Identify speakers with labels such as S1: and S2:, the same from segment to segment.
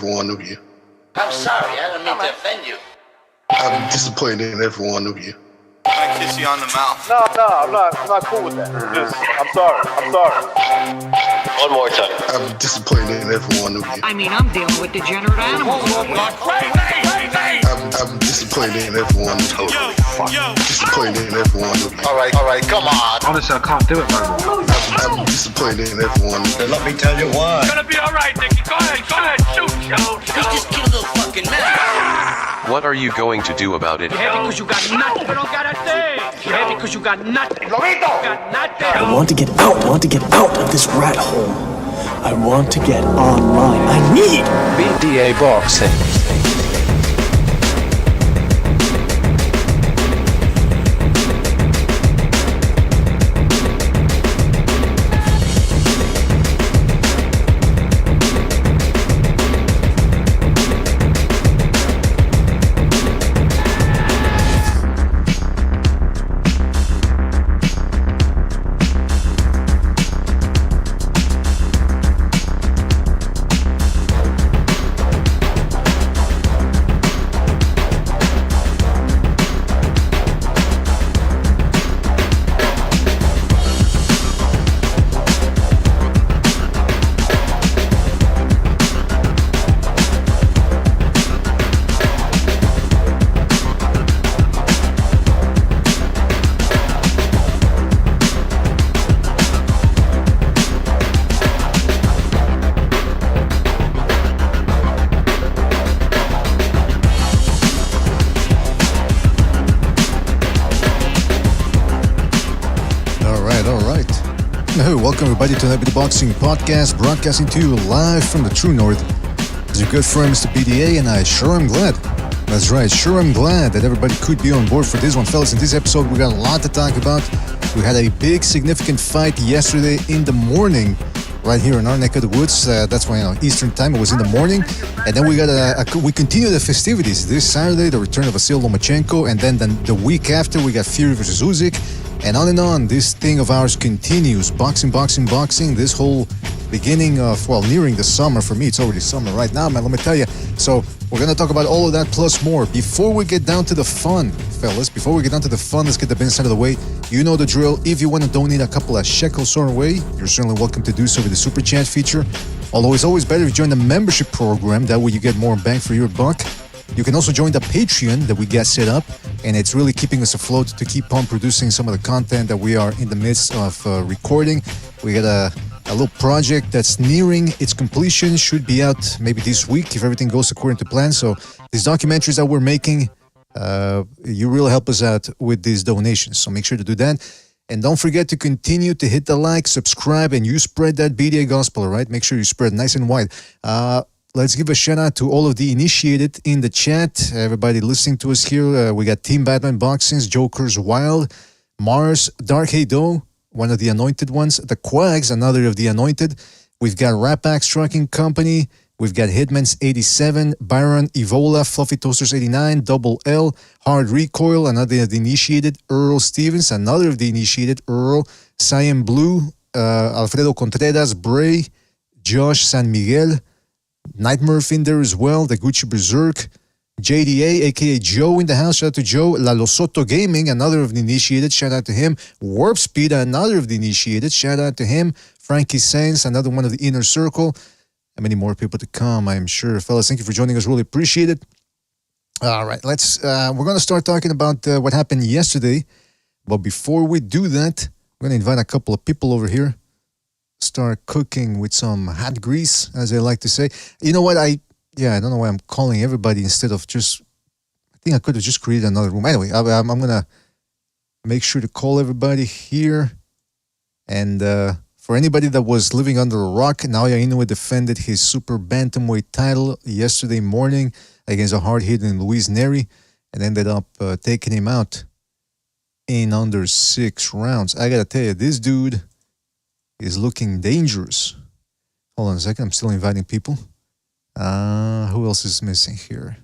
S1: one of you.
S2: I'm sorry, I don't mean to offend you.
S1: I'm disappointed in every one of you.
S3: I kiss you on the mouth.
S4: No, I'm not cool with that. I'm sorry.
S2: One more time.
S1: I'm disappointed in every one of you.
S5: I mean, I'm dealing with degenerate animals.
S1: I'm disappointed in every one of you. Disappointed in every one of you.
S2: All right, come on.
S6: Honestly, I can't do it no more.
S1: I'm disappointed in every one of you.
S7: Let me tell you why.
S8: It's gonna be all right, Nicky. Go ahead, shoot.
S2: He just killed a fucking man.
S9: What are you going to do about it?
S8: You're happy because you got nothing. You don't got a thing. You're happy because you got nothing. You got nothing.
S10: I want to get out of this rat hole. I want to get online. I need
S6: BDA boxing.
S11: Welcome everybody to the Boxing Podcast, broadcasting to you live from the True North. It's your good friend Mr. BDA, and I sure am glad. That's right, sure I'm glad that everybody could be on board for this one, fellas. In this episode, we got a lot to talk about. We had a big, significant fight yesterday in the morning, right here in our neck of the woods. That's why, Eastern time, it was in the morning. And then we continue the festivities this Saturday, the return of Vasil Lomachenko, and then the week after, we got Fury versus Usyk. And on, this thing of ours continues. Boxing. This whole beginning of, nearing the summer. For me, it's already summer right now, man, let me tell you. So we're going to talk about all of that plus more. Before we get down to the fun, fellas, let's get the business out of the way. You know the drill. If you want to donate a couple of shekels our way, you're certainly welcome to do so with the Super Chat feature. Although it's always better if you join the membership program. That way you get more bang for your buck. You can also join the Patreon that we got set up, and it's really keeping us afloat to keep on producing some of the content that we are in the midst of recording. We got a little project that's nearing its completion, should be out maybe this week if everything goes according to plan. So these documentaries that we're making, you really help us out with these donations. So make sure to do that. And don't forget to continue to hit the like, subscribe, and you spread that BDA gospel, all right? Make sure you spread nice and wide. Let's give a shout out to all of the initiated in the chat. Everybody listening to us here. We got Team Batman Boxing's Joker's Wild, Mars, Dark Hado, one of the anointed ones, the Quags, another of the anointed. We've got Rapax Trucking Company. We've got Hitman's 87, Byron, Evola, Fluffy Toasters 89, Double L, Hard Recoil, another of the initiated, Earl Stevens, another of the initiated, Earl, Cyan Blue, Alfredo Contreras, Bray, Josh San Miguel, Nightmare in there as well, the Gucci Berserk, JDA, aka Joe in the house, shout out to Joe, La Losoto Gaming, another of the initiated, shout out to him, Warp Speed, another of the initiated, shout out to him, Frankie Sainz, another one of the Inner Circle, and many more people to come, I'm sure. Fellas, thank you for joining us, really appreciate it. All right, we're going to start talking about what happened yesterday, but before we do that, I'm going to invite a couple of people over here. Start cooking with some hot grease, as I like to say. You know what? I don't know why I'm calling everybody instead of just. I think I could have just created another room. Anyway, I'm gonna make sure to call everybody here. And for anybody that was living under a rock, Naoya Inoue defended his super bantamweight title yesterday morning against a hard-hitting Inoue Nery, and ended up taking him out in under 6 rounds. I gotta tell you, this dude is looking dangerous. Hold on a second, I'm still inviting people. Who else is missing here?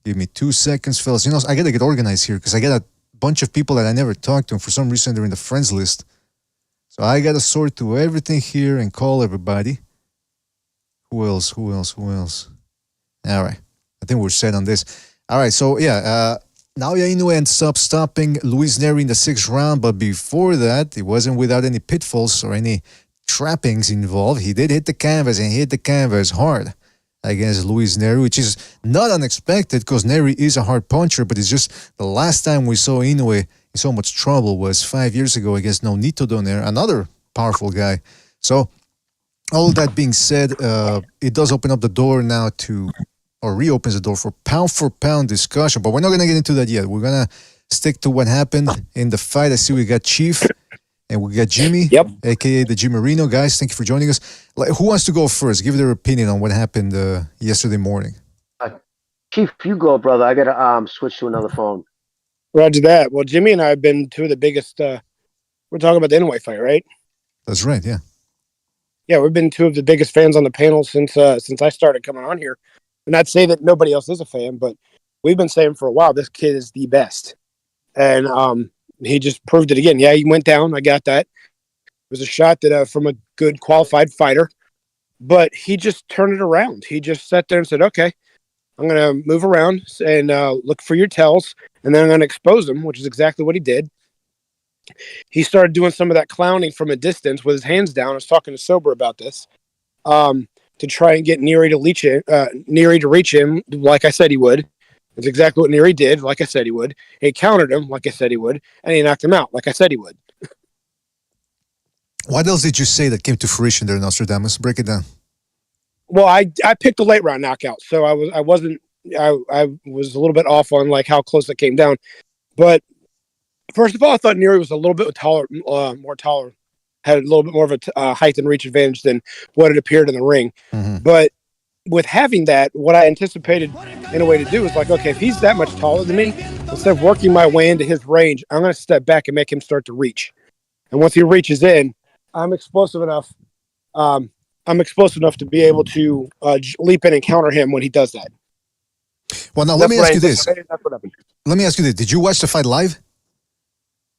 S11: Give me 2 seconds, fellas. You know, I gotta get organized here because I got a bunch of people that I never talked to, and for some reason they're in the friends list. So I gotta sort through everything here and call everybody. Who else? Who else? Who else? All right. I think we're set on this. All right. So, yeah. Naoya Inoue ends up stopping Luis Nery in the 6th round. But before that, it wasn't without any pitfalls or any trappings involved. He did hit the canvas and hit the canvas hard against Luis Nery, which is not unexpected because Nery is a hard puncher. But it's just the last time we saw Inoue in so much trouble was 5 years ago against Nonito Donaire, another powerful guy. So, all that being said, it does open up the door now to, or reopens the door for pound discussion, but we're not going to get into that yet. We're going to stick to what happened in the fight. I see we got Chief and we got Jimmy, a.k.a. the Jim Marino. Guys, thank you for joining us. Who wants to go first? Give their opinion on what happened yesterday morning.
S7: Chief, you go, brother. I got to switch to another phone.
S9: Roger that. Well, Jimmy and I have been two of the biggest, we're talking about the Inoue fight, right?
S11: That's right, yeah.
S9: Yeah, we've been two of the biggest fans on the panel since I started coming on here. And I'd say that nobody else is a fan, but we've been saying for a while, this kid is the best. And he just proved it again. Yeah, he went down. I got that. It was a shot that from a good qualified fighter, but he just turned it around. He just sat there and said, okay, I'm going to move around and look for your tells, and then I'm going to expose them, which is exactly what he did. He started doing some of that clowning from a distance with his hands down. I was talking to Sober about this to try and get Nery to reach him like I said he would. That's exactly what Nery did, like I said he would. He countered him like I said he would, and he knocked him out like I said he would.
S11: What else did you say that came to fruition there, Nostradamus? Break it down.
S9: Well, I picked a late round knockout, so I was a little bit off on like how close it came down. But first of all, I thought Nery was a little bit more taller, had a little bit more of a height and reach advantage than what it appeared in the ring.
S11: Mm-hmm.
S9: But with having that, what I anticipated in a way to do is like, okay, if he's that much taller than me, instead of working my way into his range, I'm going to step back and make him start to reach. And once he reaches in, I'm explosive enough to be able to leap in and counter him when he does that.
S11: Well, now let me ask you this. Let me ask you this. Did you watch the fight live?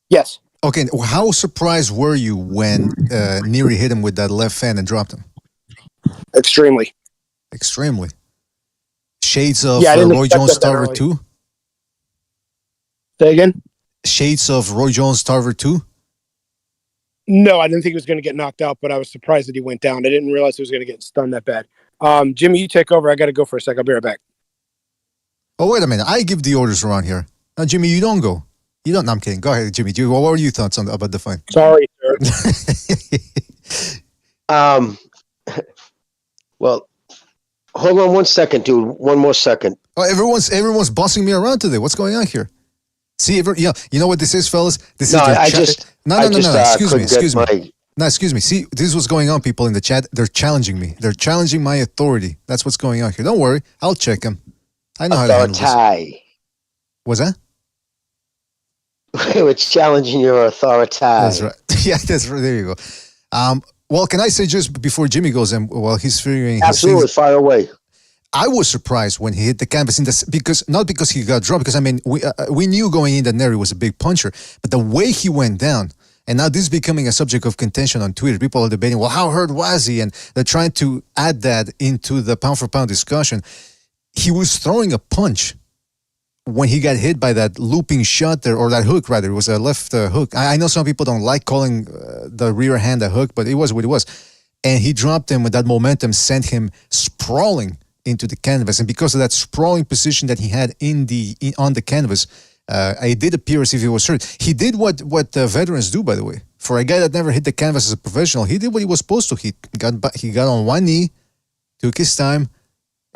S9: Yes.
S11: Okay. How surprised were you when Nery hit him with that left hand and dropped him?
S9: Extremely.
S11: Shades of
S9: didn't
S11: Roy
S9: expect
S11: Jones
S9: that
S11: Tarver
S9: early.
S11: 2?
S9: Say again?
S11: Shades of Roy Jones Tarver 2?
S9: No, I didn't think he was going to get knocked out, but I was surprised that he went down. I didn't realize he was going to get stunned that bad. Jimmy, you take over. I got to go for a sec. I'll be right back.
S11: Oh, wait a minute. I give the orders around here. Now, Jimmy, you don't go. You don't. No, I'm kidding. Go ahead, Jimmy. What were your thoughts about the fight?
S9: Sorry, sir.
S7: Well, hold on 1 second, dude. One more second.
S11: Oh, everyone's bossing me around today. What's going on here? See, you know what this is, fellas? This is no. Excuse me. No, excuse me. See, this is what's going on, people in the chat. They're challenging me. They're challenging my authority. That's what's going on here. Don't worry. I'll check them. I know how to handle this. What's that?
S7: We were challenging your authority.
S11: That's right. Yeah, that's right. There you go. Well, can I say just before Jimmy goes and while he's figuring
S7: absolutely fire away.
S11: I was surprised when he hit the canvas not because he got dropped, because I mean we knew going in that Nery was a big puncher, but the way he went down, and now this is becoming a subject of contention on Twitter. People are debating, well, how hurt was he? And they're trying to add that into the pound for pound discussion. He was throwing a punch when he got hit by that looping shot there, or that hook rather. It was a left hook. I know some people don't like calling the rear hand a hook, but it was what it was. And he dropped him with that momentum, sent him sprawling into the canvas. And because of that sprawling position that he had on the canvas, it did appear as if he was hurt. He did what veterans do, by the way. For a guy that never hit the canvas as a professional, he did what he was supposed to. He got on one knee, took his time,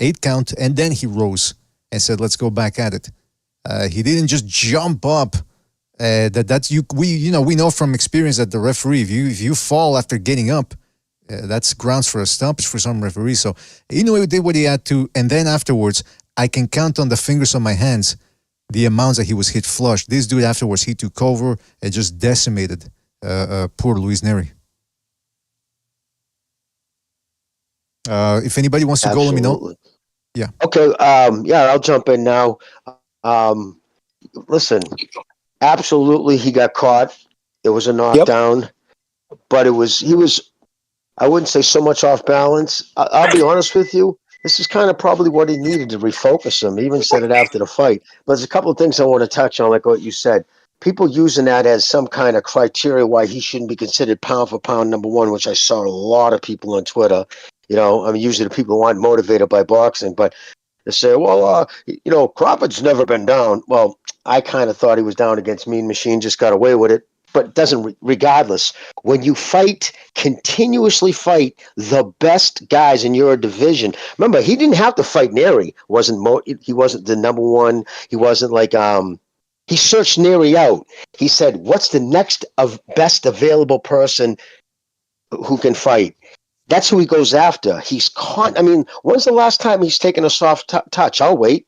S11: 8 count, and then he rose and said, let's go back at it. He didn't just jump up. We know from experience that the referee, if you fall after getting up, that's grounds for a stoppage for some referees. So Inoue did what he had to, and then afterwards, I can count on the fingers on my hands the amounts that he was hit flush. This dude afterwards, he took over and just decimated poor Luis Nery. If anybody wants to go, let me know. Yeah.
S7: Okay. I'll jump in now. Listen, absolutely, he got caught. It was a knockdown, but he was. I wouldn't say so much off balance. I'll be honest with you. This is kind of probably what he needed to refocus him. He even said it after the fight. But there's a couple of things I want to touch on, like what you said. People using that as some kind of criteria why he shouldn't be considered pound for pound number one, which I saw a lot of people on Twitter. You know, I mean, usually the people who aren't motivated by boxing, but they say, well, you know, Crawford's never been down. Well, I kind of thought he was down against Mean Machine, just got away with it. But it doesn't, regardless, when you continuously fight the best guys in your division. Remember, he didn't have to fight Nery. He wasn't the number one. He wasn't like, he searched Nery out. He said, what's the next best available person who can fight? That's who he goes after. He's caught. I mean, when's the last time he's taken a soft touch? I'll wait.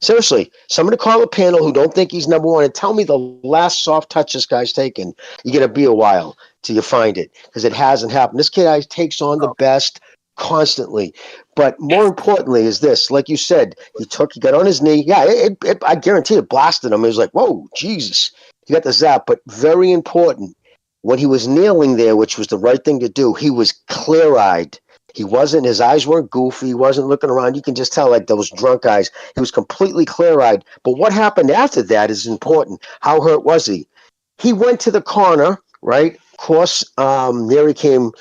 S7: Seriously, somebody call a panel who don't think he's number one and tell me the last soft touch this guy's taken. You're going to be a while till you find it, because it hasn't happened. This kid takes on the best constantly. But more importantly is this, like you said, he got on his knee. Yeah, I guarantee it blasted him. It was like, whoa, Jesus. He got the zap. But very important, when he was kneeling there, which was the right thing to do, he was clear-eyed. His eyes weren't goofy. He wasn't looking around. You can just tell, like those drunk eyes. He was completely clear-eyed. But what happened after that is important. How hurt was he? He went to the corner, right? Of course, Nery came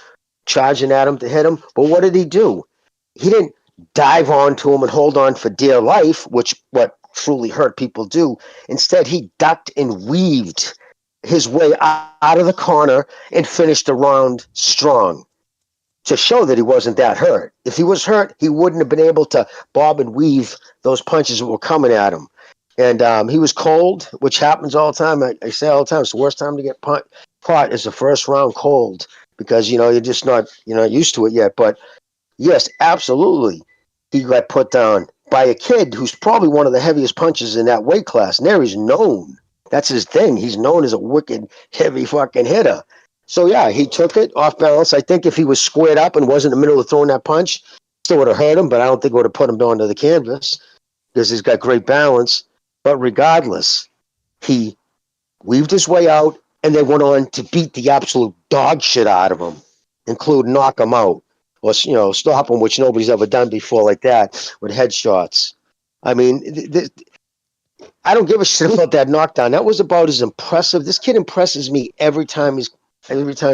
S7: charging at him to hit him. But what did he do? He didn't dive onto him and hold on for dear life, which what truly hurt people do. Instead, he ducked and weaved his way out of the corner and finished the round strong, to show that he wasn't that hurt. If he was hurt, he wouldn't have been able to bob and weave those punches that were coming at him. And he was cold, which happens all the time. I say all the time, it's the worst time to get caught is the first round cold, because, you know, you're just not used to it yet. But yes, absolutely, he got put down by a kid who's probably one of the heaviest punchers in that weight class. Nery's known. That's his thing. He's known as a wicked, heavy fucking hitter. So, yeah, he took it off balance. I think if he was squared up and wasn't in the middle of throwing that punch, still would have hurt him, but I don't think it would have put him onto the canvas, because he's got great balance. But regardless, he weaved his way out, and they went on to beat the absolute dog shit out of him, including knock him out, or, you know, stop him, which nobody's ever done before like that, with headshots. I mean, I don't give a shit about that knockdown. That was about as impressive. This kid impresses me every time he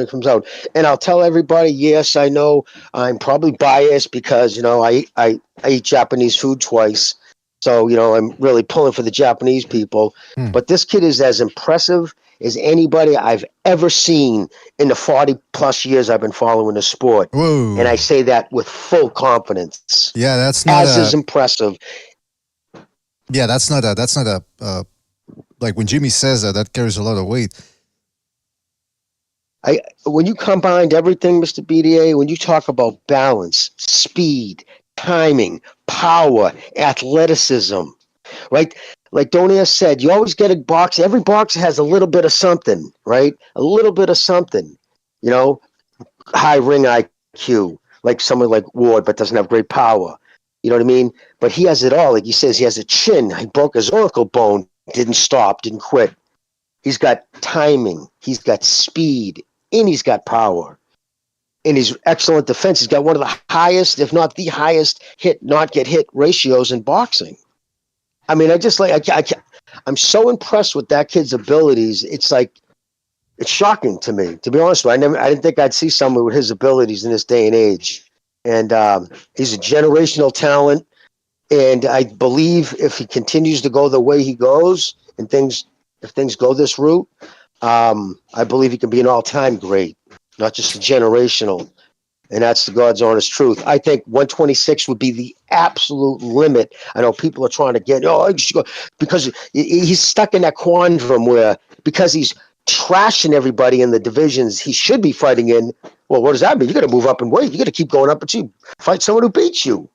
S7: comes out. And I'll tell everybody, yes, I know I'm probably biased because, you know, I eat Japanese food twice. So, you know, I'm really pulling for the Japanese people. But this kid is as impressive as anybody I've ever seen in the 40 plus years I've been following the sport.
S11: Whoa.
S7: And I say that with full confidence.
S11: Yeah, that's not
S7: as impressive.
S11: Yeah, that's not a like when Jimmy says that carries a lot of weight.
S7: When you combined everything, Mr. BDA, when you talk about balance, speed, timing, power, athleticism, right? Like Donia said, you always get a box. Every box has a little bit of something, right? A little bit of something, you know, high ring IQ, like someone like Ward, but doesn't have great power. You know what I mean? But he has it all. Like he says, he has a chin. He broke his oracle bone, didn't stop, didn't quit. He's got timing. He's got speed. And he's got power. And he's excellent defense. He's got one of the highest, if not the highest, not get hit ratios in boxing. I mean, I'm so impressed with that kid's abilities. It's like, it's shocking to me, to be honest with you. I didn't think I'd see someone with his abilities in this day and age. And he's a generational talent. And I believe if he continues to go the way he goes, and if things go this route, I believe he can be an all-time great, not just a generational. And that's the God's honest truth. I think 126 would be the absolute limit. I know people are trying to get, because he's stuck in that quandrum where, because he's trashing everybody in the divisions he should be fighting in. Well, what does that mean? You got to move up and weight. You got to keep going up and fight someone who beats you.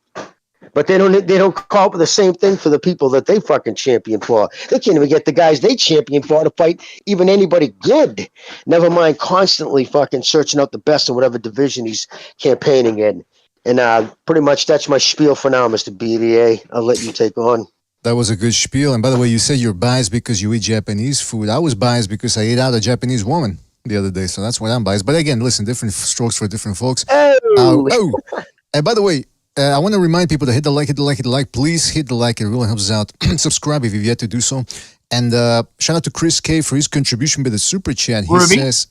S7: But they don't call up with the same thing for the people that they fucking champion for. They can't even get the guys they champion for to fight even anybody good. Never mind constantly fucking searching out the best in whatever division he's campaigning in. And pretty much that's my spiel for now, Mr. BDA. I'll let you take on.
S11: That was a good spiel. And by the way, you said you're biased because you eat Japanese food. I was biased because I ate out a Japanese woman. the other day, so that's why I'm biased. But again, listen, different strokes for different folks.
S7: Oh,
S11: And by the way, I want to remind people to hit the like, hit the like, hit the like. Please hit the like. It really helps us out. Subscribe if you've yet to do so. And shout out to Chris K for his contribution with the super chat. He says,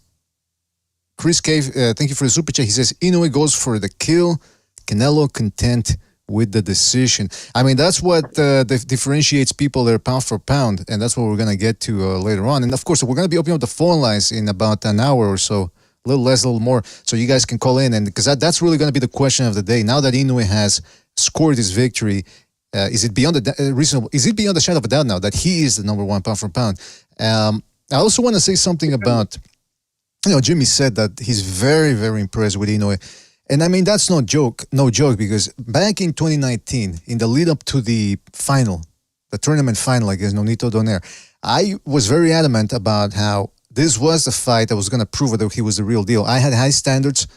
S11: Chris K, thank you for the super chat. He says, Inoue goes for the kill. Canelo content with the decision. I mean, that's what differentiates people that are pound for pound. And that's what we're going to get to later on. And of course, we're going to be opening up the phone lines in about an hour or so. A little less, a little more, so you guys can call in, and because that's really going to be the question of the day. Now that Inoue has scored his victory, is it beyond the reasonable? Is it beyond the shadow of a doubt now that he is the number one pound for pound? I also want to say something about, Jimmy said that he's very, very impressed with Inoue, and I mean that's no joke, because back in 2019, in the lead up to the final, the tournament final against Nonito Donaire, I was very adamant about how this was the fight that was going to prove whether he was the real deal. I had high standards,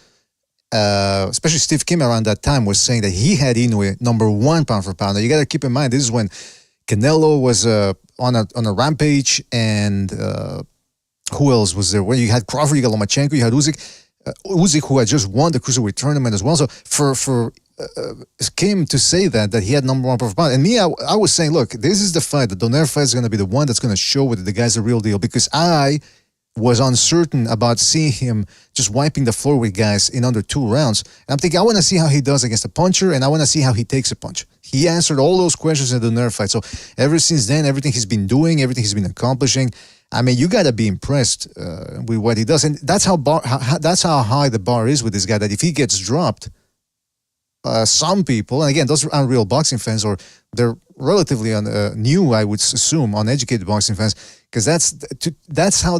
S11: especially Steve Kim around that time was saying that he had Inoue number one pound for pound. Now you got to keep in mind, this is when Canelo was on a rampage, and who else was there? Well, you had Crawford, you got Lomachenko, you had Usyk, who had just won the cruiserweight tournament as well. So for Kim to say that he had number one pound for pound, and me, I was saying, look, this is the fight. The Donaire fight is going to be the one that's going to show whether the guy's the real deal, because I was uncertain about seeing him just wiping the floor with guys in under 2 rounds. And I'm thinking, I want to see how he does against a puncher, and I want to see how he takes a punch. He answered all those questions in the Donaire fight. So ever since then, everything he's been doing, everything he's been accomplishing, I mean, you got to be impressed with what he does. And that's how high the bar is with this guy, that if he gets dropped, some people, and again, those are unreal boxing fans, or they're relatively new, I would assume, uneducated boxing fans, because that's how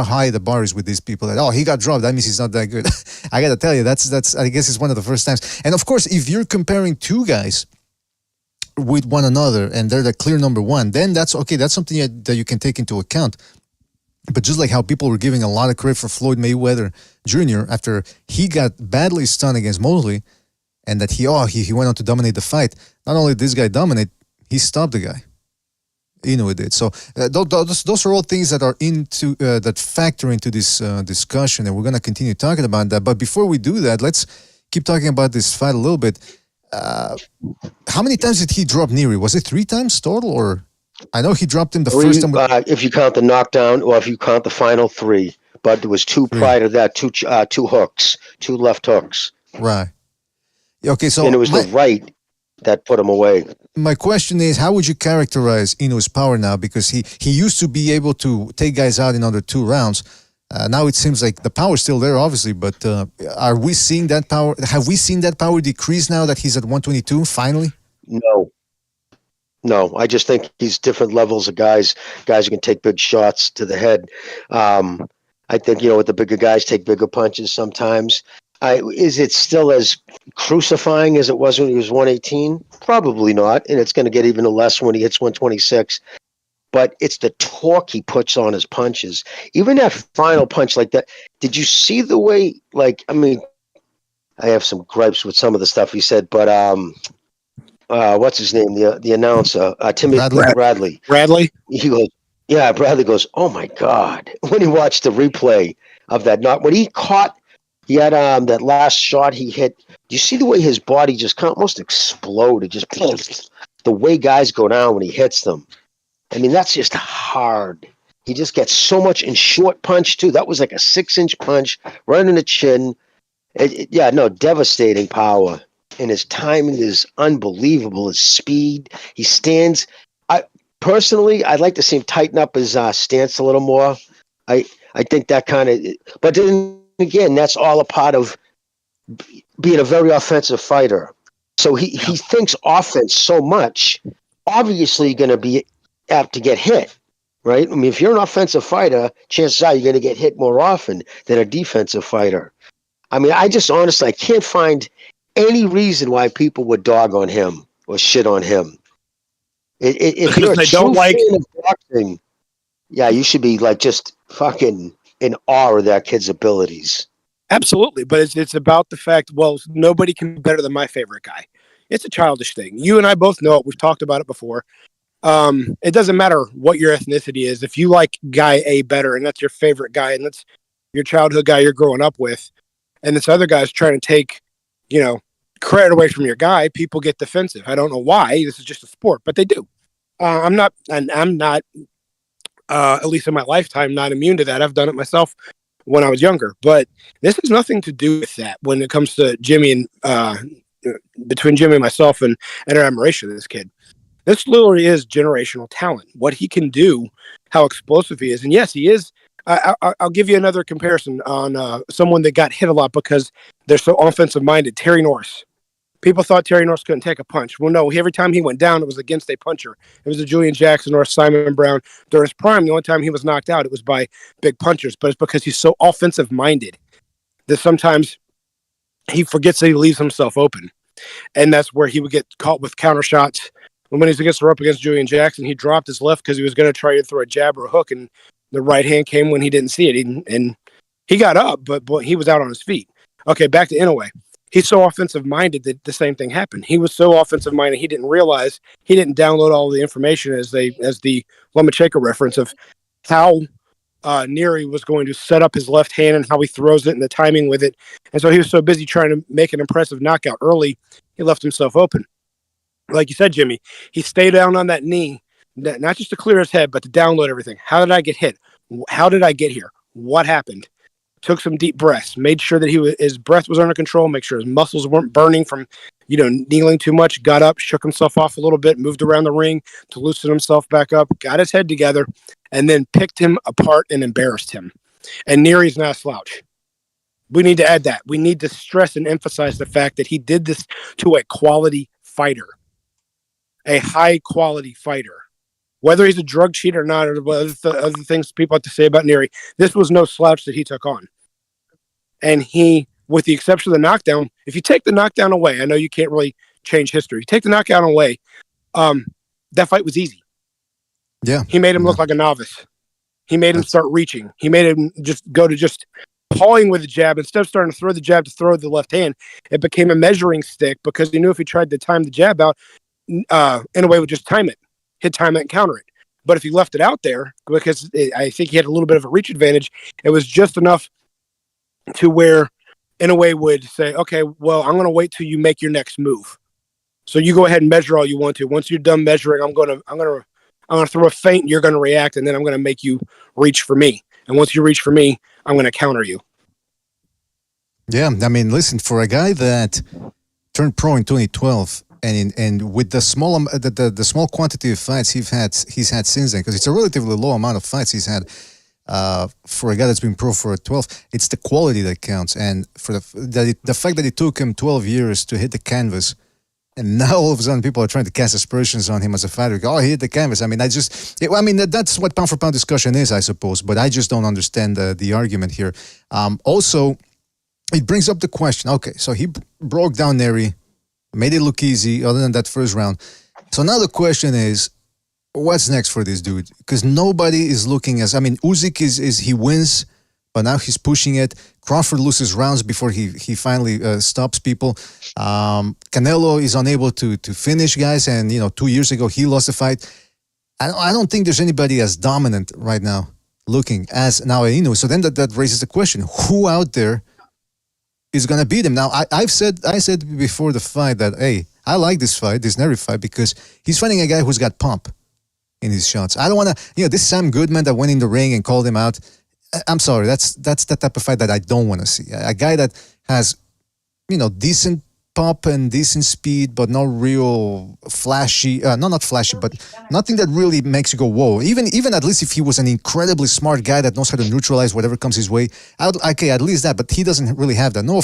S11: high the bar is with these people. That he got dropped, that means he's not that good. I got to tell you, that's I guess it's one of the first times. And of course, if you're comparing two guys with one another and they're the clear number one, then that's okay. That's something that you can take into account. But just like how people were giving a lot of credit for Floyd Mayweather Jr. after he got badly stunned against Mosley, and that he went on to dominate the fight. Not only did this guy dominate, he stopped the guy. Inoue did. So those are all things that are that factor into this discussion, and we're going to continue talking about that. But before we do that, let's keep talking about this fight a little bit. How many times did he drop Nery? Was it 3 times total, or I know he dropped him the first time?
S7: If you count the knockdown, or if you count the final 3, but there was 2 prior to that, 2 hooks, 2 left hooks.
S11: Right. Okay, so
S7: and it was the right that put him away.
S11: My question is, how would you characterize Inoue's power now? Because he used to be able to take guys out in under 2 rounds. Now it seems like the power's still there, obviously, but are we seeing that power? Have we seen that power decrease now that he's at 122, finally?
S7: No, I just think he's different levels of guys who can take big shots to the head. I think, with the bigger guys take bigger punches sometimes. Is it still as crucifying as it was when he was 118? Probably not, and it's going to get even less when he hits 126. But it's the torque he puts on his punches. Even that final punch like that. Did you see the way, I have some gripes with some of the stuff he said, but what's his name? The announcer, Timothy Bradley.
S9: Bradley?
S7: He goes, yeah, Bradley goes, oh my God. When he watched the replay of that knock, when he caught, he had that last shot he hit. Do you see the way his body just almost exploded? Just the way guys go down when he hits them. I mean, that's just hard. He just gets so much in short punch, too. That was like a 6-inch punch right in the chin. Devastating power. And his timing is unbelievable. His speed. He stands. Personally, I'd like to see him tighten up his stance a little more. I think that kind of... But then again, that's all a part of being a very offensive fighter. So he thinks offense so much. Obviously, you're going to be apt to get hit, right? I mean, if you're an offensive fighter, chances are you're going to get hit more often than a defensive fighter. I mean, I can't find any reason why people would dog on him or shit on him. If you're a true fan of boxing, you should be just fucking in awe of that kid's abilities.
S9: Absolutely, but it's about the fact, nobody can be better than my favorite guy. It's a childish thing. You and I both know it. We've talked about it before. It doesn't matter what your ethnicity is. If you like guy A better and that's your favorite guy, and your childhood guy you're growing up with, and this other guy's trying to take, credit away from your guy, people get defensive. I don't know why. This is just a sport, but they do. I'm not, at least in my lifetime, not immune to that. I've done it myself when I was younger, but this has nothing to do with that when it comes to Jimmy and between Jimmy and myself and our admiration of this kid. This literally is generational talent. What he can do, how explosive he is. And yes, he is. I'll give you another comparison on someone that got hit a lot because they're so offensive minded. Terry Norris. People thought Terry Norris couldn't take a punch. Well, no, every time he went down, it was against a puncher. It was a Julian Jackson or a Simon Brown. During his prime, the only time he was knocked out, it was by big punchers. But it's because he's so offensive-minded that sometimes he forgets that he leaves himself open. And that's where he would get caught with counter shots. When he was against the rope against Julian Jackson, he dropped his left because he was going to try to throw a jab or a hook, and the right hand came when he didn't see it. And he got up, but he was out on his feet. Okay, back to Inoue. He's so offensive-minded that the same thing happened. He was so offensive-minded, he didn't realize, he didn't download all the information as the Lomachenko reference of how Nery was going to set up his left hand and how he throws it and the timing with it. And so he was so busy trying to make an impressive knockout early, he left himself open. Like you said, Jimmy, he stayed down on that knee, not just to clear his head, but to download everything. How did I get hit? How did I get here? What happened? Took some deep breaths, made sure that his breath was under control, make sure his muscles weren't burning from, kneeling too much, got up, shook himself off a little bit, moved around the ring to loosen himself back up, got his head together, and then picked him apart and embarrassed him. And Nery's not a slouch. We need to add that. We need to stress and emphasize the fact that he did this to a quality fighter, a high-quality fighter. Whether he's a drug cheat or not, or other things people have to say about Nery, this was no slouch that he took on. And he, with the exception of the knockdown, if you take the knockdown away, I know you can't really change history. You take the knockdown away, that fight was easy.
S11: Yeah.
S9: He made him look like a novice. He made him start reaching. He made him just go to just pawing with the jab. Instead of starting to throw the jab to throw the left hand, it became a measuring stick because he knew if he tried to time the jab out, Inoue would just time it. He'd time it and counter it. But if he left it out there, because I think he had a little bit of a reach advantage, it was just enough to where Inoue would say, okay, well, I'm going to wait till you make your next move. So you go ahead and measure all you want to. Once you're done measuring, I'm going to throw a feint and you're going to react, and then I'm going to make you reach for me. And once you reach for me, I'm going to counter you.
S11: Yeah, I mean, listen, for a guy that turned pro in 2012, and with the small the small quantity of fights he's had since then, because it's a relatively low amount of fights he's had for a guy that's been pro for 12, it's the quality that counts. And for the fact that it took him 12 years to hit the canvas, and now all of a sudden people are trying to cast aspersions on him as a fighter. Oh, he hit the canvas. I mean, that's what pound for pound discussion is, I suppose. But I just don't understand the argument here. Also, it brings up the question. Okay, so he broke down Nery, made it look easy other than that first round. So now the question is, what's next for this dude? Because nobody is looking as... I mean, Usyk is he wins, but now he's pushing it. Crawford loses rounds before he finally stops people. Canelo is unable to finish guys, and 2 years ago he lost the fight. I don't think there's anybody as dominant right now looking as now Inoue. So then that raises the question, who out there is going to beat him? Now, I said before the fight that, hey, I like this Nery fight, because he's fighting a guy who's got pump in his shots. I don't want to, this Sam Goodman that went in the ring and called him out, I'm sorry, that's the type of fight that I don't want to see. A guy that has, decent pop and decent speed, but not real flashy, not flashy, but nothing that really makes you go, whoa. Even at least if he was an incredibly smart guy that knows how to neutralize whatever comes his way, okay, at least that, but he doesn't really have that. No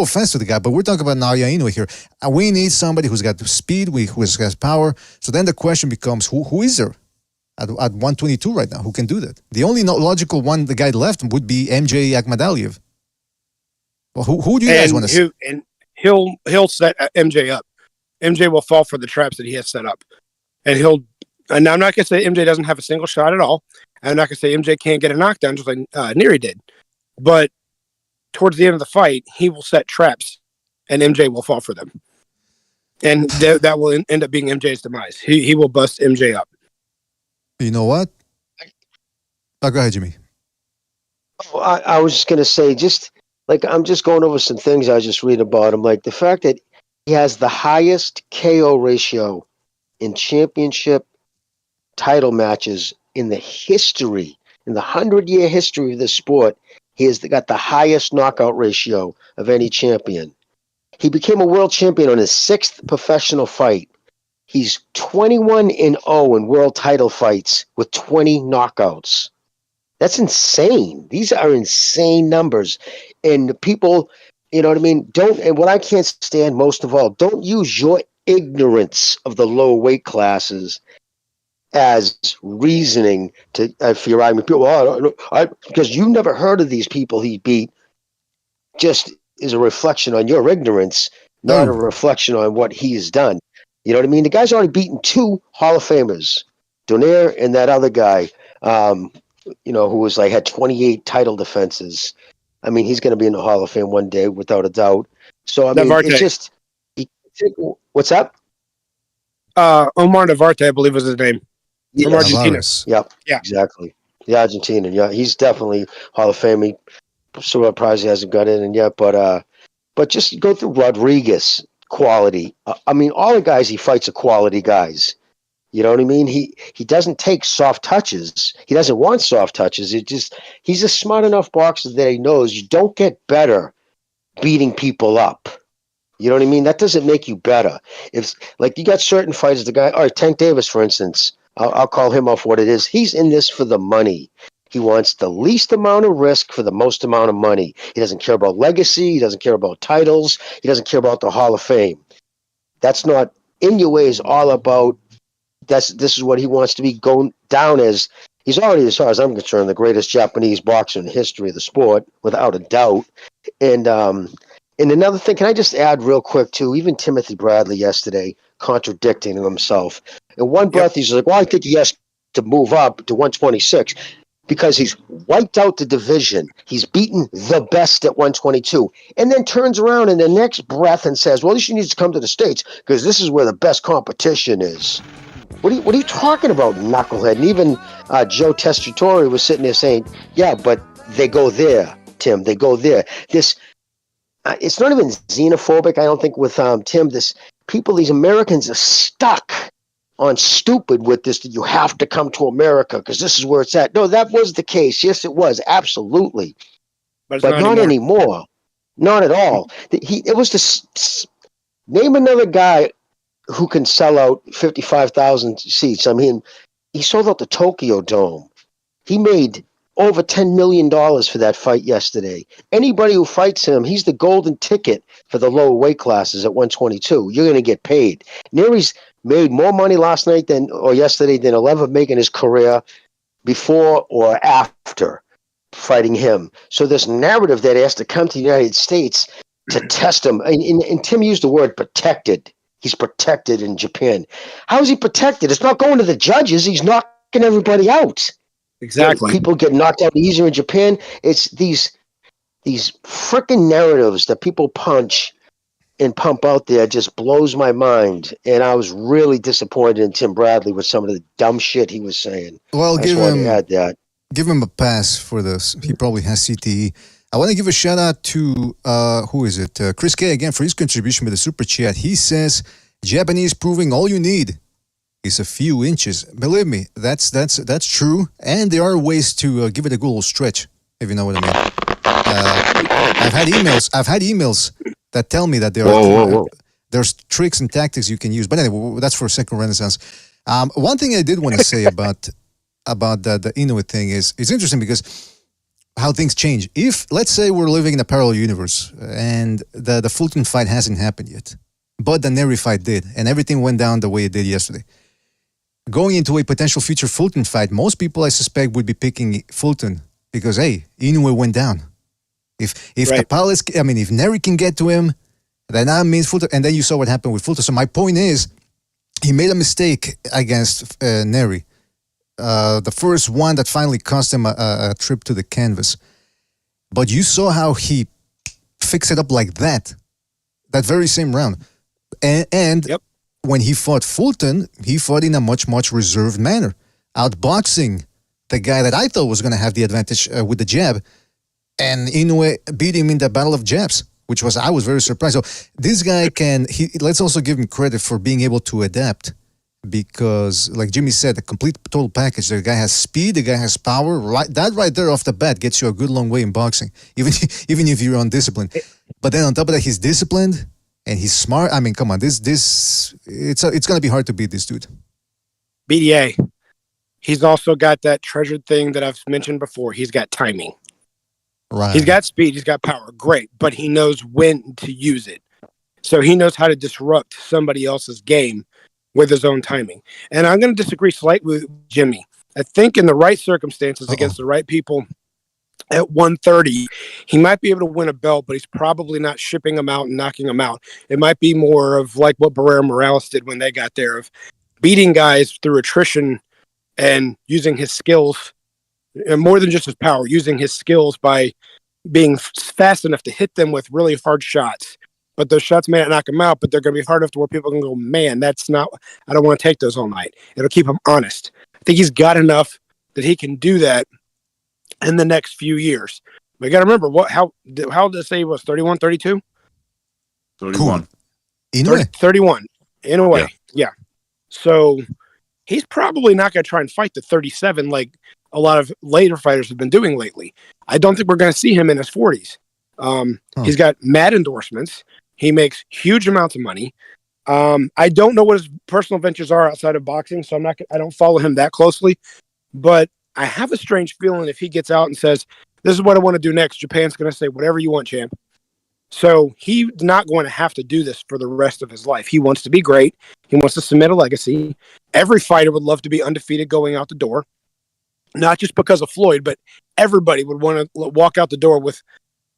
S11: offense to the guy, but we're talking about Naoya Inoue here. We need somebody who's got speed, who has power. So then the question becomes, who is there at 122 right now who can do that? The only logical one, the guy left, would be MJ Akhmadaliev. Well, who do you guys want to see?
S9: And he'll set MJ up. MJ will fall for the traps that he has set up. And I'm not going to say MJ doesn't have a single shot at all. And I'm not going to say MJ can't get a knockdown just like Nery did. But towards the end of the fight, he will set traps and MJ will fall for them. And that will end up being MJ's demise. He will bust MJ up.
S11: You know what? Oh, go ahead, Jimmy.
S7: I was just going to say, just like I'm just going over some things I just read about him. Like the fact that he has the highest KO ratio in championship title matches in the history, in the 100-year history of the sport. He has got the highest knockout ratio of any champion. He became a world champion on his 6th professional fight. He's 21-0 in world title fights with 20 knockouts. That's insane. These are insane numbers. And people, you know what I mean? And what I can't stand most of all, don't use your ignorance of the low weight classes as reasoning to for your argument. People, because you never heard of these people he beat, just is a reflection on your ignorance, not a reflection on what he has done. You know what I mean? The guy's already beaten 2 Hall of Famers, Donaire and that other guy. Who was had 28 title defenses. I mean, he's going to be in the Hall of Fame one day, without a doubt. So, I mean, it's just, what's up?
S9: Omar Navarrete, I believe was his name.
S7: Yeah,
S9: from Argentina.
S7: Yep. Yeah, exactly. The Argentinian. Yeah, he's definitely Hall of Fame. So surprised he hasn't got in and yet, but just go through Rodriguez quality. I mean, all the guys he fights are quality guys. You know what I mean? He doesn't take soft touches. He doesn't want soft touches. He's a smart enough boxer that he knows you don't get better beating people up. You know what I mean? That doesn't make you better. If you got certain fighters, the guy, all right, Tank Davis, for instance, I'll call him off what it is. He's in this for the money. He wants the least amount of risk for the most amount of money. He doesn't care about legacy. He doesn't care about titles. He doesn't care about the Hall of Fame. That's not Inoue is all about. This is what he wants to be going down as. He's already, as far as I'm concerned, the greatest Japanese boxer in the history of the sport, without a doubt. And another thing, can I just add real quick too? Even Timothy Bradley yesterday contradicting himself. In one breath, he's like, "Well, I think he has to move up to 126 because he's wiped out the division. He's beaten the best at 122," and then turns around in the next breath and says, "Well, at least he needs to come to the States because this is where the best competition is." What are you talking about, knucklehead? And even Joe Testatori was sitting there saying, "Yeah, but they go there, Tim. They go there." This, it's not even xenophobic. I don't think with Tim. These Americans are stuck on stupid with this. That you have to come to America because this is where it's at. No, that was the case. Yes, it was absolutely, but not anymore. Not at all. It was this. Name another guy who can sell out 55,000 seats. I mean, he sold out the Tokyo Dome. He made over $10 million for that fight yesterday. Anybody who fights him, he's the golden ticket for the lower weight classes at 122. You're going to get paid. Nery's made more money last night or yesterday than he'll ever make in his career before or after fighting him. So this narrative that he has to come to the United States to test him, and Tim used the word protected. He's protected in Japan. How is he protected? It's not going to the judges. He's knocking everybody out.
S9: Exactly.
S7: People get knocked out easier in Japan. It's these freaking narratives that people punch and pump out there just blows my mind. And I was really disappointed in Tim Bradley with some of the dumb shit he was saying.
S11: Well,
S7: give
S11: him a pass for this. He probably has CTE. I want to give a shout out to who is it? Chris K again for his contribution with the super chat. He says, "Japanese proving all you need is a few inches." Believe me, that's true. And there are ways to give it a good old stretch, if you know what I mean. I've had emails that tell me that there's tricks and tactics you can use. But anyway, that's for a second renaissance. One thing I did want to say about the Inoue thing is it's interesting because how things change. If, let's say, we're living in a parallel universe and the Fulton fight hasn't happened yet, but the Nery fight did, and everything went down the way it did yesterday. Going into a potential future Fulton fight, most people, I suspect, would be picking Fulton because, hey, Inoue went down. If Tapales, if Nery can get to him, then that means Fulton. And then you saw what happened with Fulton. So my point is, he made a mistake against Nery. The first one that finally cost him a trip to the canvas. But you saw how he fixed it up like that very same round. And when he fought Fulton, he fought in a much, much reserved manner, outboxing the guy that I thought was going to have the advantage with the jab, and Inoue beat him in the battle of jabs, which was I was very surprised. So this guy let's also give him credit for being able to adapt, because like Jimmy said, a complete total package. The guy has speed, the guy has power. That right there off the bat gets you a good long way in boxing, even if you're undisciplined. But then on top of that, he's disciplined and he's smart. I mean, come on, it's gonna be hard to beat this dude.
S9: BDA. He's also got that treasured thing that I've mentioned before. He's got timing.
S11: Right.
S9: He's got speed. He's got power. Great. But he knows when to use it. So he knows how to disrupt somebody else's game with his own timing. And I'm going to disagree slightly with Jimmy. I think in the right circumstances against the right people at 130, he might be able to win a belt, but he's probably not shipping them out and knocking them out. It might be more of like what Barrera Morales did when they got there, of beating guys through attrition and using his skills, and more than just his power, using his skills by being fast enough to hit them with really hard shots. But those shots may not knock him out, but they're going to be hard enough to where people can go, man, I don't want to take those all night. It'll keep him honest. I think he's got enough that he can do that in the next few years. But you got to remember, how old did it say he was? 31, 32?
S12: 31.
S11: Cool.
S9: 31, in a way. Yeah. So he's probably not going to try and fight the 37 like a lot of later fighters have been doing lately. I don't think we're going to see him in his 40s. He's got mad endorsements. He makes huge amounts of money. I don't know what his personal ventures are outside of boxing, so I don't follow him that closely. But I have a strange feeling if he gets out and says, "This is what I want to do next," Japan's going to say, "Whatever you want, champ." So he's not going to have to do this for the rest of his life. He wants to be great. He wants to cement a legacy. Every fighter would love to be undefeated going out the door. Not just because of Floyd, but everybody would want to walk out the door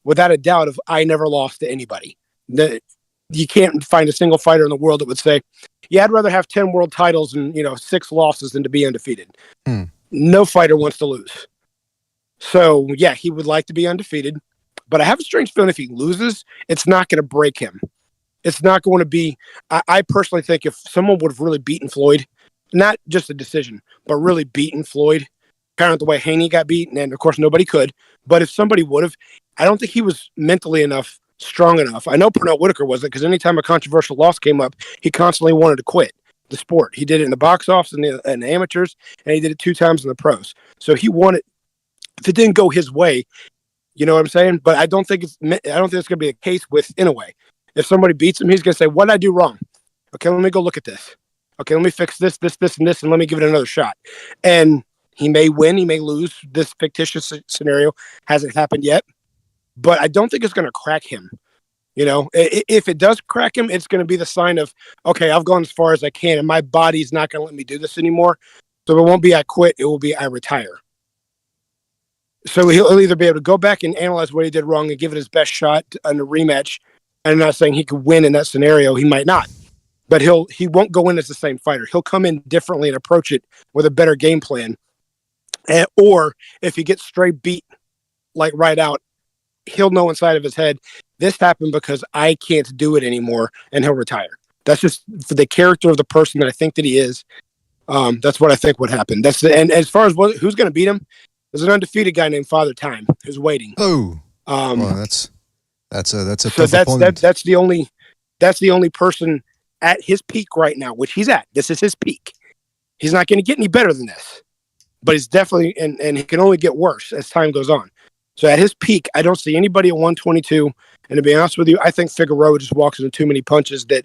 S9: without a doubt of, I never lost to anybody. You can't find a single fighter in the world that would say, yeah, I'd rather have 10 world titles and 6 losses than to be undefeated. No fighter wants to lose. So yeah, he would like to be undefeated. But I have a strange feeling if he loses, it's not going to break him. It's not going to be... I personally think if someone would have really beaten Floyd, not just a decision, but really beaten Floyd, kind of the way Haney got beaten, and of course nobody could, but if somebody would have, I don't think he was mentally enough, strong enough. I know Pernell Whitaker wasn't, because anytime a controversial loss came up, he constantly wanted to quit the sport. He did it in the box office and the amateurs, and he did it 2 times in the pros. So he wanted... If it didn't go his way... You know what I'm saying? But I don't think it's going to be a case with Inoue. If somebody beats him, he's going to say, what did I do wrong? Okay, let me go look at this. Okay, let me fix this, and this, and let me give it another shot. And he may win, he may lose. This fictitious scenario hasn't happened yet. But I don't think it's going to crack him. If it does crack him, it's going to be the sign of, okay, I've gone as far as I can, and my body's not going to let me do this anymore. So it won't be I quit, it will be I retire. So he'll either be able to go back and analyze what he did wrong and give it his best shot in a rematch. And I'm not saying he could win in that scenario. He might not. But he won't go in as the same fighter. He'll come in differently and approach it with a better game plan. Or if he gets straight beat, like right out, he'll know inside of his head, this happened because I can't do it anymore, and he'll retire. That's just for the character of the person that I think that he is. That's what I think would happen. And as far as who's going to beat him, there's an undefeated guy named Father Time who's waiting.
S11: Oh, well, that's a
S9: so
S11: tough opponent.
S9: that's the only person at his peak right now, which he's at. This is his peak. He's not going to get any better than this, but he's definitely and he can only get worse as time goes on. So at his peak, I don't see anybody at 122. And to be honest with you, I think Figueroa just walks into too many punches that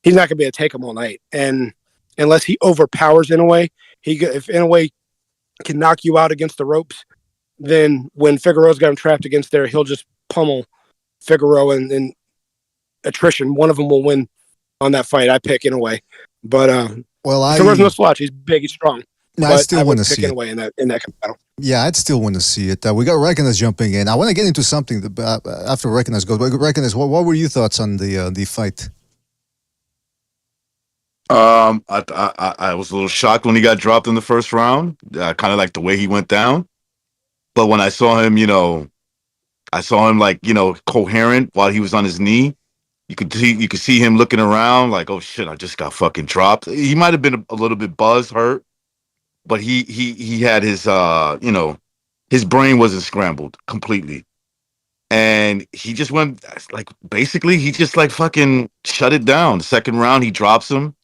S9: he's not going to be able to take them all night. And unless he overpowers Inoue, if Inoue can knock you out against the ropes, then when Figueroa's got him trapped against there, he'll just pummel Figueroa and attrition. One of them will win on that fight. I pick Inoue. But Figueroa's no slouch. He's big, he's strong.
S11: No, I still want to see it.
S9: Inoue in that battle.
S11: Yeah, I'd still want to see it. We got Reckoners jumping in. I want to get into something after Reckoners goes. But Reckoners, what were your thoughts on the fight?
S12: I was a little shocked when he got dropped in the first round. Kind of like the way he went down. But when I saw him, coherent while he was on his knee. You could see him looking around like, oh shit, I just got fucking dropped. He might have been a little bit buzzed, hurt, but he had his his brain wasn't scrambled completely. and he just went like basically he just like fucking shut it down. The second round, he drops him.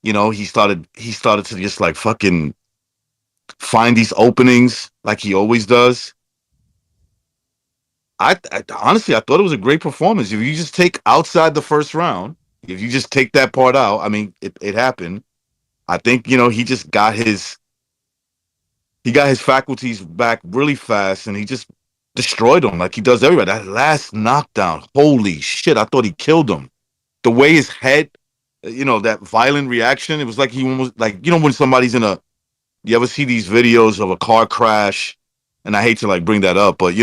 S12: You know, he started to just like fucking find these openings like he always does. I honestly I thought it was a great performance. If you just take outside the first round, if you just take that part out, I mean, it happened. I think he got his faculties back really fast, and he just destroyed him like he does everybody. That last knockdown, holy shit! I thought he killed him. The way his head, that violent reaction. It was like he almost like when somebody's in a. You ever see these videos of a car crash? And I hate to like bring that up, but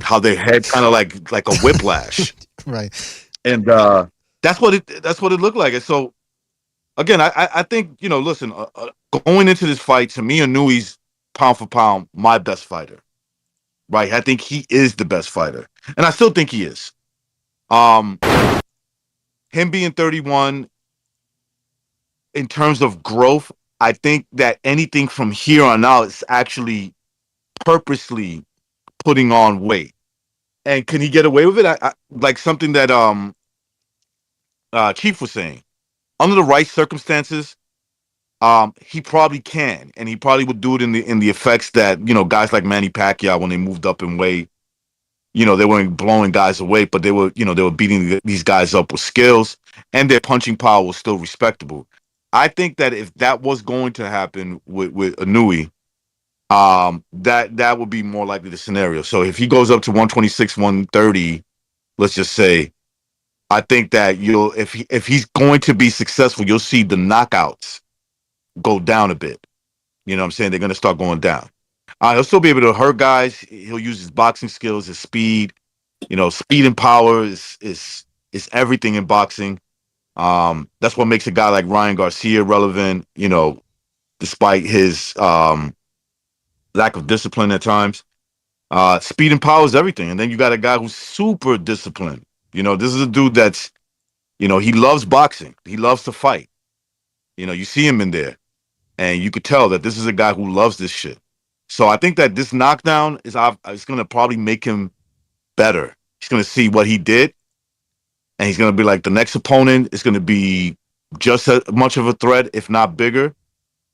S12: how their head kind of like a whiplash,
S11: Right.
S12: and that's what it looked like. And so again, I think listen, going into this fight, to me, Inoues pound for pound my best fighter, right? I think he is the best fighter, and I still think he is. Him being 31, in terms of growth, I think that anything from here on out is actually purposely putting on weight. And can he get away with it? I like something that Chief was saying. Under the right circumstances, he probably can, and he probably would do it in the effects that guys like Manny Pacquiao, when they moved up in weight, they weren't blowing guys away, but they were beating these guys up with skills, and their punching power was still respectable. I think that if that was going to happen with Inoue, that would be more likely the scenario. So if he goes up to 126, 130, let's just say, I think that if he's going to be successful, you'll see the knockouts go down a bit. You know what I'm saying? They're going to start going down. He'll still be able to hurt guys. He'll use his boxing skills, his speed. Speed and power is everything in boxing. That's what makes a guy like Ryan Garcia relevant, despite his lack of discipline at times. Speed and power is everything. And then you got a guy who's super disciplined. This is a dude that's, he loves boxing. He loves to fight. You see him in there, and you could tell that this is a guy who loves this shit. So I think that this knockdown is going to probably make him better. He's going to see what he did, and he's going to be like, the next opponent is going to be just as much of a threat, if not bigger,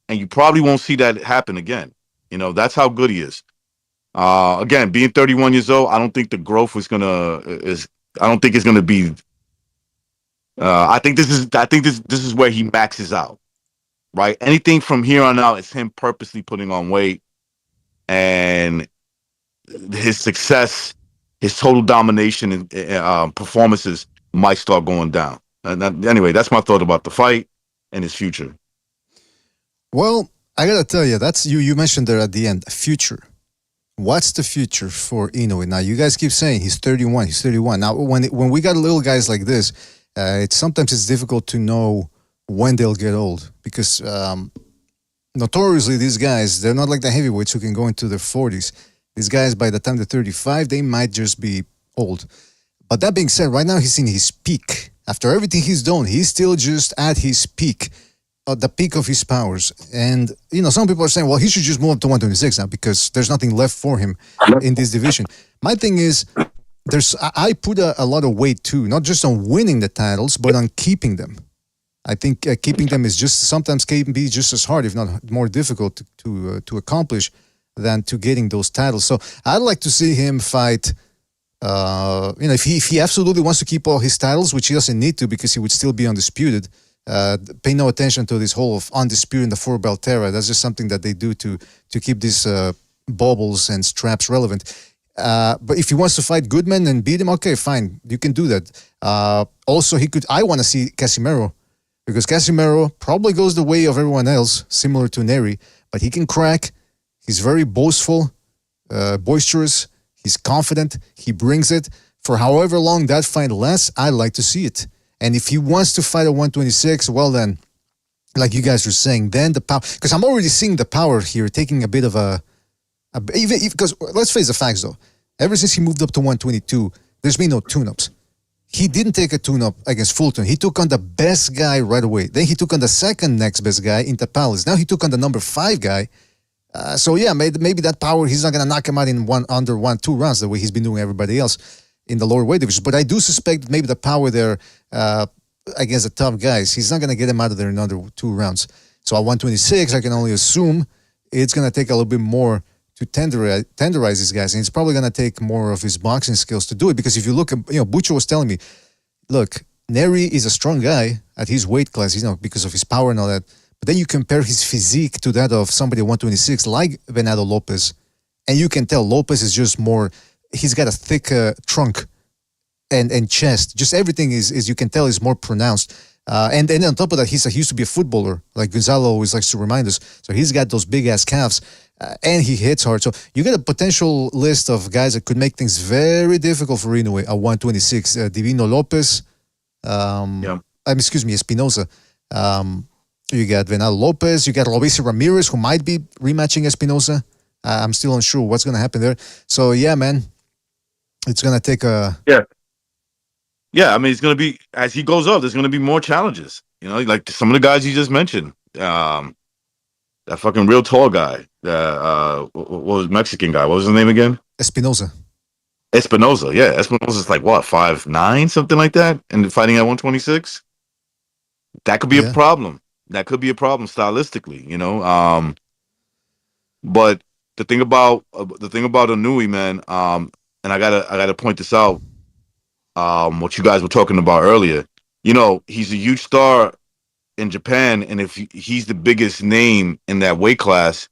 S12: and you probably won't see that happen again. That's how good he is. Again, being 31 years old, I don't think the growth I don't think it's going to be. I think this is where he maxes out, right? Anything from here on out is him purposely putting on weight, and his success, his total domination and performances might start going down. Anyway, that's my thought about the fight and his future.
S11: Well, I gotta tell you, that's you mentioned there at the end, future. What's the future for Inoue? Now, you guys keep saying he's 31, he's 31. Now, when we got little guys like this, sometimes it's difficult to know when they'll get old, because notoriously these guys, they're not like the heavyweights who can go into their 40s. These guys, by the time they're 35, they might just be old. But that being said, right now he's in his peak. After everything he's done, he's still just at his peak, at the peak of his powers. And, some people are saying, well, he should just move up to 126 now because there's nothing left for him in this division. My thing is, I put a lot of weight too, not just on winning the titles, but on keeping them. I think keeping them is sometimes can be just as hard, if not more difficult to accomplish than to getting those titles. So I'd like to see him fight. If he absolutely wants to keep all his titles, which he doesn't need to because he would still be undisputed. Pay no attention to this whole of undisputed in the 4-belt era. That's just something that they do to keep these baubles and straps relevant. But if he wants to fight Goodman and beat him, okay, fine, you can do that. Also, I want to see Casimero, because Casimero probably goes the way of everyone else, similar to Nery, but he can crack. He's very boastful, boisterous. He's confident. He brings it. For however long that fight lasts, I'd like to see it. And if he wants to fight at 126, well then, like you guys were saying, then the power, because I'm already seeing the power here taking a bit of because let's face the facts though, ever since he moved up to 122, there's been no tune-ups. He didn't take a tune-up against Fulton. He took on the best guy right away. Then he took on the second next best guy in the Palace. Now he took on the number 5 guy. So yeah, maybe that power, he's not gonna knock him out in under 2 rounds the way he's been doing everybody else in the lower weight division. But I do suspect maybe the power there against the tough guys, he's not gonna get him out of there in under 2 rounds. So at 126, I can only assume it's gonna take a little bit more to tenderize these guys, and it's probably gonna take more of his boxing skills to do it. Because if you look at, Bucho was telling me, look, Nery is a strong guy at his weight class, because of his power and all that. But then you compare his physique to that of somebody at 126 like Venado Lopez, and you can tell Lopez is just more, he's got a thick trunk and chest. Just everything is you can tell is more pronounced. And then on top of that, he used to be a footballer, like Gonzalo always likes to remind us. So he's got those big-ass calves, and he hits hard. So you get a potential list of guys that could make things very difficult for Inoue at 126. Divino Lopez, Espinosa. You got Venado Lopez. You got Robesi Ramirez, who might be rematching Espinosa. I'm still unsure what's going to happen there. So, yeah, man, it's going to take a...
S12: Yeah, I mean, it's going to be, as he goes up, there's going to be more challenges. Like some of the guys you just mentioned. That fucking real tall guy. What was Mexican guy? What was his name again?
S11: Espinosa.
S12: Yeah. Espinosa's like, what, 5'9", something like that? And fighting at 126? That could be a problem. That could be a problem stylistically, But the thing about Inoue, man, and I gotta point this out. What you guys were talking about earlier, he's a huge star in Japan, and if he's the biggest name in that weight class,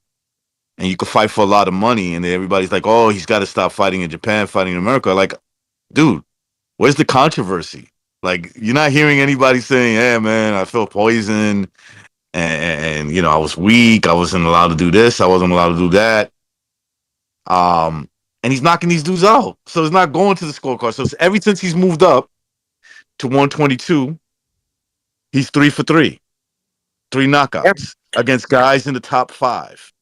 S12: and you could fight for a lot of money, and everybody's like, oh, he's got to stop fighting in Japan, fighting in America. Like, dude, where's the controversy? Like, you're not hearing anybody saying, hey, man, I felt poison, and I was weak, I wasn't allowed to do this, I wasn't allowed to do that. And he's knocking these dudes out. So it's not going to the scorecard. So ever since he's moved up to 122, he's 3 for 3. 3 knockouts against guys in the top 5.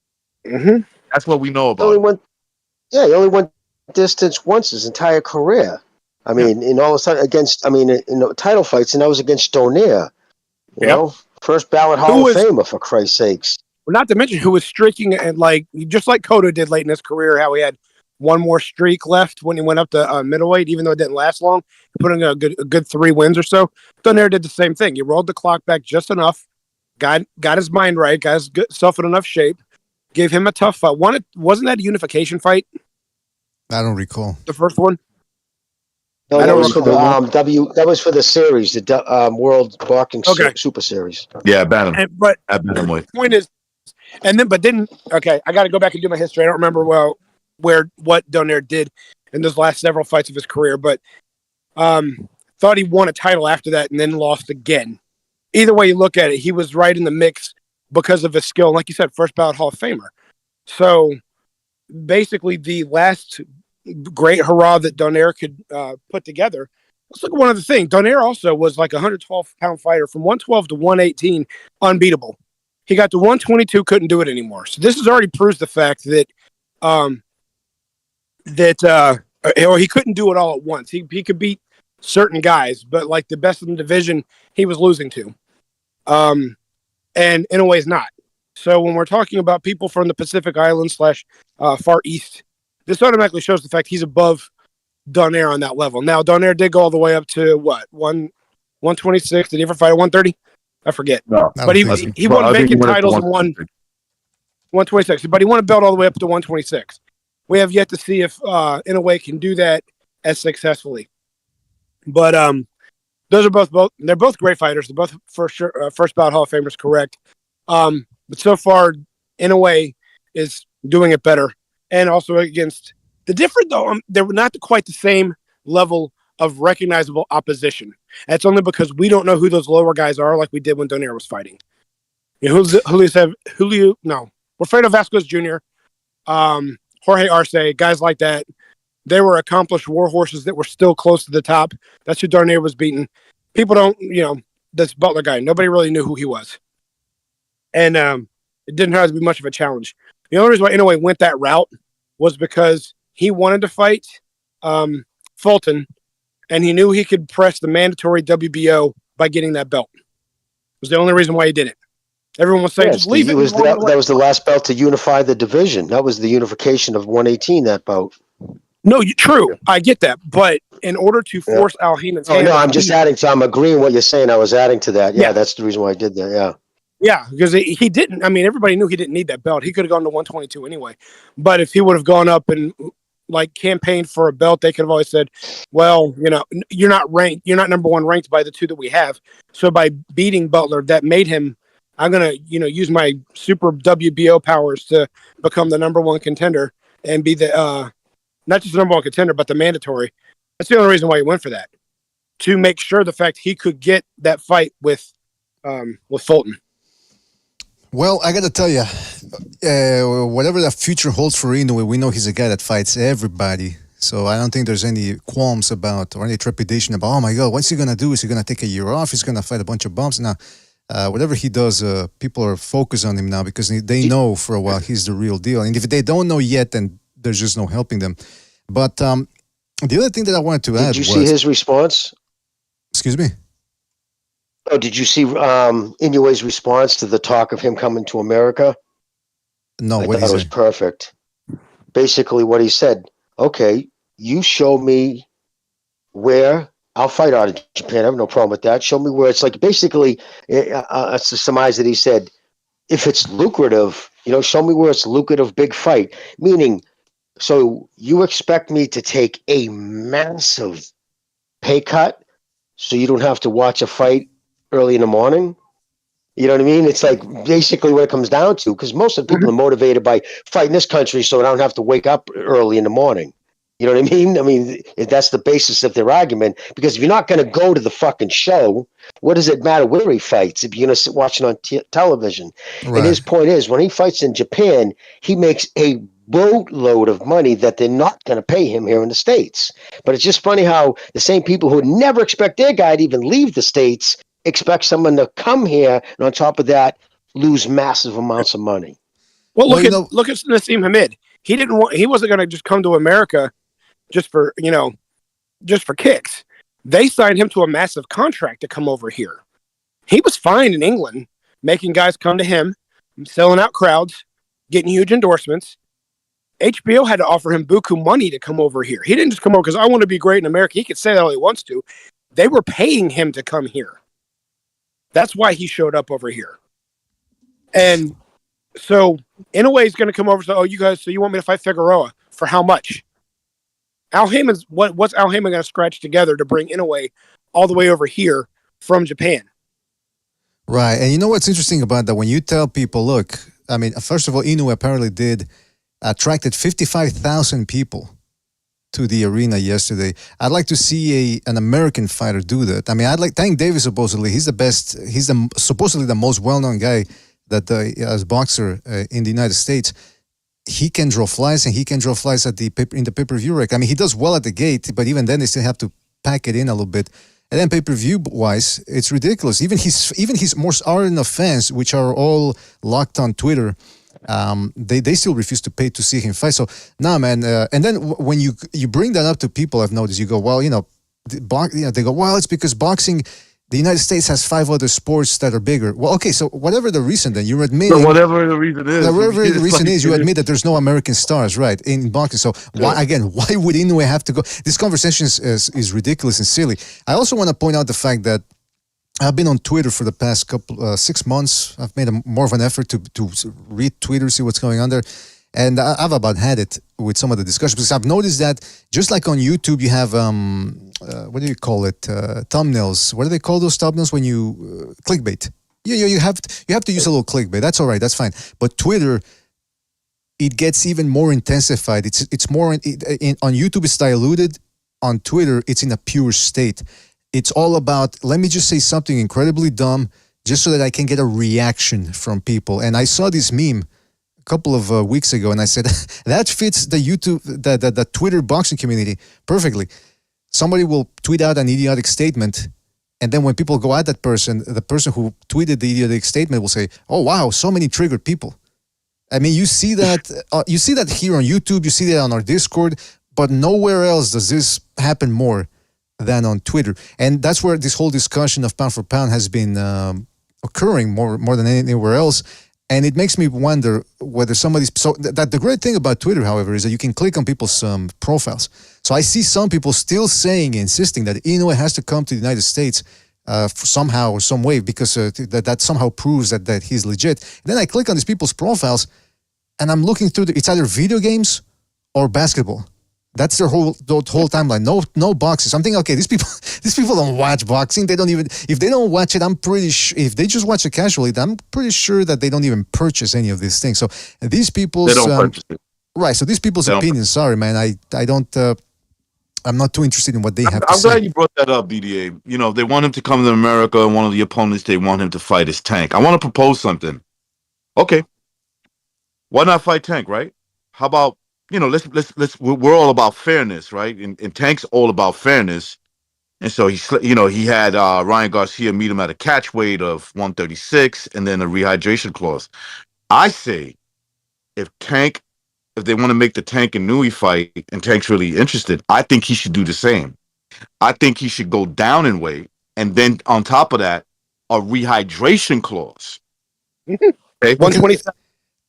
S7: Mm-hmm.
S12: That's what we know about.
S7: He only went distance once his entire career. I mean, in all of a sudden in title fights, and that was against Donaire. You know, first ballot Hall of Famer, for Christ's sakes.
S9: Well, not to mention who was streaking, and just like Cotto did late in his career, how he had one more streak left when he went up to middleweight, even though it didn't last long. He put in a good 3 wins or so. Donaire did the same thing. He rolled the clock back just enough, got his mind right, got himself in enough shape, gave him a tough fight. Wasn't that a unification fight?
S11: I don't recall.
S9: The first one?
S7: No, that was for the that was for the series, the World Boxing Super Series.
S12: Yeah, Bantam.
S9: But the point is, I got to go back and do my history. I don't remember what Donaire did in those last several fights of his career, but thought he won a title after that and then lost again. Either way you look at it, he was right in the mix because of his skill. Like you said, first ballot Hall of Famer. So basically the last great hurrah that Donaire could put together. Let's look at one other thing. Donaire also was like a 112-pound fighter from 112 to 118, unbeatable. He got to 122, couldn't do it anymore. So this has already proves the fact that he couldn't do it all at once. He could beat certain guys, but like the best in the division, he was losing to. And Inoue is not. So when we're talking about people from the Pacific Islands / Far East, this automatically shows the fact he's above Donaire on that level. Now, Donaire did go all the way up to 126. Did he ever fight at 130? I forget. No, but he won vacant titles and won 126. But he won a belt all the way up to 126. We have yet to see if Inoue can do that as successfully. But those are they're both great fighters. They're both first bout Hall of Famers, correct? But so far, Inoue is doing it better. And also against the different, though, they were not quite the same level of recognizable opposition. And it's only because we don't know who those lower guys are, like we did when Donaire was fighting. Wilfredo Vasquez Jr., Jorge Arce, guys like that. They were accomplished war horses that were still close to the top. That's who Donaire was beating. People don't, this Butler guy, nobody really knew who he was. And it didn't have to be much of a challenge. The only reason why Inoue went that route was because he wanted to fight Fulton, and he knew he could press the mandatory WBO by getting that belt. It was the only reason why he did it. Everyone was saying,
S7: Yes,
S9: just leave it.
S7: that was the last belt to unify the division. That was the unification of 118. That bout.
S9: No, true. I get that, but in order to force Al Heyman's hand,
S7: I'm just adding. So I'm agreeing what you're saying. I was adding to that. Yeah, that's the reason why I did that. Yeah.
S9: Yeah, because he didn't. I mean, everybody knew he didn't need that belt. He could have gone to 122 anyway. But if he would have gone up and like campaigned for a belt, they could have always said, "Well, you're not ranked. You're not number one ranked by the two that we have. So by beating Butler, that made him. I'm gonna, use my super WBO powers to become the number one contender and be the not just the number one contender, but the mandatory. That's the only reason why he went for that, to make sure the fact he could get that fight with Fulton."
S11: Well, I got to tell you, whatever the future holds for Inoue, we know he's a guy that fights everybody. So I don't think there's any qualms about or any trepidation about, oh my God, what's he going to do? Is he going to take a year off? He's going to fight a bunch of bumps? Now, whatever he does, people are focused on him now because they know for a while he's the real deal. And if they don't know yet, then there's just no helping them. But the other thing that I wanted to add was...
S7: Did you see his response?
S11: Excuse me?
S7: Oh, did you see Inoue's response to the talk of him coming to America?
S11: No,
S7: I
S11: what
S7: thought it was perfect. Basically, what he said, okay, you show me where I'll fight out of Japan. I have no problem with that. Show me where it's like, basically, to surmise that he said, if it's lucrative, show me where it's lucrative, big fight. Meaning, so you expect me to take a massive pay cut so you don't have to watch a fight early in the morning? You know what I mean? It's like basically what it comes down to, because most of the people are motivated by fighting this country so I don't have to wake up early in the morning. You know what I mean? I mean, that's the basis of their argument, because if you're not going to go to the fucking show, what does it matter where he fights if you're going to sit watching on television? Right. And his point is, when he fights in Japan, he makes a boatload of money that they're not going to pay him here in the States. But it's just funny how the same people who never expect their guy to even leave the States expect someone to come here, and on top of that, lose massive amounts of money.
S9: Well, look at Nassim Hamid. He wasn't going to just come to America just for kicks. They signed him to a massive contract to come over here. He was fine in England, making guys come to him, selling out crowds, getting huge endorsements. HBO had to offer him buku money to come over here. He didn't just come over because I want to be great in America. He could say that all he wants to. They were paying him to come here. That's why he showed up over here. And so Inoue is going to come over and say, oh, you guys, so you want me to fight Figueroa for how much? What's Al Heyman going to scratch together to bring Inoue all the way over here from Japan?
S11: Right. And you know what's interesting about that? When you tell people, look, I mean, first of all, Inoue apparently attracted 55,000 people to the arena yesterday. I'd like to see an American fighter do that. I mean, Tank Davis, supposedly, he's the best. He's supposedly the most well-known guy that as boxer in the United States. He can draw flies, and he can draw flies in the pay-per-view rec. I mean, he does well at the gate, but even then they still have to pack it in a little bit. And then pay-per-view wise, it's ridiculous. Even his most ardent fans, which are all locked on Twitter, they still refuse to pay to see him fight. So, nah, man. And then when you bring that up to people, I've noticed, you go, well, they go, well, it's because boxing, the United States has 5 other sports that are bigger. Well, okay, so whatever the reason, then you're admitting.
S12: So whatever the reason is.
S11: Whatever the reason is, you admit that there's no American stars, right, in boxing. So why would Inoue have to go? This conversation is ridiculous and silly. I also want to point out the fact that I've been on Twitter for the past 6 months. I've made more of an effort to read Twitter, see what's going on there. And I've about had it with some of the discussions, because I've noticed that just like on YouTube, you have, what do you call it? Thumbnails. What do they call those thumbnails when you, clickbait? You have to use a little clickbait. That's all right. That's fine. But Twitter, it gets even more intensified. It's more, on YouTube it's diluted. On Twitter, it's in a pure state. It's all about, let me just say something incredibly dumb just so that I can get a reaction from people. And I saw this meme a couple of weeks ago, and I said, that fits the YouTube, the Twitter boxing community perfectly. Somebody will tweet out an idiotic statement, and then when people go at that person, the person who tweeted the idiotic statement will say, oh, wow, so many triggered people. I mean, you see that here on YouTube, you see that on our Discord, but nowhere else does this happen more than on Twitter. And that's where this whole discussion of pound for pound has been occurring more than anywhere else. And it makes me wonder whether some of these. So that the great thing about Twitter, however, is that you can click on people's profiles. So I see some people still insisting that Inoue has to come to the United States somehow or some way because that somehow proves that he's legit. And then I click on these people's profiles, and I'm looking through it's either video games or basketball. That's their whole timeline. No boxes. I'm thinking, okay, these people don't watch boxing. They don't even, if they don't watch it, I'm pretty sure, if they just watch it casually, I'm pretty sure that they don't even purchase any of these things. So these people's,
S12: they don't purchase it.
S11: Right. So these people's opinions, sorry, man, I don't, I'm not too interested in what they have to say.
S12: I'm glad you brought that up, BDA. You know, they want him to come to America, and one of the opponents they want him to fight is Tank. I want to propose something. Okay. Why not fight Tank, right? How about, you know, we're all about fairness, right? And Tank's all about fairness. And so he had Ryan Garcia meet him at a catch weight of 136 and then a rehydration clause. I say if they want to make the Tank and Nui fight and Tank's really interested, I think he should do the same. I think he should go down in weight, and then on top of that, a rehydration clause.
S9: Okay? 127.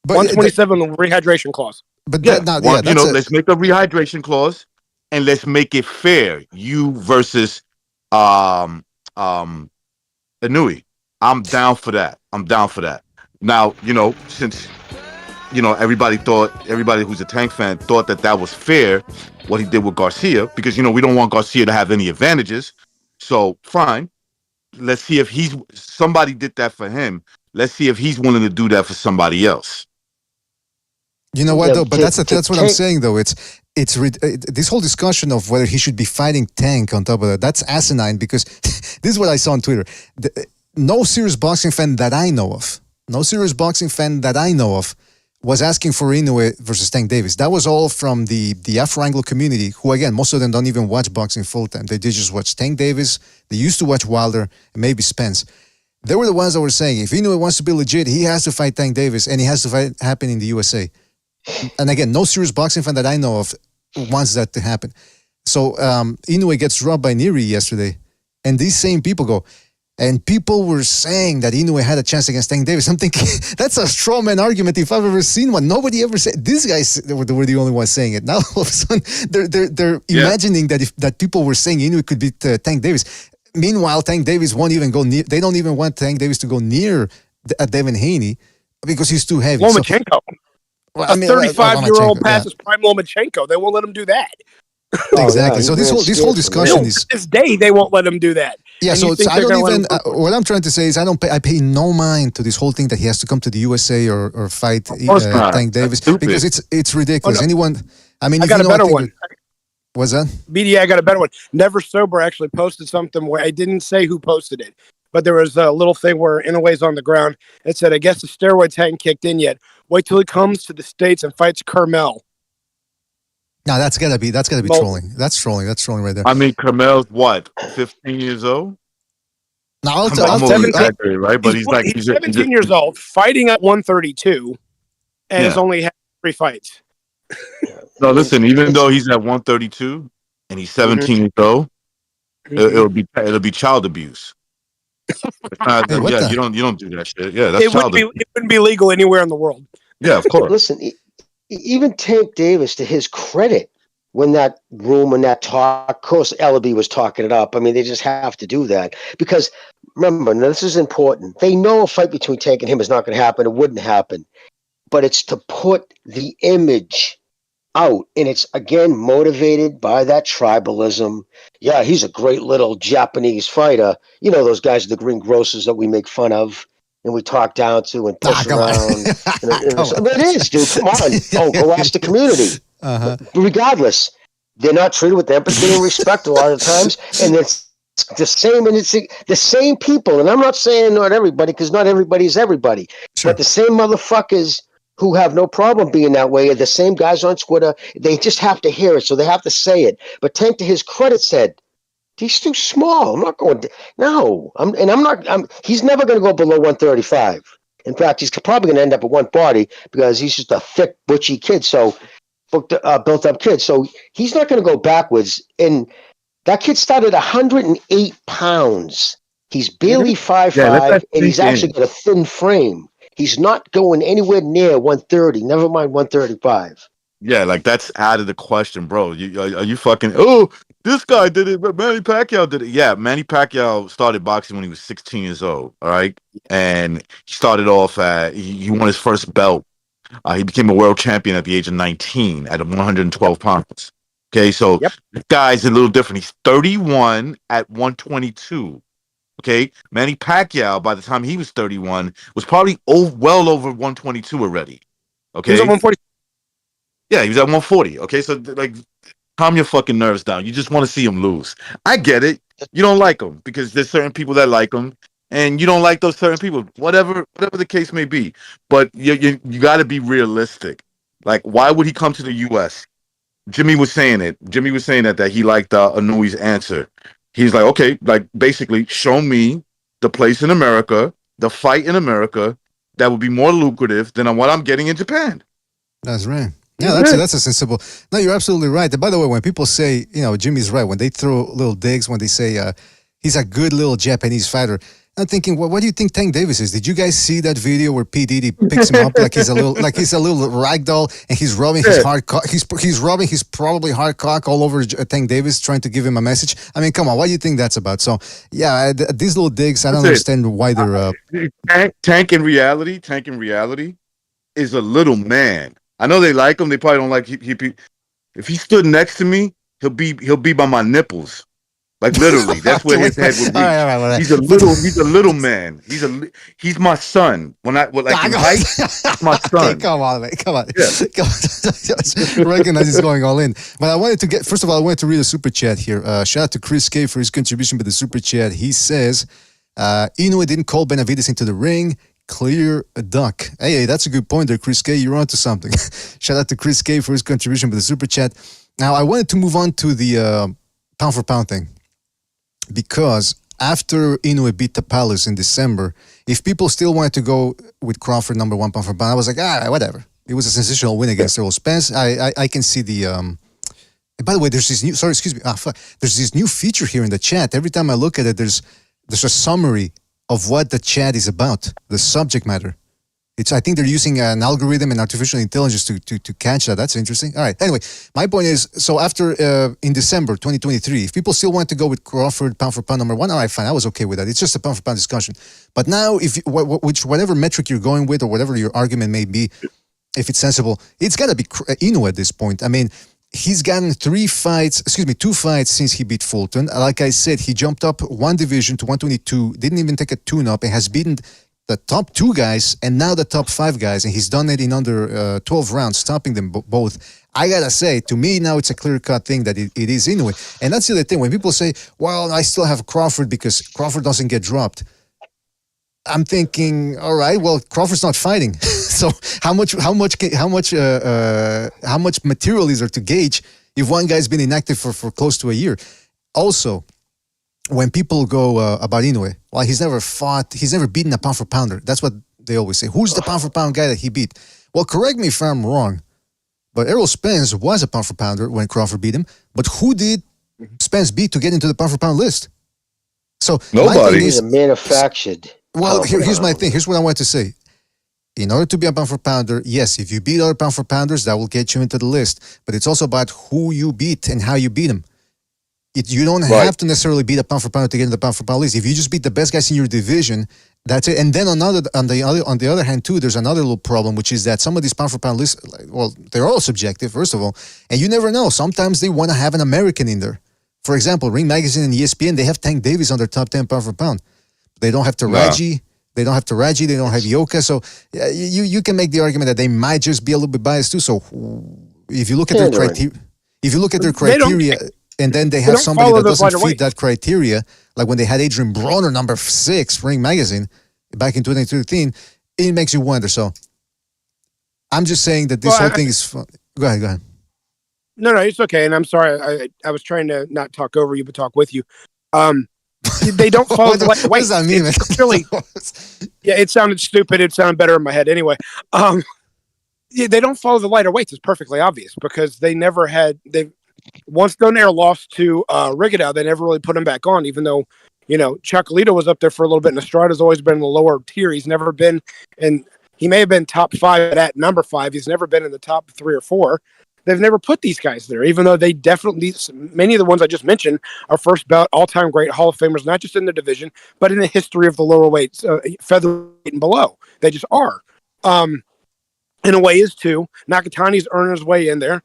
S9: 127 rehydration clause.
S11: But
S12: let's make a rehydration clause, and let's make it fair. You versus Inoues. I'm down for that. Now, since everybody who's a Tank fan thought that was fair what he did with Garcia, because we don't want Garcia to have any advantages. So fine, let's see if somebody did that for him. Let's see if he's willing to do that for somebody else.
S11: You know what, though? But that's what I'm saying, though. It's this whole discussion of whether he should be fighting Tank on top of that. That's asinine because this is what I saw on Twitter. No serious boxing fan that I know of was asking for Inoue versus Tank Davis. That was all from the Afro-Anglo community, who, again, most of them don't even watch boxing full-time. They did just watch Tank Davis. They used to watch Wilder and maybe Spence. They were the ones that were saying, if Inoue wants to be legit, he has to fight Tank Davis, and he has to fight happen in the USA. And again, no serious boxing fan that I know of wants that to happen. So Inoue gets robbed by Nery yesterday, and these same people go, and people were saying that Inoue had a chance against Tank Davis. I'm thinking, that's a straw man argument if I've ever seen one. Nobody ever said, these guys were the only ones saying it. Now all of a sudden, they're imagining that people were saying Inoue could beat Tank Davis. Meanwhile, Tank Davis won't even go near, they don't even want Tank Davis to go near Devin Haney because he's too heavy.
S9: Lomachenko. A 35-year-old passes prime Lomachenko. They won't let him do that.
S11: Exactly. So this whole discussion is
S9: to this day they won't let him do that.
S11: Yeah. So I don't even. What I'm trying to say is I pay no mind to this whole thing that he has to come to the USA or fight Tank Davis because it's ridiculous. Anyone. I mean,
S9: I got a better one.
S11: What's that?
S9: BDA, I got a better one. Never Sober actually posted something where I didn't say who posted it, but there was a little thing where Inoue's on the ground. It said, "I guess the steroids hadn't kicked in yet. Wait till he comes to the States and fights Carmel."
S11: No, that's gotta be trolling. That's trolling right there.
S12: I mean, Carmel's what, 15 years old?
S11: No, I'll tell
S12: you, right? But he's
S9: 17 years old, fighting at 132, and has only had 3 fights.
S12: No, listen. Even though he's at 132 and he's 17 years old, it'll be child abuse. You don't do that shit. Yeah, that's child abuse.
S9: It wouldn't be legal anywhere in the world.
S12: Yeah, of course.
S7: Listen, even Tank Davis, to his credit, when that talk, of course, Ellaby was talking it up. I mean, they just have to do that because remember, now this is important. They know a fight between Tank and him is not going to happen. It wouldn't happen, but it's to put the image out, and it's again motivated by that tribalism. Yeah, he's a great little Japanese fighter. You know those guys, the greengrocers that we make fun of and we talk down to and push around. It is, dude. Come on. Go ask the community. Regardless, they're not treated with empathy and respect a lot of times, and it's the same. And it's the same people. And I'm not saying not everybody, because not everybody is everybody. Sure. But the same motherfuckers who have no problem being that way are the same guys on Twitter. They just have to hear it, so they have to say it. But Tank, to his credit, said, he's too small. I'm not going to. No. He's never going to go below 135. In fact, he's probably going to end up at 140 because he's just a thick, butchy kid. So, built-up kid. So he's not going to go backwards. And that kid started 108 pounds He's barely 5'5", and he's actually got a thin frame. He's not going anywhere near 130. Never mind 135.
S12: Yeah, like that's out of the question, bro. Are you fucking? Oh, this guy did it, but Manny Pacquiao did it. Yeah, Manny Pacquiao started boxing when he was 16 years old. All right, and he started off at he won his first belt. He became a world champion at the age of 19 at 112 pounds. Okay, so this guy's a little different. He's 31 at 122. Okay, Manny Pacquiao, by the time he was 31, was probably well over 122 already. Okay,
S9: he was at 140.
S12: Yeah, he was at 140. Okay, so like, calm your fucking nerves down. You just want to see him lose. I get it. You don't like him because there's certain people that like him, and you don't like those certain people. Whatever the case may be. But you got to be realistic. Like, why would he come to the U.S.? Jimmy was saying it. Jimmy was saying that he liked Inoue's answer. He's like, okay, like basically, show me the place in America, the fight in America that would be more lucrative than what I'm getting in Japan.
S11: That's right. Yeah, that's a sensible. No, you're absolutely right. And by the way, when people say, Jimmy's right, when they throw little digs, when they say he's a good little Japanese fighter, I'm thinking, what do you think Tank Davis is? Did you guys see that video where P Diddy picks him up like he's a little ragdoll and he's rubbing his hard cock? He's rubbing his probably hard cock all over Tank Davis, trying to give him a message. I mean, come on, what do you think that's about? So, yeah, these little digs, I don't understand why they're.
S12: Tank in reality is a little man. I know they like him. They probably don't like he. If he stood next to me, he'll be by my nipples. Like literally, that's where his head would reach. All right. He's a little man. He's my son. In height, my son.
S11: Okay, come on, mate. Come on. Yeah. Recognize he's going all in. But I wanted to first of all, I wanted to read a super chat here. Shout out to Chris K for his contribution with the super chat. He says, Inoue didn't call Benavides into the ring. Clear a duck. Hey, that's a good point there, Chris K. You're onto something. Shout out to Chris K for his contribution with the super chat. Now, I wanted to move on to the pound for pound thing. Because after Inoue beat the Palace in December, if people still wanted to go with Crawford number 1 pound for pound, I was like, whatever. It was a sensational win against Errol Spence. I can see the. By the way, there's this new. Sorry, excuse me. There's this new feature here in the chat. Every time I look at it, there's a summary of what the chat is about, the subject matter. I think they're using an algorithm and artificial intelligence to catch that. That's interesting. All right. Anyway, my point is, so after in December 2023, if people still want to go with Crawford pound for pound number 1, all right, fine. I was okay with that. It's just a pound for pound discussion. But now, if whatever metric you're going with or whatever your argument may be, if it's sensible, it's got to be Inoue at this point. I mean, he's gotten 2 fights since he beat Fulton. Like I said, he jumped up 1 division to 122, didn't even take a tune-up, and has beaten the top 2 guys and now the top 5 guys, and he's done it in under 12 rounds, stopping them both. I gotta say, to me now it's a clear-cut thing that it is Inoue. And that's the other thing. When people say, well, I still have Crawford because Crawford doesn't get dropped, I'm thinking, all right, well, Crawford's not fighting. So how much material is there to gauge if one guy's been inactive for close to a year? Also, when people go about Inoue, well, he's never beaten a pound for pounder. That's what they always say. Who's the pound for pound guy that he beat? Well, correct me if I'm wrong, but Errol Spence was a pound for pounder when Crawford beat him. But who did Spence beat to get into the pound for pound list? So
S12: nobody.
S7: He's manufactured.
S11: Well, here's my thing. Here's what I want to say. In order to be a pound for pounder, yes, if you beat other pound for pounders, that will get you into the list. But it's also about who you beat and how you beat them. You don't have to necessarily beat a pound for pounder to get in the pound for pound list. If you just beat the best guys in your division, that's it. And then on the other hand too, there's another little problem, which is that some of these pound for pound lists, well, they're all subjective, first of all, and you never know. Sometimes they want to have an American in there. For example, Ring Magazine and ESPN, they have Tank Davis on their top 10 pound for pound. They don't have Taraji. They don't have Taraji. They don't have Yoka. So you can make the argument that they might just be a little bit biased too. So if you look at their criteria, and then they have somebody that doesn't fit that criteria, like when they had Adrian Broner, number 6, Ring Magazine, back in 2013, it makes you wonder. So I'm just saying that this whole thing is fun. Go ahead.
S9: No, it's okay. And I'm sorry. I was trying to not talk over you, but talk with you. They don't follow the lighter weight.
S11: What does that mean?
S9: Really, yeah, it sounded stupid. It sounded better in my head. Anyway, they don't follow the lighter weights. It's perfectly obvious because they never had. Once Donaire lost to Rigondeaux, they never really put him back on, even though Chocolito was up there for a little bit, and Estrada's always been in the lower tier. He's never been he may have been top 5, but at number 5, he's never been in the top 3 or 4. They've never put these guys there, even though they definitely, many of the ones I just mentioned are first ballot, all-time great Hall of Famers, not just in the division, but in the history of the lower weights, featherweight and below. They just are. Inoue is too. Nakatani's earning his way in there.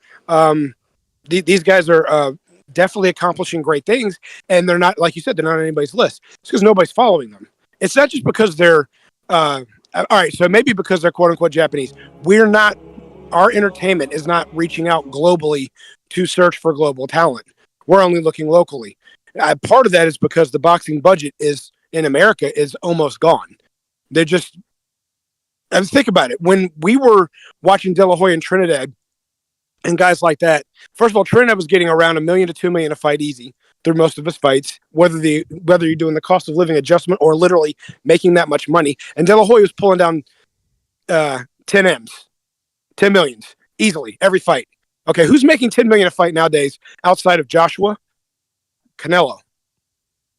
S9: These guys are definitely accomplishing great things, and they're not, like you said, they're not on anybody's list. It's because nobody's following them. It's not just because they're, all right, so maybe because they're quote-unquote Japanese. Our entertainment is not reaching out globally to search for global talent. We're only looking locally. Part of that is because the boxing budget in America is almost gone. They're just, think about it. When we were watching De La Hoya and Trinidad and guys like that, first of all, Trinidad was getting around $1 million to $2 million a fight easy through most of his fights, whether you're doing the cost of living adjustment or literally making that much money. And De La Hoya was pulling down 10 M's. 10 millions easily every fight. Okay, who's making 10 million a fight nowadays outside of Joshua, Canelo,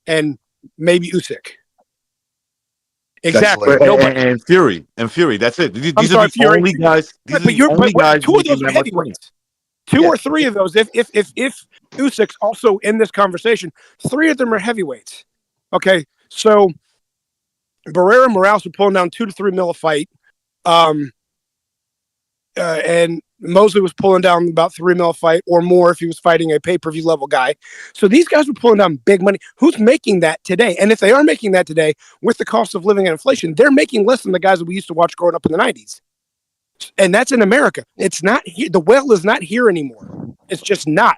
S9: and maybe Usyk? Exactly.
S12: And Fury. That's it. These are the only guys.
S9: Two of those are heavyweights. Two or three of those. If Usyk's also in this conversation, 3 of them are heavyweights. Okay, so Barrera and Morales were pulling down 2 to 3 mil a fight. And Mosley was pulling down about 3 mil a fight or more if he was fighting a pay-per-view level guy. So these guys were pulling down big money. Who's making that today? And if they are making that today with the cost of living and inflation, they're making less than the guys that we used to watch growing up in the 90s. And that's in America. It's not here. The well is not here anymore. It's just not.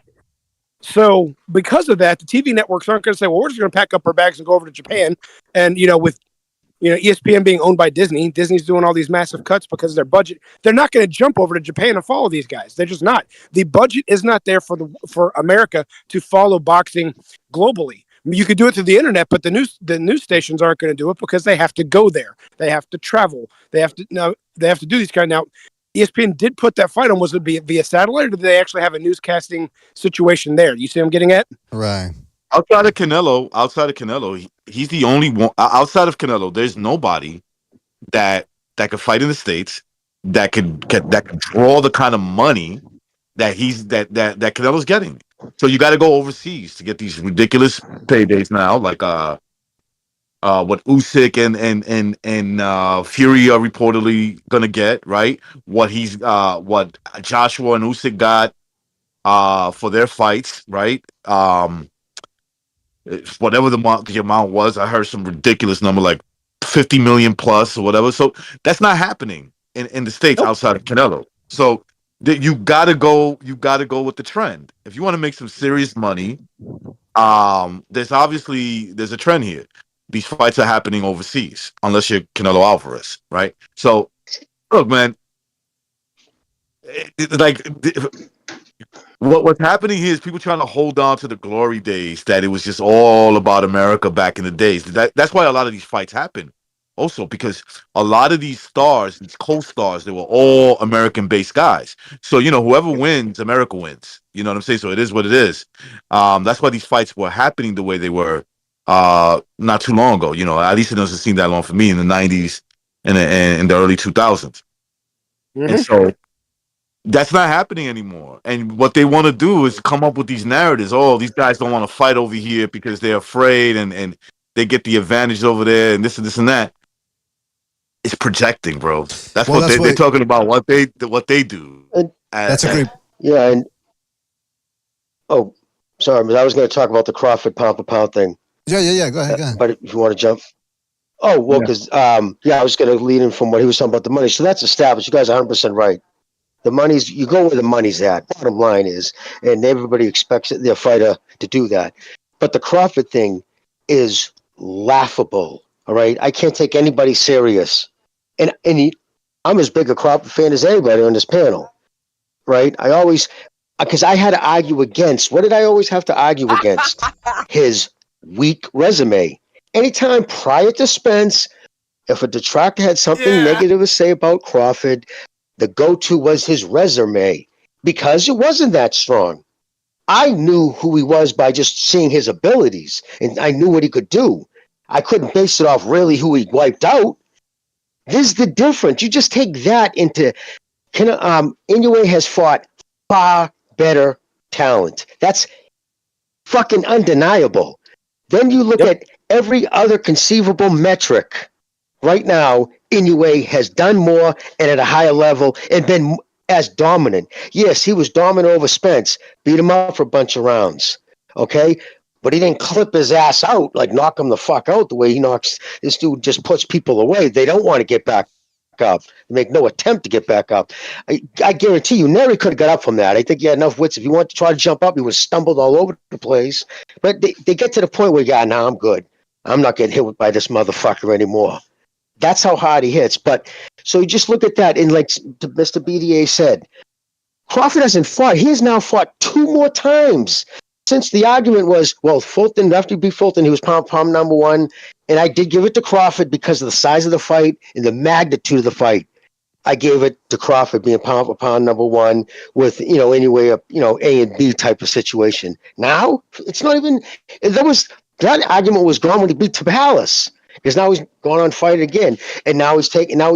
S9: So because of that, the TV networks aren't going to say, well, we're just going to pack up our bags and go over to Japan. And, with ESPN being owned by Disney, Disney's doing all these massive cuts because of their budget. They're not going to jump over to Japan and follow these guys. They're just not. The budget is not there for America to follow boxing globally. You could do it through the internet, but the news stations aren't going to do it because they have to go there. They have to travel. They have to do these kind. Now, ESPN did put that fight on. Was it via satellite, or did they actually have a newscasting situation there? You see what I'm getting at?
S11: Right.
S12: Outside of Canelo, he's the only one. Outside of Canelo, there's nobody that could fight in the States that could draw the kind of money that Canelo's getting. So you got to go overseas to get these ridiculous paydays now, like what Usyk and Fury are reportedly gonna get, right? What Joshua and Usyk got for their fights, right? Whatever the amount was, I heard some ridiculous number like 50 million plus or whatever. So that's not happening in the States outside of Canelo. So you gotta go with the trend. If you want to make some serious money, there's a trend here. These fights are happening overseas, unless you're Canelo Alvarez, right? So look, man, what's happening here is people trying to hold on to the glory days that it was just all about America back in the days. That's why a lot of these fights happen. Also, because a lot of these stars, these co-stars, they were all American-based guys. So, whoever wins, America wins. You know what I'm saying? So it is what it is. That's why these fights were happening the way they were not too long ago. At least it doesn't seem that long for me in the 90s and in the early 2000s. Mm-hmm. And so that's not happening anymore. And what they want to do is come up with these narratives. Oh, these guys don't want to fight over here because they're afraid and they get the advantage over there and this and that. It's projecting, bro. That's what they're talking about. What they do.
S11: That's a great.
S7: Yeah, and sorry, but I was going to talk about the Crawford pound for pound thing.
S11: Yeah. Go ahead.
S7: But if you want to jump, because I was going to lead in from what he was talking about the money. So that's established. You guys are 100% right. The money's, you go where the money's at. Bottom line is, and everybody expects their fighter to do that. But the Crawford thing is laughable. All right, I can't take anybody serious. And I'm as big a Crawford fan as anybody on this panel, right? I always, because I had to argue against, what did I always have to argue against? His weak resume. Anytime prior to Spence, if a detractor had something negative to say about Crawford, the go-to was his resume because it wasn't that strong. I knew who he was by just seeing his abilities, and I knew what he could do. I couldn't base it off really who he wiped out. This is the difference. You just take that into Inoue has fought far better talent. That's fucking undeniable. Then you look at every other conceivable metric. Right now, Inoue has done more and at a higher level and been as dominant. Yes, he was dominant over Spence, beat him up for a bunch of rounds. Okay? But he didn't clip his ass out, like knock him the fuck out the way he knocks. This dude just puts people away. They don't want to get back up. They make no attempt to get back up. I guarantee you, Nery could have got up from that. I think he had enough wits. If he wanted to try to jump up, he would have stumbled all over the place. But they get to the point where, yeah, now I'm good. I'm not getting hit by this motherfucker anymore. That's how hard he hits. But so you just look at that, and like Mr. BDA said, Crawford hasn't fought. He has now fought 2 more times since the argument was, well, Fulton, after he beat Fulton, he was pound number 1. And I did give it to Crawford because of the size of the fight and the magnitude of the fight. I gave it to Crawford being pound for pound number 1 with, anyway, a, A and B type of situation. Now, it's not even, that argument was gone when he beat Tabalis. Because now he's gone on fight again. And now he's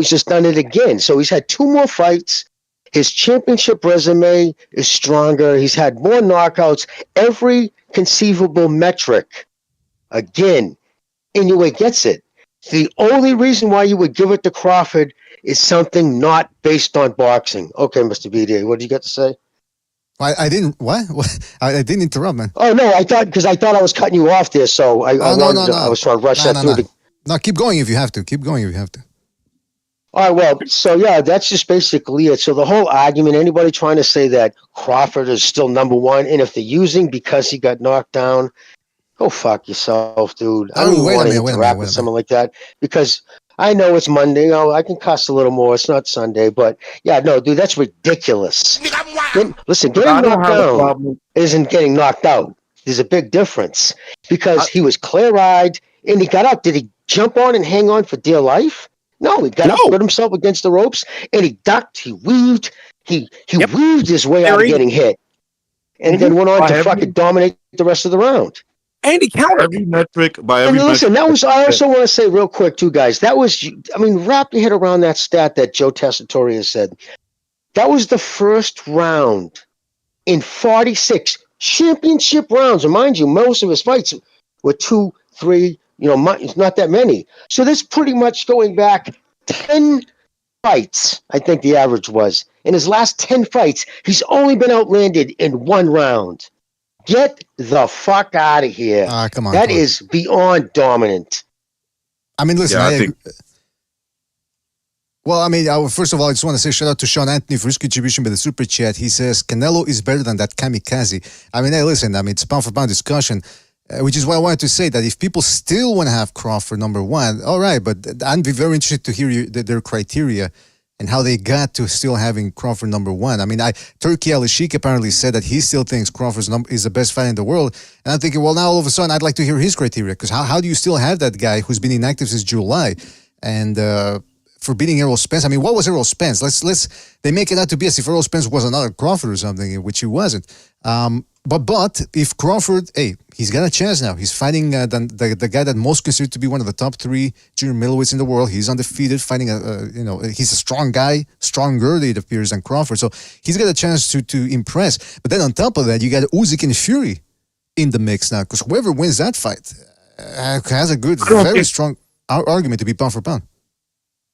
S7: just done it again. So he's had 2 more fights. His championship resume is stronger. He's had more knockouts. Every conceivable metric. Again, Inoue gets it. The only reason why you would give it to Crawford is something not based on boxing. Okay, Mr. BDA, what did you got to say?
S11: I didn't. What? I didn't interrupt, man.
S7: Oh no, I thought I was cutting you off there, so I was trying to rush that through.
S11: No, keep going if you have to. Keep going if you have to.
S7: All right, well, so yeah, that's just basically it. So the whole argument, anybody trying to say that Crawford is still number 1, and if they're using because he got knocked down, go fuck yourself, dude. I don't even want to interact with someone like that because I know it's Monday. I can cuss a little more. It's not Sunday, but yeah, no, dude, that's ridiculous. Getting knocked down isn't getting knocked out. There's a big difference because he was clear-eyed and he got up. Did he jump on and hang on for dear life? No, he got up, put himself against the ropes, and he ducked, he weaved, he weaved his way out of getting hit, and then went on to fucking dominate the rest of the round.
S9: And he countered
S12: every metric by every.
S7: And listen, that was. I also want to say real quick, too, guys. That was. I mean, wrap your head around that stat that Joe Tessitore said. That was the first round in 46 championship rounds. And mind you, most of his fights were 2, 3. It's not that many. So that's pretty much going back 10 fights, I think the average was. In his last 10 fights, he's only been outlanded in 1 round. Get the fuck out of here.
S11: Come on.
S7: That is beyond dominant.
S11: I mean, listen,
S12: I think.
S11: Well, I mean, first of all, I just want to say shout out to Sean Anthony for his contribution by the super chat. He says, Canelo is better than that kamikaze. I mean, hey, listen, it's pound for pound discussion. Which is why I wanted to say that if people still want to have Crawford number 1, all right, but I'd be very interested to hear their criteria and how they got to still having Crawford number 1. I mean, Turkey Al-Sheikh apparently said that he still thinks Crawford is the best fighter in the world. And I'm thinking, well, now all of a sudden I'd like to hear his criteria because how do you still have that guy who's been inactive since July and for beating Errol Spence? I mean, what was Errol Spence? They make it out to be as if Errol Spence was another Crawford or something, which he wasn't. But if Crawford, he's got a chance now. He's fighting the guy that most considered to be one of the top 3 junior middleweights in the world. He's undefeated, fighting he's a strong guy, stronger it appears than Crawford. So he's got a chance to impress. But then on top of that, you got Usyk and Fury in the mix now, because whoever wins that fight has a good, very strong argument to be pound for pound.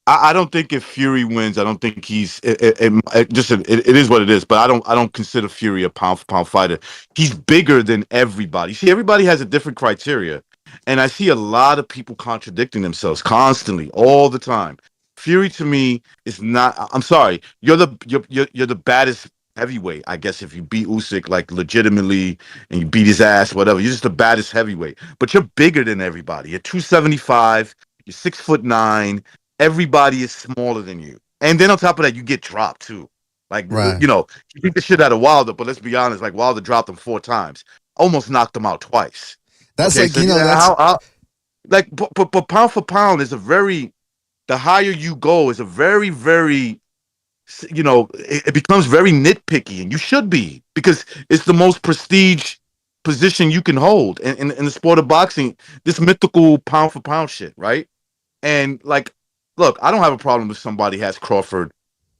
S12: I don't think if Fury wins, I don't think he's it is what it is. But I don't consider Fury a pound for pound fighter. He's bigger than everybody. See, everybody has a different criteria, and I see a lot of people contradicting themselves constantly, all the time. Fury to me is not. I'm sorry, you're the baddest heavyweight. I guess if you beat Usyk like legitimately and you beat his ass, whatever, you're just the baddest heavyweight. But you're bigger than everybody. You're 275. You're 6'9". Everybody is smaller than you. And then on top of that, you get dropped too. Like, you beat the shit out of Wilder, but let's be honest, like Wilder dropped him 4 times. Almost knocked him out twice.
S11: That's
S12: okay? But pound for pound is the higher you go is a very, very it becomes very nitpicky, and you should be, because it's the most prestige position you can hold in the sport of boxing. This mythical pound for pound shit, right? And like, look, I don't have a problem if somebody has Crawford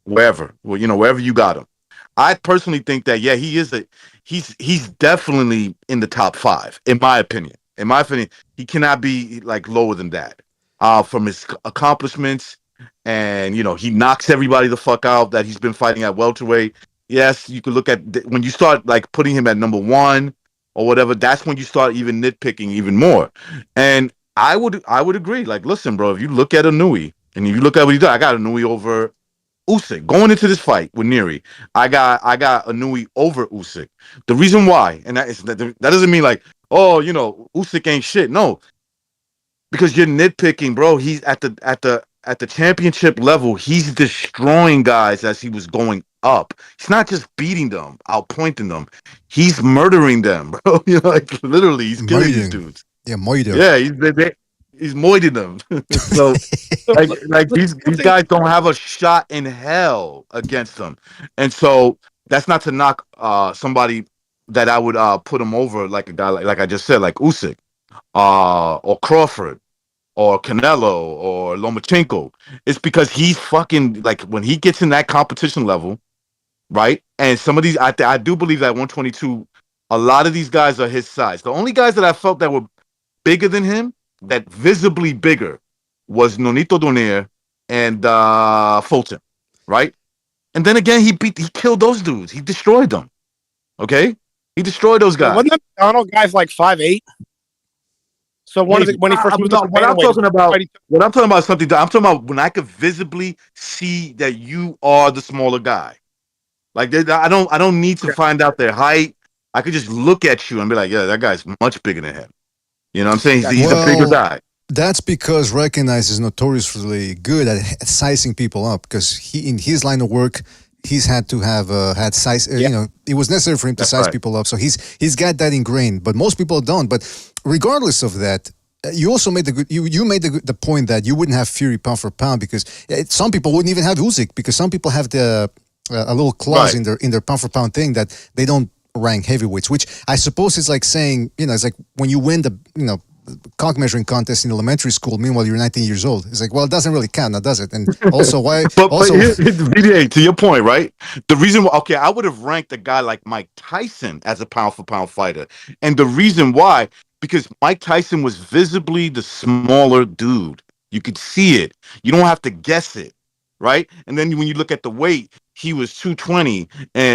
S12: wherever you got him. I personally think that he's definitely in the top 5 in my opinion. In my opinion, he cannot be like lower than that. From his accomplishments, and he knocks everybody the fuck out that he's been fighting at welterweight. Yes, you could look at when you start like putting him at number 1 or whatever. That's when you start even nitpicking even more. And I would agree. Like, listen, bro, if you look at Inoue and if you look at what he did, I got Inoue over Usyk going into this fight with Nery. I got Inoue over Usyk. The reason why, and that doesn't mean like, oh, Usyk ain't shit. No, because you're nitpicking, bro. He's at the championship level. He's destroying guys as he was going up. He's not just beating them, outpointing them. He's murdering them, bro. Like literally, he's killing these dudes.
S11: Yeah, moiding.
S12: Yeah, he's moiding them. So like these guys don't have a shot in hell against them. And so that's not to knock somebody that I would put him over, like a guy like I just said, like Usyk, or Crawford, or Canelo, or Lomachenko. It's because he's fucking, like, when he gets in that competition level, right? And some of these, I do believe that 122, a lot of these guys are his size. The only guys that I felt that were bigger than him, that visibly bigger, was Nonito Donaire and Fulton, right? And then again, he killed those dudes. He destroyed them. Okay, he destroyed those guys.
S9: Wasn't that McDonald guys like 5'8"? So when he first moved up,
S12: what I'm talking about is something. I'm talking about when I could visibly see that you are the smaller guy. Like, I don't need to find out their height. I could just look at you and be like, yeah, that guy's much bigger than him. You know what I'm saying? He's a bigger guy.
S11: That's because Recognize is notoriously good at sizing people up, because in his line of work, he's had to have had size. It was necessary for him to size people up, so he's got that ingrained. But most people don't. But regardless of that, you also made you made the point that you wouldn't have Fury pound for pound, because some people wouldn't even have Usyk, because some people have a little clause in their pound for pound thing that they don't rank heavyweights, which I suppose is like saying, it's like when you win the cock measuring contest in elementary school, meanwhile you're 19 years old. It's like, well, it doesn't really count now, does it? And also, why?
S12: but VDA, to your point, right? The reason, I would have ranked a guy like Mike Tyson as a pound for pound fighter, and the reason why, because Mike Tyson was visibly the smaller dude. You could see it. You don't have to guess it, right? And then when you look at the weight, he was 220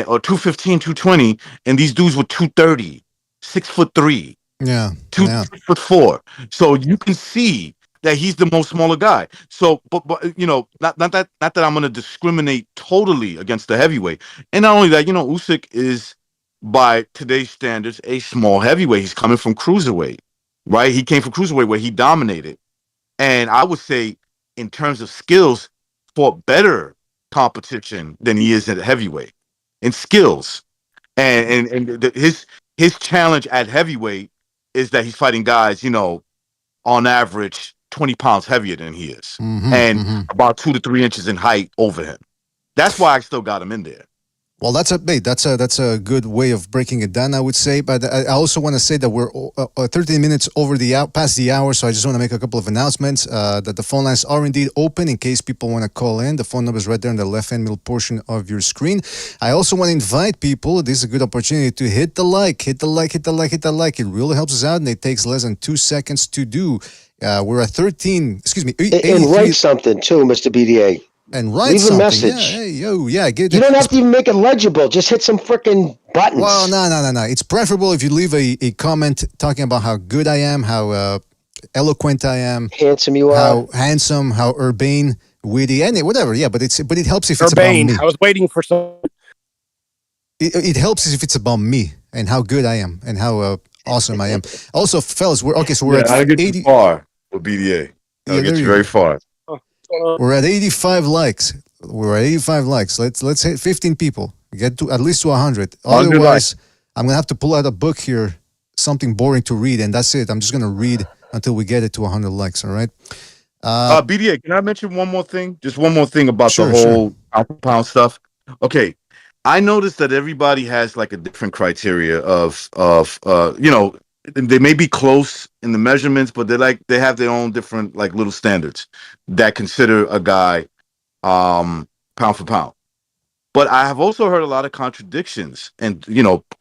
S12: or 215, 220, and these dudes were 230, 6'3".
S11: Yeah.
S12: 6'4". So you can see that he's the most smaller guy. So, but not that I'm going to discriminate totally against the heavyweight. And not only that, Usyk is, by today's standards, a small heavyweight. He's coming from cruiserweight, right? He came from cruiserweight where he dominated. And I would say, in terms of skills, fought better competition than he is at heavyweight in skills. And his challenge at heavyweight is that he's fighting guys, on average 20 pounds heavier than he is, about 2 to 3 inches in height over him. That's why I still got him in there.
S11: Well, that's a good way of breaking it down, I would say. But I also want to say that we're 13 minutes past the hour, so I just want to make a couple of announcements. That the phone lines are indeed open in case people want to call in. The phone number is right there in the left-hand middle portion of your screen. I also want to invite people. This is a good opportunity to hit the like. It really helps us out, and it takes less than 2 seconds to do. We're at 13. Excuse me.
S7: And write something too, Mr. BDA.
S11: And write
S7: Leave
S11: something.
S7: a message.
S11: Yeah, hey, yo, yeah.
S7: You don't have to even make it legible. Just hit some freaking buttons.
S11: Well, no. It's preferable if you leave a comment talking about how good I am, how eloquent I am,
S7: handsome you are,
S11: how handsome, how urbane, witty, and whatever. Yeah, but it helps if it's
S9: urbane.
S11: About me.
S9: I was waiting for some.
S11: It helps if it's about me and how good I am and how awesome I am. Also, fellas, we're at
S12: I get
S11: 80.
S12: You far with BDA. I get you very far.
S11: We're at 85 likes. Let's hit 15 people. Get to at least to 100. Otherwise, I'm gonna have to pull out a book here, something boring to read, and that's it. I'm just gonna read until we get it to 100 likes. All right.
S12: BDA, can I mention one more thing? Just one more thing about the whole pound for pound stuff. Okay, I noticed that everybody has like a different criteria of they may be close in the measurements, but they have their own different like little standards that consider a guy pound for pound. But I have also heard a lot of contradictions and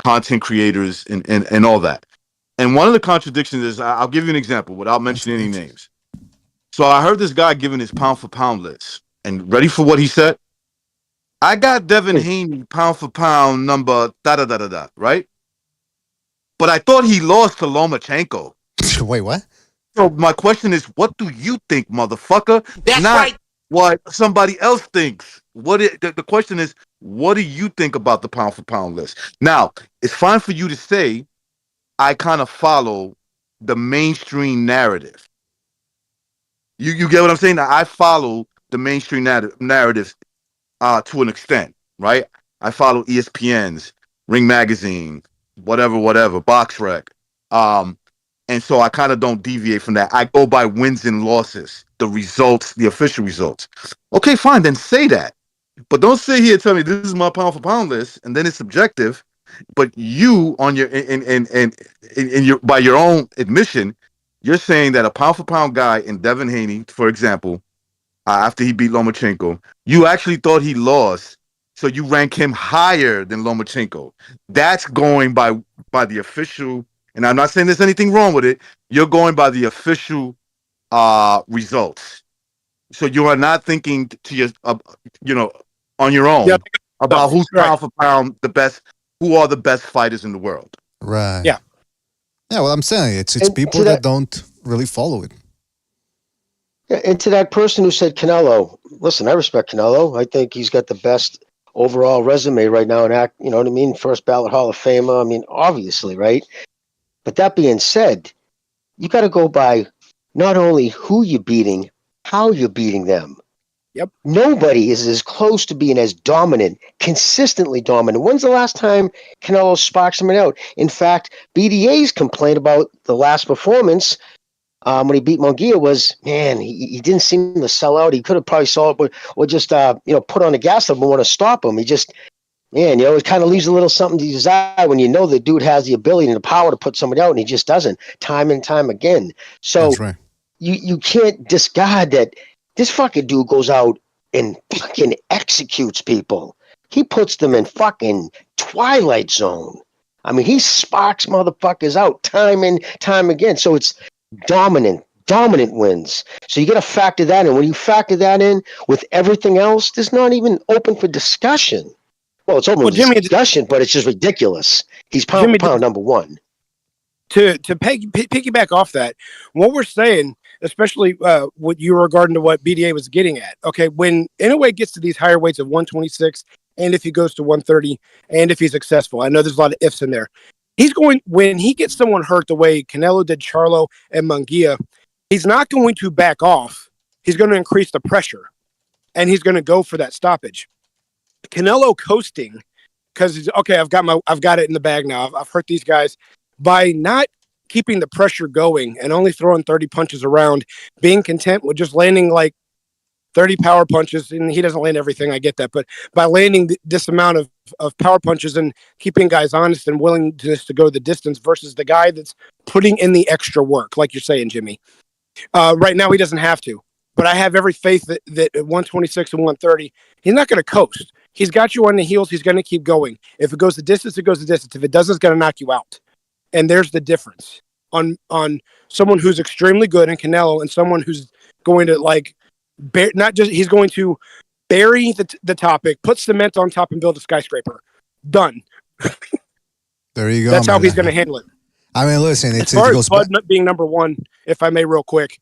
S12: content creators and all that. And one of the contradictions is I'll give you an example without mentioning any names. So I heard this guy giving his pound for pound list. And ready for what he said? I got Devin Haney pound for pound number da da da da da, right? But I thought he lost to Lomachenko.
S11: Wait, what?
S12: So my question is, what do you think, motherfucker?
S2: That's
S12: Not
S2: right.
S12: what somebody else thinks. The question is, what do you think about the pound for pound list? Now, it's fine for you to say, I kind of follow the mainstream narrative. You get what I'm saying? Now, I follow the mainstream narrative to an extent, right? I follow ESPN's, Ring Magazine, whatever, Box Rec. And so I kind of don't deviate from that. I go by wins and losses, the results, the official results. Okay, fine, then say that. But don't sit here and tell me this is my pound for pound list, and then it's subjective. But you, on your in your by your own admission, you're saying that a pound for pound guy in Devin Haney, for example, after he beat Lomachenko, you actually thought he lost, so you rank him higher than Lomachenko. That's going by the official, and I'm not saying there's anything wrong with it. You're going by the official results. So you are not thinking to your, on your own about who's pound for pound the best, who are the best fighters in the world.
S11: Right.
S9: Yeah.
S11: Yeah, well, I'm saying it's people that don't really follow it.
S7: And to that person who said Canelo, listen, I respect Canelo. I think he's got the best overall resume right now, and you know what I mean? First ballot Hall of Famer. I mean, obviously, right? But that being said, you got to go by not only who you're beating, how you're beating them.
S9: Yep.
S7: Nobody is as close to being as dominant, consistently dominant. When's the last time Canelo sparked somebody out? In fact, BDA's complaint about the last performance when he beat Munguia was, man, he didn't seem to sell out. He could have probably sold it, or just put on the gas level and want to stop him. He just, man, it kind of leaves a little something to desire when you know the dude has the ability and the power to put somebody out, and he just doesn't, time and time again. So
S11: That's right.
S7: you can't discard that. This fucking dude goes out and fucking executes people. He puts them in fucking Twilight Zone. I mean, he sparks motherfuckers out time and time again. So it's dominant wins. So you got to factor that in. When you factor that in with everything else, there's not even open for discussion. Well, it's open for discussion, but it's just ridiculous. He's pound for pound number one.
S9: To piggyback off that, what we're saying, especially what you were regarding to what BDA was getting at. Okay, when Inoue gets to these higher weights of 126, and if he goes to 130, and if he's successful, I know there's a lot of ifs in there. When he gets someone hurt the way Canelo did Charlo and Munguia, he's not going to back off. He's going to increase the pressure, and he's going to go for that stoppage. Canelo coasting because he's okay. I've got it in the bag now. I've hurt these guys. By not keeping the pressure going and only throwing 30 punches around, being content with just landing like 30 power punches, and he doesn't land everything, I get that, but by landing this amount of power punches and keeping guys honest and willingness to go the distance versus the guy that's putting in the extra work, like you're saying, Jimmy. Right now, he doesn't have to, but I have every faith that at 126 and 130, he's not going to coast. He's got you on the heels. He's going to keep going. If it goes the distance, it goes the distance. If it doesn't, it's going to knock you out. And there's the difference on someone who's extremely good in Canelo and someone who's going to he's going to bury the topic, put cement on top and build a skyscraper. Done.
S11: There you go.
S9: That's how he's going to handle it.
S11: I mean, listen,
S9: as far as Bud being number one, if I may real quick,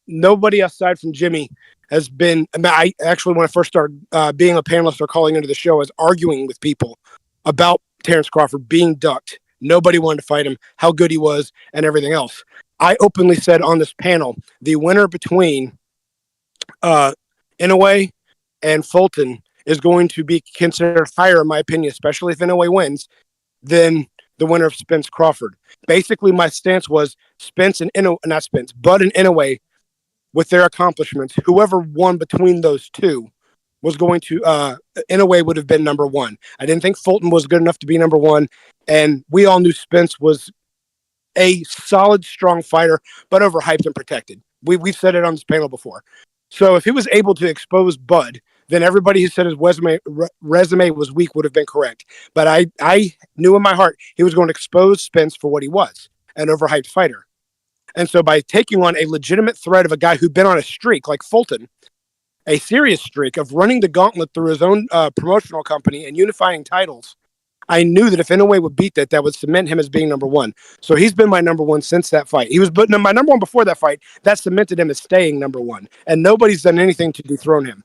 S9: nobody aside from Jimmy has been, I actually, when I first started being a panelist or calling into the show, I was arguing with people about Terrence Crawford being ducked. Nobody wanted to fight him, how good he was, and everything else. I openly said on this panel, the winner between Inoue and Fulton is going to be considered higher, in my opinion, especially if Inoue wins, than the winner of Spence Crawford. Basically, my stance was Bud and Inoue, with their accomplishments, whoever won between those two was going to, Inoue would have been number one. I didn't think Fulton was good enough to be number one. And we all knew Spence was a solid, strong fighter, but overhyped and protected. We've said it on this panel before. So if he was able to expose Bud, then everybody who said his resume was weak would have been correct. But I knew in my heart he was going to expose Spence for what he was, an overhyped fighter. And so by taking on a legitimate threat of a guy who'd been on a streak like Fulton, a serious streak of running the gauntlet through his own promotional company and unifying titles, I knew that if Inoue would beat that would cement him as being number one. So he's been my number one since that fight. He was my number one before that fight. That cemented him as staying number one. And nobody's done anything to dethrone him.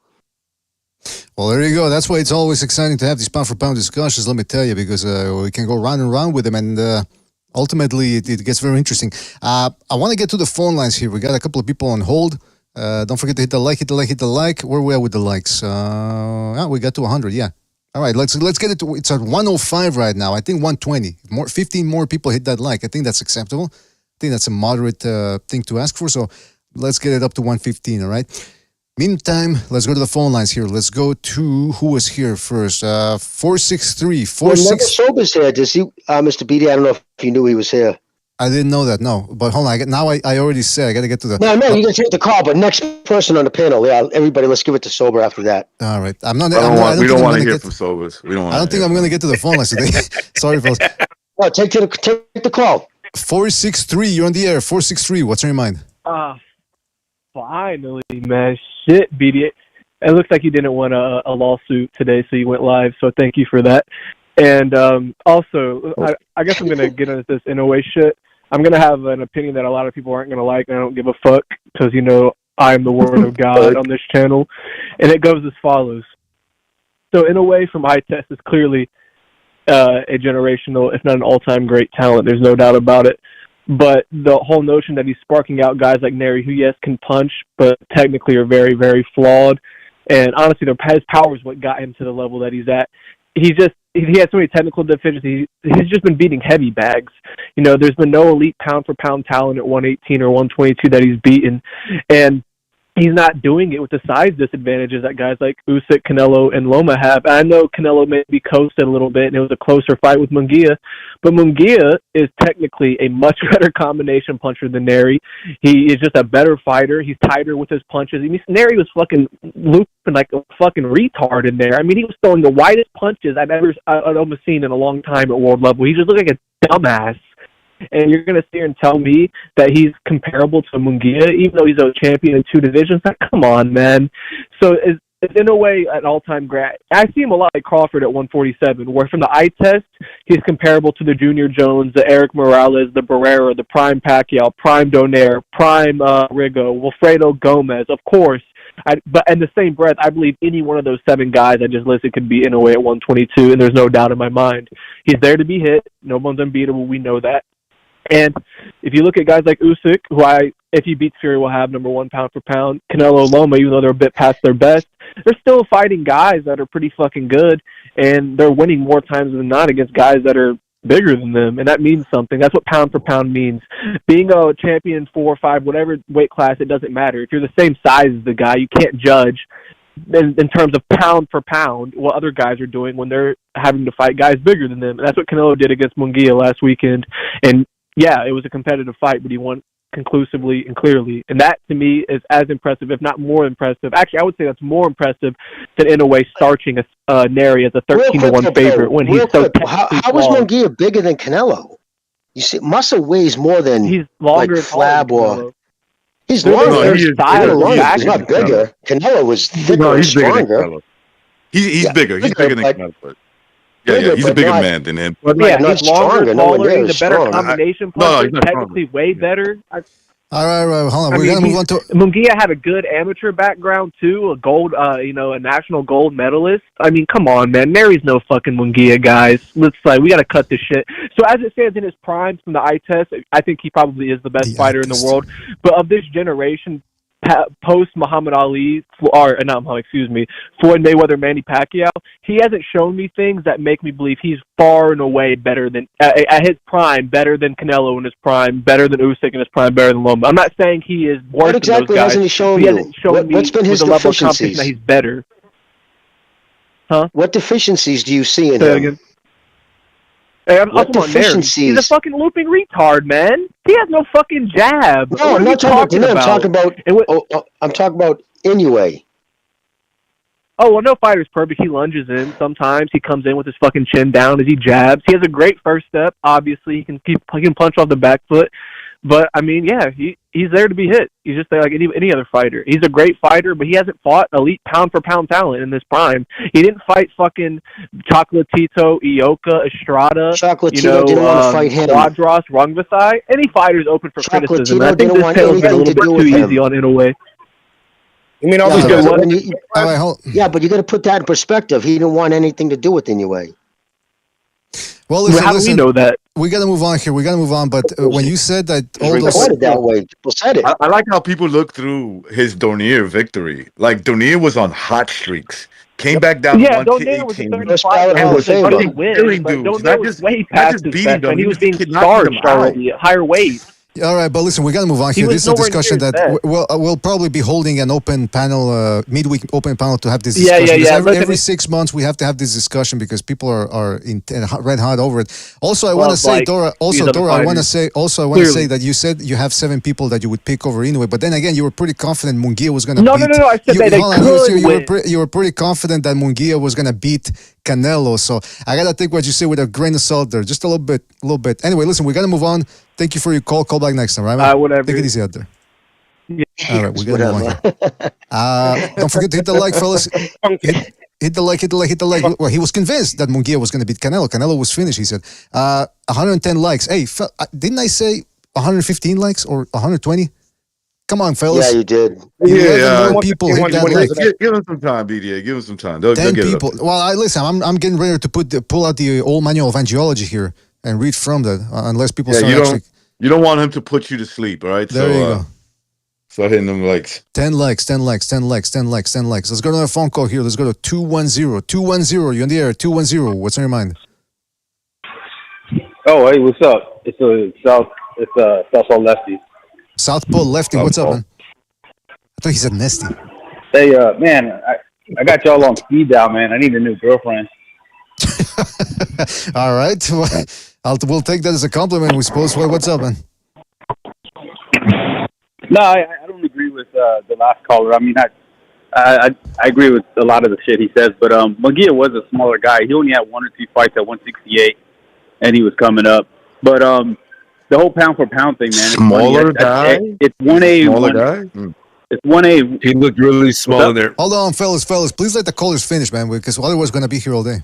S11: Well, there you go. That's why it's always exciting to have these pound-for-pound discussions, let me tell you, because we can go round and round with them, and ultimately it gets very interesting. I want to get to the phone lines here. We got a couple of people on hold. Don't forget to hit the like. Where are we at with the likes? We got to 100, yeah. All right, let's get it to, it's at 105 right now. I think 120. 15 more people hit that like. I think that's acceptable. I think that's a moderate thing to ask for. So let's get it up to 115, all right? Meantime, let's go to the phone lines here. Let's go to, who was here first? 463.
S7: Sober's here. Does he, Mr. BD? I don't know if you knew he was here.
S11: I didn't know that, no. But hold on, I already said I got to get to the...
S7: No, you can take the call, but next person on the panel, yeah, everybody, let's give it to Sober after that.
S11: All right.
S12: We don't want to hear from Sobers. I
S11: don't think I'm going to get to the phone lines today. Sorry, folks.
S7: No, take the call.
S11: 463, you're on the air. 463, what's on your mind?
S13: Finally, man. Shit, BD. It looks like you didn't win a lawsuit today, so you went live, so thank you for that. And also, I guess I'm going to get into this Inoue shit. I'm going to have an opinion that a lot of people aren't going to like, and I don't give a fuck, because, you know, I'm the word of God on this channel. And it goes as follows. So Inoue from Eye Test is clearly a generational, if not an all-time great talent. There's no doubt about it. But the whole notion that he's sparking out guys like Nery, who, yes, can punch, but technically are very, very flawed. And honestly, his power is what got him to the level that he's at. He has so many technical deficiencies. He's just been beating heavy bags. You know, there's been no elite pound-for-pound talent at 118 or 122 that he's beaten. And he's not doing it with the size disadvantages that guys like Usyk, Canelo, and Loma have. I know Canelo maybe coasted a little bit, and it was a closer fight with Munguia, but Munguia is technically a much better combination puncher than Nery. He is just a better fighter. He's tighter with his punches. I mean, Nery was fucking looping like a fucking retard in there. I mean, he was throwing the widest punches I'd almost seen in a long time at world level. He just looked like a dumbass. And you're going to sit here and tell me that he's comparable to Munguia, even though he's a champion in two divisions? Like, come on, man. So it's in a way an all-time great. I see him a lot like Crawford at 147, where from the eye test, he's comparable to the Junior Jones, the Eric Morales, the Barrera, the Prime Pacquiao, Prime Donaire, Prime Rigo, Wilfredo Gomez, of course. But in the same breath, I believe any one of those 7 guys I just listed could be Inoue at 122, and there's no doubt in my mind. He's there to be hit. No one's unbeatable. We know that. And if you look at guys like Usyk, who if he beats Fury, will have number 1 pound for pound, Canelo, Loma, even though they're a bit past their best, they're still fighting guys that are pretty fucking good, and they're winning more times than not against guys that are bigger than them, and that means something. That's what pound for pound means. Being a champion 4 or 5, whatever weight class, it doesn't matter. If you're the same size as the guy, you can't judge in terms of pound for pound what other guys are doing when they're having to fight guys bigger than them. And that's what Canelo did against Munguia last weekend. And yeah, it was a competitive fight, but he won conclusively and clearly. And that, to me, is as impressive, if not more impressive. Actually, I would say that's more impressive than Inoue starching Nery as a 13-1 favorite when he's so
S7: How was Munguia bigger than Canelo? You see, muscle weighs more than
S13: he's longer
S7: like Flab or... He's
S13: longer.
S7: No, he's not bigger. Canelo was thicker and stronger.
S12: He's bigger. He's bigger than Canelo. Yeah, he's a bigger man than him.
S13: But yeah, he's longer, taller, he's a better combination puncher, technically way better.
S11: All right, hold on. We're going to move on to...
S13: Munguia had a good amateur background, too, a gold, a national gold medalist. I mean, come on, man. Nery's no fucking Munguia, guys. We got to cut this shit. So as it stands in his prime from the eye test, I think he probably is the best fighter in the world. But of this generation, post Muhammad Ali, Floyd Mayweather, Manny Pacquiao, he hasn't shown me things that make me believe he's far and away better than, at his prime, better than Canelo in his prime, better than Usyk in his prime, better than Loma. I'm not saying he is worse than those guys.
S7: Hasn't he shown you?
S13: Hasn't shown me
S7: what's been his
S13: with the level of competition that he's better. Huh?
S7: What deficiencies do you see in
S13: Say that
S7: him?
S13: again. Hey, I'm
S7: What
S13: talking about Nery.
S7: deficiencies?
S13: He's a fucking looping retard, man. He has no fucking jab.
S7: No,
S13: What
S7: I'm
S13: are you
S7: not talking about.
S13: talking about?
S7: I'm talking about Inoue.
S13: Oh, well, no fighter's perfect. He lunges in sometimes. He comes in with his fucking chin down as he jabs. He has a great first step. Obviously, he can punch off the back foot. But, I mean, yeah, he's there to be hit. He's just like any other fighter. He's a great fighter, but he hasn't fought elite pound-for-pound talent in this prime. He didn't fight fucking Chocolatito, Ioka, Estrada,
S7: Chocolatito didn't want to fight him.
S13: Quadros, Rungvisai. Any fighter's open for criticism. I think
S7: didn't
S13: this
S7: want
S13: panel's been a
S7: anything
S13: little
S7: to
S13: bit
S7: do
S13: too
S7: with
S13: easy
S7: him.
S13: on Inoue.
S9: You mean obviously?
S7: But you got to put that in perspective. He didn't want anything to do with Inoue.
S11: Well, listen,
S13: how do we know that?
S11: We got to move on here. We got to move on. But when you said that all those
S7: Recorded that way, people said it.
S12: I like how people look through his Donier victory. Like Donier was on hot streaks, came back down
S13: Yeah,
S12: to
S13: Donier was a
S12: 118,
S13: 35
S12: and was
S7: Famer.
S12: fucking killing
S13: but
S12: dudes.
S13: Donier was way past his best, and he was being starched already at higher weight.
S11: All right, but listen, we got to move on here. This is a discussion that we'll probably be holding an open panel, midweek open panel to have this discussion. Every 6 months we have to have this discussion because people are in red hot over it. Also, I want to say, Dora. I want to say that you said you have 7 people that you would pick over Inoue, but then again, you were pretty confident Munguia was going to beat.
S13: No. I said that
S11: you were pretty confident that Munguia was going to beat Canelo. So I gotta take what you say with a grain of salt there, just a little bit. Anyway, listen, we gotta move on. Thank you for your call. Call back next time, right?
S13: Whatever.
S11: Take it easy out there.
S13: Yeah.
S11: All right, we gotta move on here. Don't forget to hit the like, fellas. Hit the like. Well, he was convinced that Munguia was going to beat Canelo. Canelo was finished, he said. 110 likes. Hey, didn't I say 115 likes or 120? Come on, fellas.
S7: Yeah, you did.
S11: More people hit that like.
S12: Give him some time, BDA. Give him some time.
S11: 10 people. Well, listen, I'm getting ready to pull out the old manual of angiology here and read from that. Unless people start
S12: you don't want him to put you to sleep, all right?
S11: There you go.
S12: Start hitting them likes.
S11: 10 likes. Let's go to another phone call here. Let's go to 210. 210, you're in the air. 210. What's on your mind?
S14: Oh, hey, what's up? It's Southpaw Lefty.
S11: Southpaw Lefty, what's up, man? I thought he said Nesty.
S14: Hey, man, I got y'all on speed dial, man. I need a new girlfriend.
S11: All right. We'll take that as a compliment, we suppose. What's up, man?
S14: No, I don't agree with the last caller. I mean, I agree with a lot of the shit he says, but Munguia was a smaller guy. He only had 1 or 2 fights at 168, and he was coming up. But the whole pound for pound thing, man.
S12: Smaller guy?
S14: It's 1A.
S12: Smaller guy?
S14: It's 1A.
S6: He looked really small in there.
S11: Hold on, fellas. Please let the callers finish, man, because otherwise we're going to be here all day.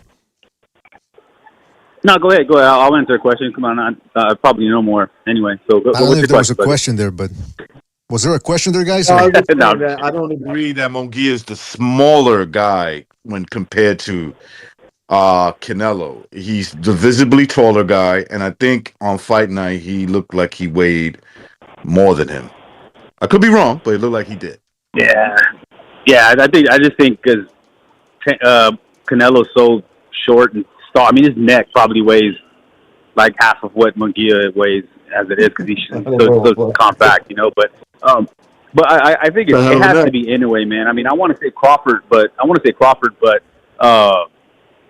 S14: No, go ahead. I'll answer a question. Come on. I probably know more anyway. So go.
S11: I don't know if there was a question there, but was there a question there, guys?
S12: I don't agree that Munguia is the smaller guy when compared to Canelo. He's the visibly taller guy, and I think on fight night he looked like he weighed more than him. I could be wrong, but it looked like he did.
S14: Yeah. I just think because Canelo's so short and tall. I mean, his neck probably weighs like half of what Munguia weighs as it is because he's so compact, you know. But I think it has to be Inoue, man. I mean, I want to say Crawford, but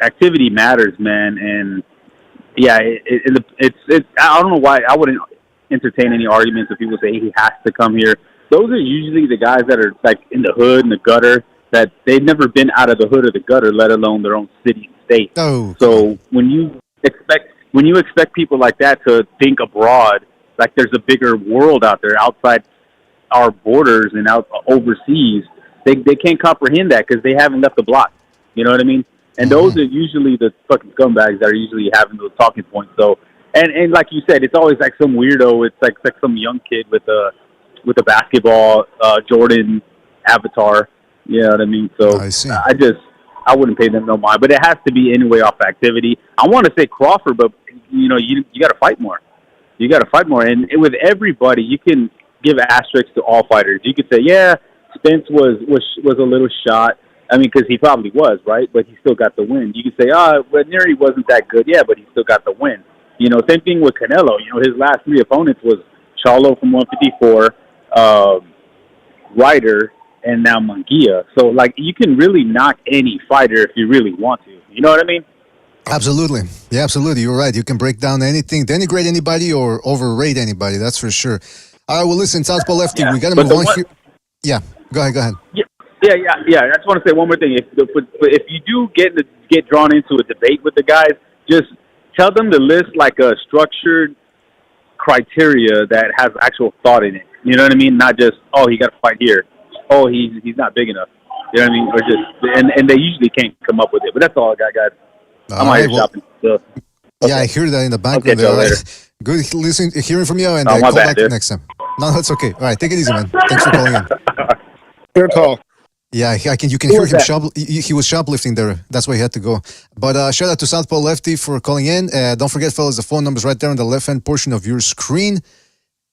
S14: activity matters, man. And yeah, it's I don't know why I wouldn't entertain any arguments if people say he has to come here. Those are usually the guys that are like in the hood, in the gutter, that they've never been out of the hood or the gutter, let alone their own city and state.
S11: Oh.
S14: So when you expect people like that to think abroad, like there's a bigger world out there outside our borders and out overseas, they can't comprehend that because they haven't left the block. You know what I mean? And those are usually the fucking scumbags that are usually having those talking points. So, and like you said, it's always like some weirdo. It's like some young kid with a basketball Jordan avatar. You know what I mean? So
S11: I see.
S14: I wouldn't pay them no mind. But it has to be anyway off activity. I want to say Crawford, but you know you got to fight more. You got to fight more. And with everybody, you can give asterisks to all fighters. You could say, yeah, Spence was a little shot. I mean, because he probably was, right? But he still got the win. You could say, but Nery wasn't that good. Yeah, but he still got the win. You know, same thing with Canelo. You know, his last 3 opponents was Charlo from 154, Ryder, and now Munguia. So, like, you can really knock any fighter if you really want to. You know what I mean?
S11: Absolutely. Yeah, absolutely. You're right. You can break down anything, denigrate anybody, or overrate anybody. That's for sure. All right, well, listen, Southpaw Lefty, we got to move on here. Yeah, go ahead.
S14: Yeah. I just want to say one more thing. If you do get drawn into a debate with the guys, just tell them to list like a structured criteria that has actual thought in it. You know what I mean? Not just, oh, he got to fight here. Oh, he's not big enough. You know what I mean? Or just and they usually can't come up with it. But that's all I got, guys. I'm out here shopping. So.
S11: Yeah, I hear that in the background.
S14: I'll catch y'all later.
S11: Good hearing from you, and
S14: my
S11: call
S14: bad,
S11: back
S14: dude.
S11: next time. No, that's okay. All right, take it easy, man. Thanks for calling in.
S9: Good call.
S11: Yeah, you can hear him. He was shoplifting there. That's why he had to go. But shout out to Southpaw Lefty for calling in. Don't forget, fellas, the phone number's right there on the left-hand portion of your screen.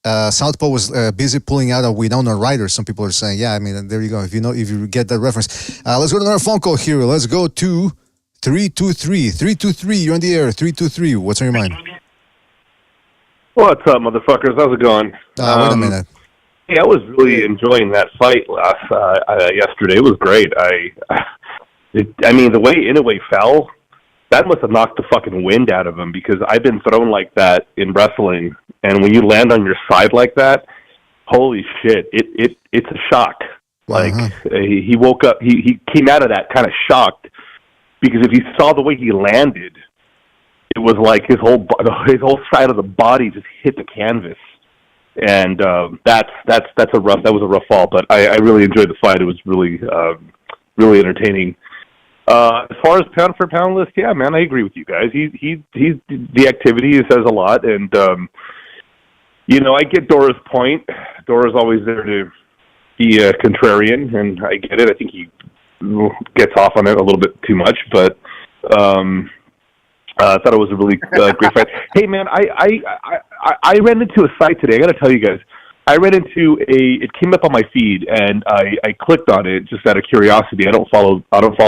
S11: Southpaw was busy pulling out a Winona Ryder. Some people are saying, yeah, I mean, there you go. If you get that reference. Let's go to another phone call here. Let's go to 323. 323, you're on the air. 323, what's on your mind?
S15: What's up, motherfuckers? How's it going?
S11: Wait a minute.
S15: Hey, I was really enjoying that fight yesterday. It was great. I mean, the way Inoue fell, that must have knocked the fucking wind out of him, because I've been thrown like that in wrestling, and when you land on your side like that, holy shit, it's a shock. Like, he woke up, he came out of that kind of shocked, because if you saw the way he landed, it was like his whole side of the body just hit the canvas. And that was a rough fall, but I really enjoyed the fight. It was really really entertaining. As far as pound for pound list, yeah, man, I agree with you guys. He's the activity says a lot, and I get Dora's point. Dora's always there to be a contrarian, and I get it. I think he gets off on it a little bit too much, but I thought it was a really great fight. Hey, man, I ran into a site today. I got to tell you guys. I ran into it came up on my feed, and I clicked on it just out of curiosity. I don't follow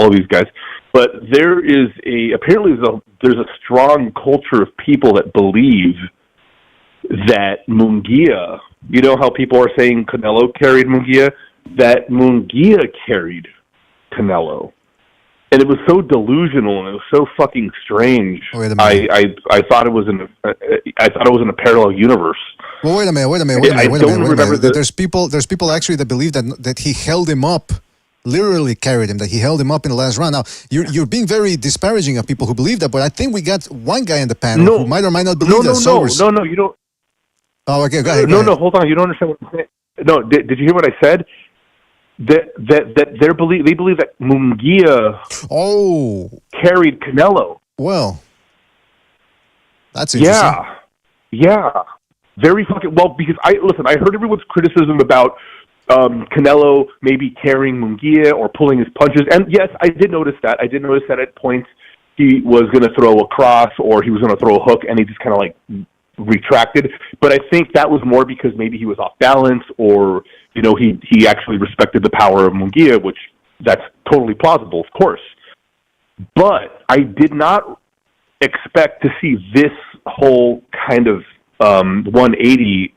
S15: these guys, but there's a strong culture of people that believe that Munguia. You know how people are saying Canelo carried Munguia? That Munguia carried Canelo. And it was so delusional, and it was so fucking strange.
S11: Wait a minute.
S15: I thought it was in a parallel universe.
S11: Well, wait a minute. There's people actually that believe that he held him up, literally carried him, that he held him up in the last round. Now, you're being very disparaging of people who believe that, but I think we got one guy in the panel who might or might not believe that.
S15: No, you don't.
S11: Oh, okay, go ahead.
S15: No, hold on. You don't understand what I'm saying. No, did you hear what I said? That they believe that Munguia carried Canelo.
S11: Well, that's interesting.
S15: Yeah, very fucking well, because I heard everyone's criticism about Canelo maybe carrying Munguia or pulling his punches, and yes, I did notice that. I did notice that at points he was going to throw a cross or he was going to throw a hook, and he just kind of like retracted. But I think that was more because maybe he was off balance, or he actually respected the power of Munguia, which that's totally plausible, of course. But I did not expect to see this whole kind of 180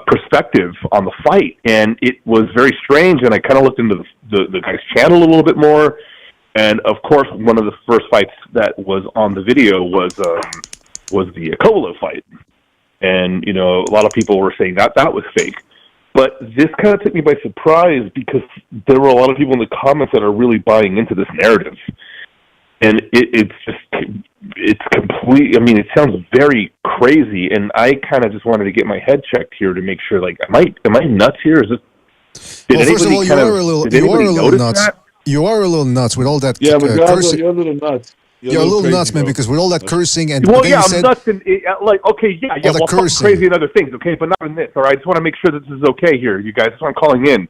S15: perspective on the fight, and it was very strange. And I kind of looked into the guy's channel a little bit more, and of course, one of the first fights that was on the video was the Colo fight, and a lot of people were saying that was fake. But this kind of took me by surprise, because there were a lot of people in the comments that are really buying into this narrative. And it's complete. I mean, it sounds very crazy, and I kind of just wanted to get my head checked here to make sure, like, am I nuts here? Is this?
S11: Well, first of all, you are a little nuts. You are a little nuts with all that cursing.
S16: You're a little nuts.
S11: You're a little nuts, man, because with all that cursing and
S15: I'm nuts in crazy in other things, okay, but not in this. All right, I just want to make sure that this is okay here, you guys. That's why I'm calling in.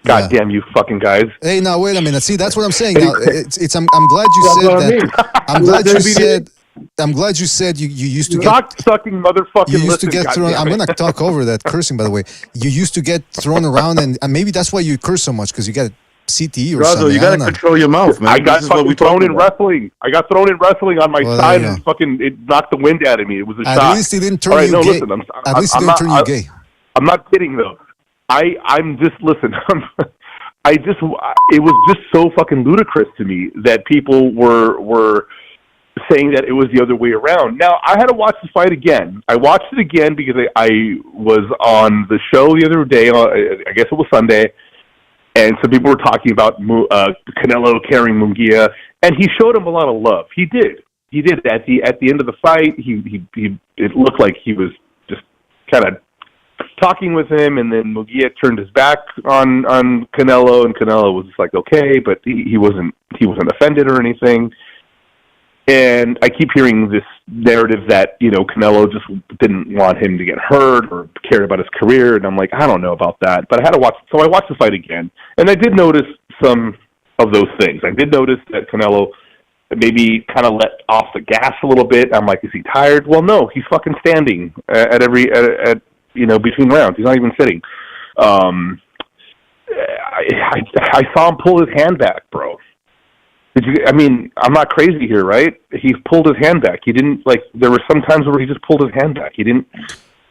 S15: God damn you, fucking guys!
S11: Hey, now wait a minute. See, that's what I'm saying. Now, I'm glad you said that. I'm glad you said you used to
S15: get sucking motherfucking.
S11: You used to get thrown. I'm gonna talk over that cursing, by the way. You used to get thrown around, and maybe that's why you curse so much, because you got CTE or something.
S12: You gotta control your mouth, man.
S15: I got fucking thrown in wrestling. I got thrown in wrestling on my side, and it knocked the wind out of me. It was a shock.
S11: At least he didn't turn you gay.
S15: Listen, at least he didn't turn you gay. I'm not kidding though. I'm just listen. It was just so fucking ludicrous to me that people were saying that it was the other way around. Now I had to watch the fight again. I watched it again because I was on the show the other day. I guess it was Sunday, and some people were talking about Canelo carrying Munguia, and he showed him a lot of love. He did at the end of the fight. He it looked like he was just kind of talking with him, and then Munguia turned his back on Canelo, and Canelo was just like, okay, but he wasn't offended or anything. And I keep hearing this narrative that, Canelo just didn't want him to get hurt or cared about his career, and I'm like, I don't know about that. But I watched the fight again, and I did notice some of those things. I did notice that Canelo maybe kind of let off the gas a little bit. I'm like, is he tired? Well, no, he's fucking standing at between rounds. He's not even sitting. I saw him pull his hand back, bro. I'm not crazy here, right? He pulled his hand back. He didn't, there were some times where he just pulled his hand back. He didn't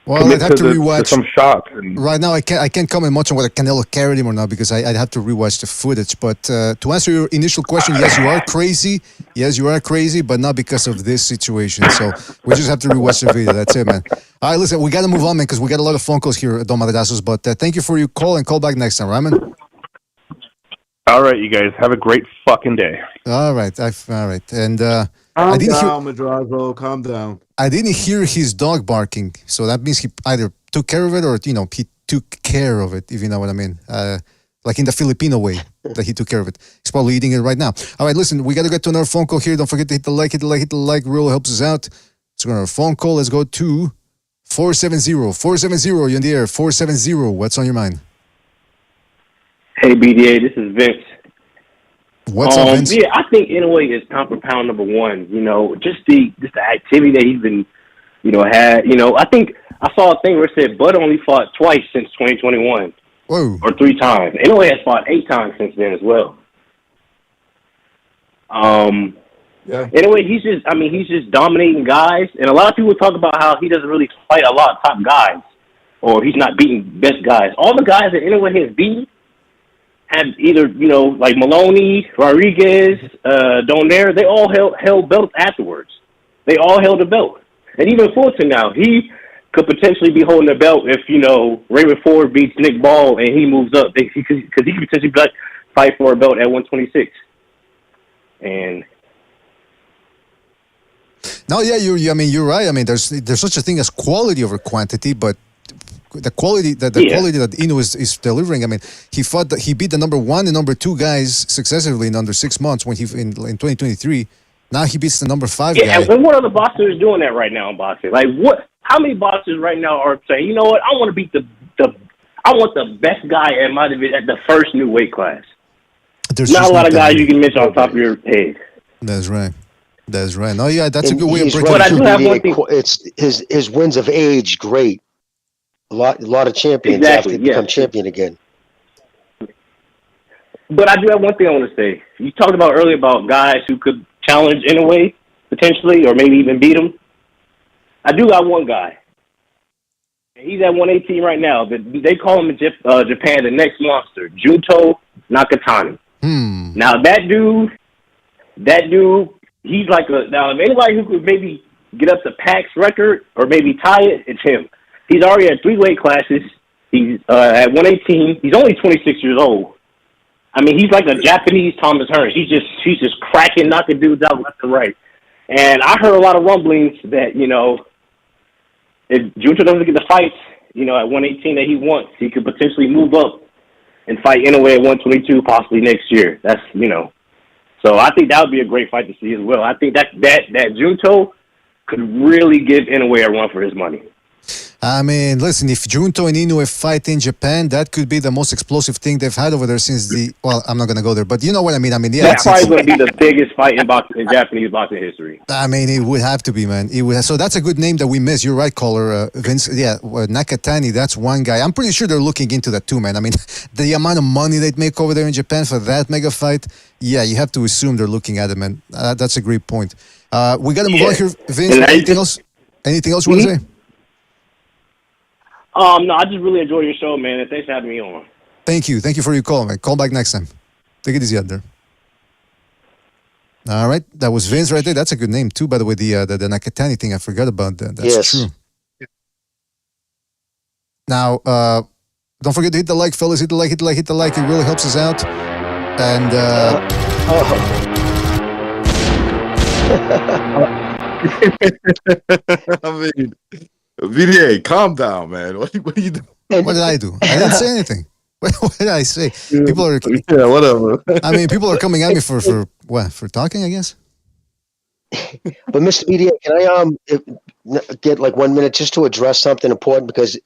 S15: commit
S11: I'd have to rewatch.
S15: to some shots.
S11: Right now, I can't comment much on whether Canelo carried him or not because I'd have to rewatch the footage. But to answer your initial question, yes, you are crazy. Yes, you are crazy, but not because of this situation. So we just have to rewatch the video. That's it, man. All right, listen, we got to move on, man, because we got a lot of phone calls here at Don Madrazos. But thank you for your call, and call back next time, right, man?
S15: All right, you guys, have a great fucking day.
S11: All right, all right. And
S12: calm down, Madrazo, calm down.
S11: I didn't hear his dog barking, so that means he either took care of it or, he took care of it, if you know what I mean. Like in the Filipino way that he took care of it. He's probably eating it right now. All right, listen, we got to get to another phone call here. Don't forget to hit the like. Really helps us out. Let's go on our phone call. Let's go to 470. 470, you're in the air. 470, what's on your mind?
S16: Hey, BDA, this is Vince.
S11: What's up, Vince?
S16: Yeah, I think Inoue is pound for pound number one. Just the activity that he's been, had. I think I saw a thing where it said Bud only fought twice since 2021.
S11: Whoa.
S16: Or 3 times. Inoue has fought 8 times since then as well.
S12: Yeah.
S16: Anyway, he's just dominating guys, and a lot of people talk about how he doesn't really fight a lot of top guys, or he's not beating best guys. All the guys that Inoue has beaten have either, like Maloney, Rodriguez, Donaire, they all held belts afterwards. They all held a belt. And even Fulton now, he could potentially be holding a belt if, Raymond Ford beats Nick Ball and he moves up. Because he could potentially fight for a belt at 126. And
S11: no, yeah, you're right. There's such a thing as quality over quantity, but the quality that Inoues is delivering. He beat the number 1 and number 2 guys successively in under 6 months when in 2023. Now he beats the number 5 guy.
S16: Yeah, and what other boxers doing that right now in boxing? Like what? How many boxers right now are saying, you know what? I want to beat I want the best guy at my division at the first new weight class.
S11: There's
S16: not a lot of guys you can mention on top of your head.
S11: That's right. No, yeah, that's a good way of breaking
S7: Right,
S16: I do have one thing.
S7: It's his wins of age, great. A lot of champions have to become champion again.
S16: But I do have one thing I want to say. You talked about earlier about guys who could challenge Inoue potentially, or maybe even beat him. I do got one guy. He's at 118 right now. They call him in Japan the next monster, Junto Nakatani. Now that dude, he's like now if anybody who could maybe get up to Pac's record or maybe tie it, it's him. He's already at 3 weight classes. He's at 118. He's only 26 years old. He's like a Japanese Thomas Hearns. He's just cracking, knocking dudes out left and right. And I heard a lot of rumblings that, if Junto doesn't get the fights, at 118 that he wants, he could potentially move up and fight Inoue at 122 possibly next year. That's, So I think that would be a great fight to see as well. I think that Junto could really give Inoue a run for his money.
S11: Listen, if Junto and Inoue fight in Japan, that could be the most explosive thing they've had over there since I'm not going to go there, but you know what I mean.
S16: That's probably going to be the biggest fight in Japanese boxing history.
S11: It would have to be, man. So that's a good name that we missed. You're right, caller, Vince. Yeah, Nakatani, that's one guy. I'm pretty sure they're looking into that too, man. The amount of money they'd make over there in Japan for that mega fight, yeah, you have to assume they're looking at it, man. That's a great point. We got to move on here, Vince. Anything else? Anything else you want to say?
S16: No, I just really enjoy your show, man, and thanks for having me on.
S11: Thank you for your call, man. Call back next time. Take it easy out there. All right, that was Vince right there. That's a good name too, by the way. The Nakatani thing, I forgot about that. That's true. Now, don't forget to hit the like, fellas. Hit the like. It really helps us out. And
S12: I mean, VDA, calm down, man. What are you doing?
S11: What did I do? I didn't say anything. What did I say? People are
S12: whatever.
S11: I mean, people are coming at me for what? For talking, I guess.
S7: But Mr. BDA, can I get like 1 minute just to address something important, because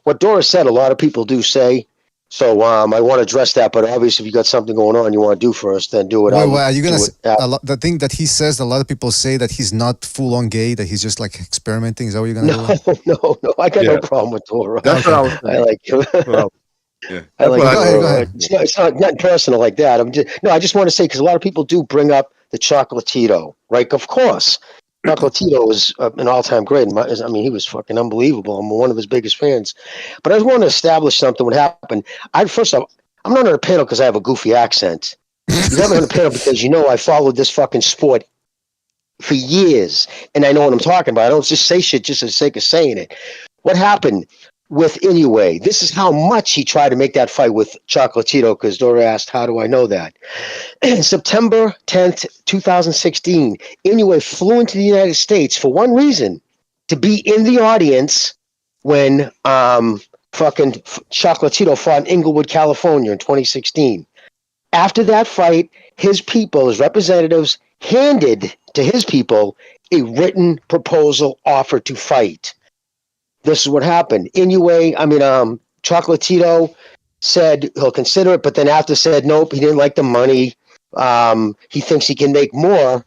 S7: what Doris said, a lot of people do say. So I want to address that, but obviously, if you got something going on you want to do first, then do it.
S11: Wait, are you gonna the thing that he says? A lot of people say that he's not full on gay; that he's just like experimenting. Is that what you're gonna do?
S7: No, I got no problem with Dora.
S12: That's what I was saying.
S7: I like him.
S12: Yeah.
S7: I like
S11: go ahead.
S7: It's not nothing personal like that. I just want to say, because a lot of people do bring up the Chocolatito, right? Of course, Chocolatito is an all-time great. I mean, he was fucking unbelievable. I'm one of his biggest fans. But I just want to establish something. What happened? First off, I'm not on a panel because I have a goofy accent. You got me on a panel because I followed this fucking sport for years, and I know what I'm talking about. I don't just say shit just for the sake of saying it. What happened with Inoue? This is how much he tried to make that fight with Chocolatito, because Dora asked, how do I know that? September 10th, 2016, Inoue flew into the United States for one reason, to be in the audience when fucking Chocolatito fought in Inglewood, California in 2016. After that fight, his people, his representatives, handed to his people a written proposal offer to fight. This is what happened. Chocolatito said he'll consider it, but then after said nope, he didn't like the money. He thinks he can make more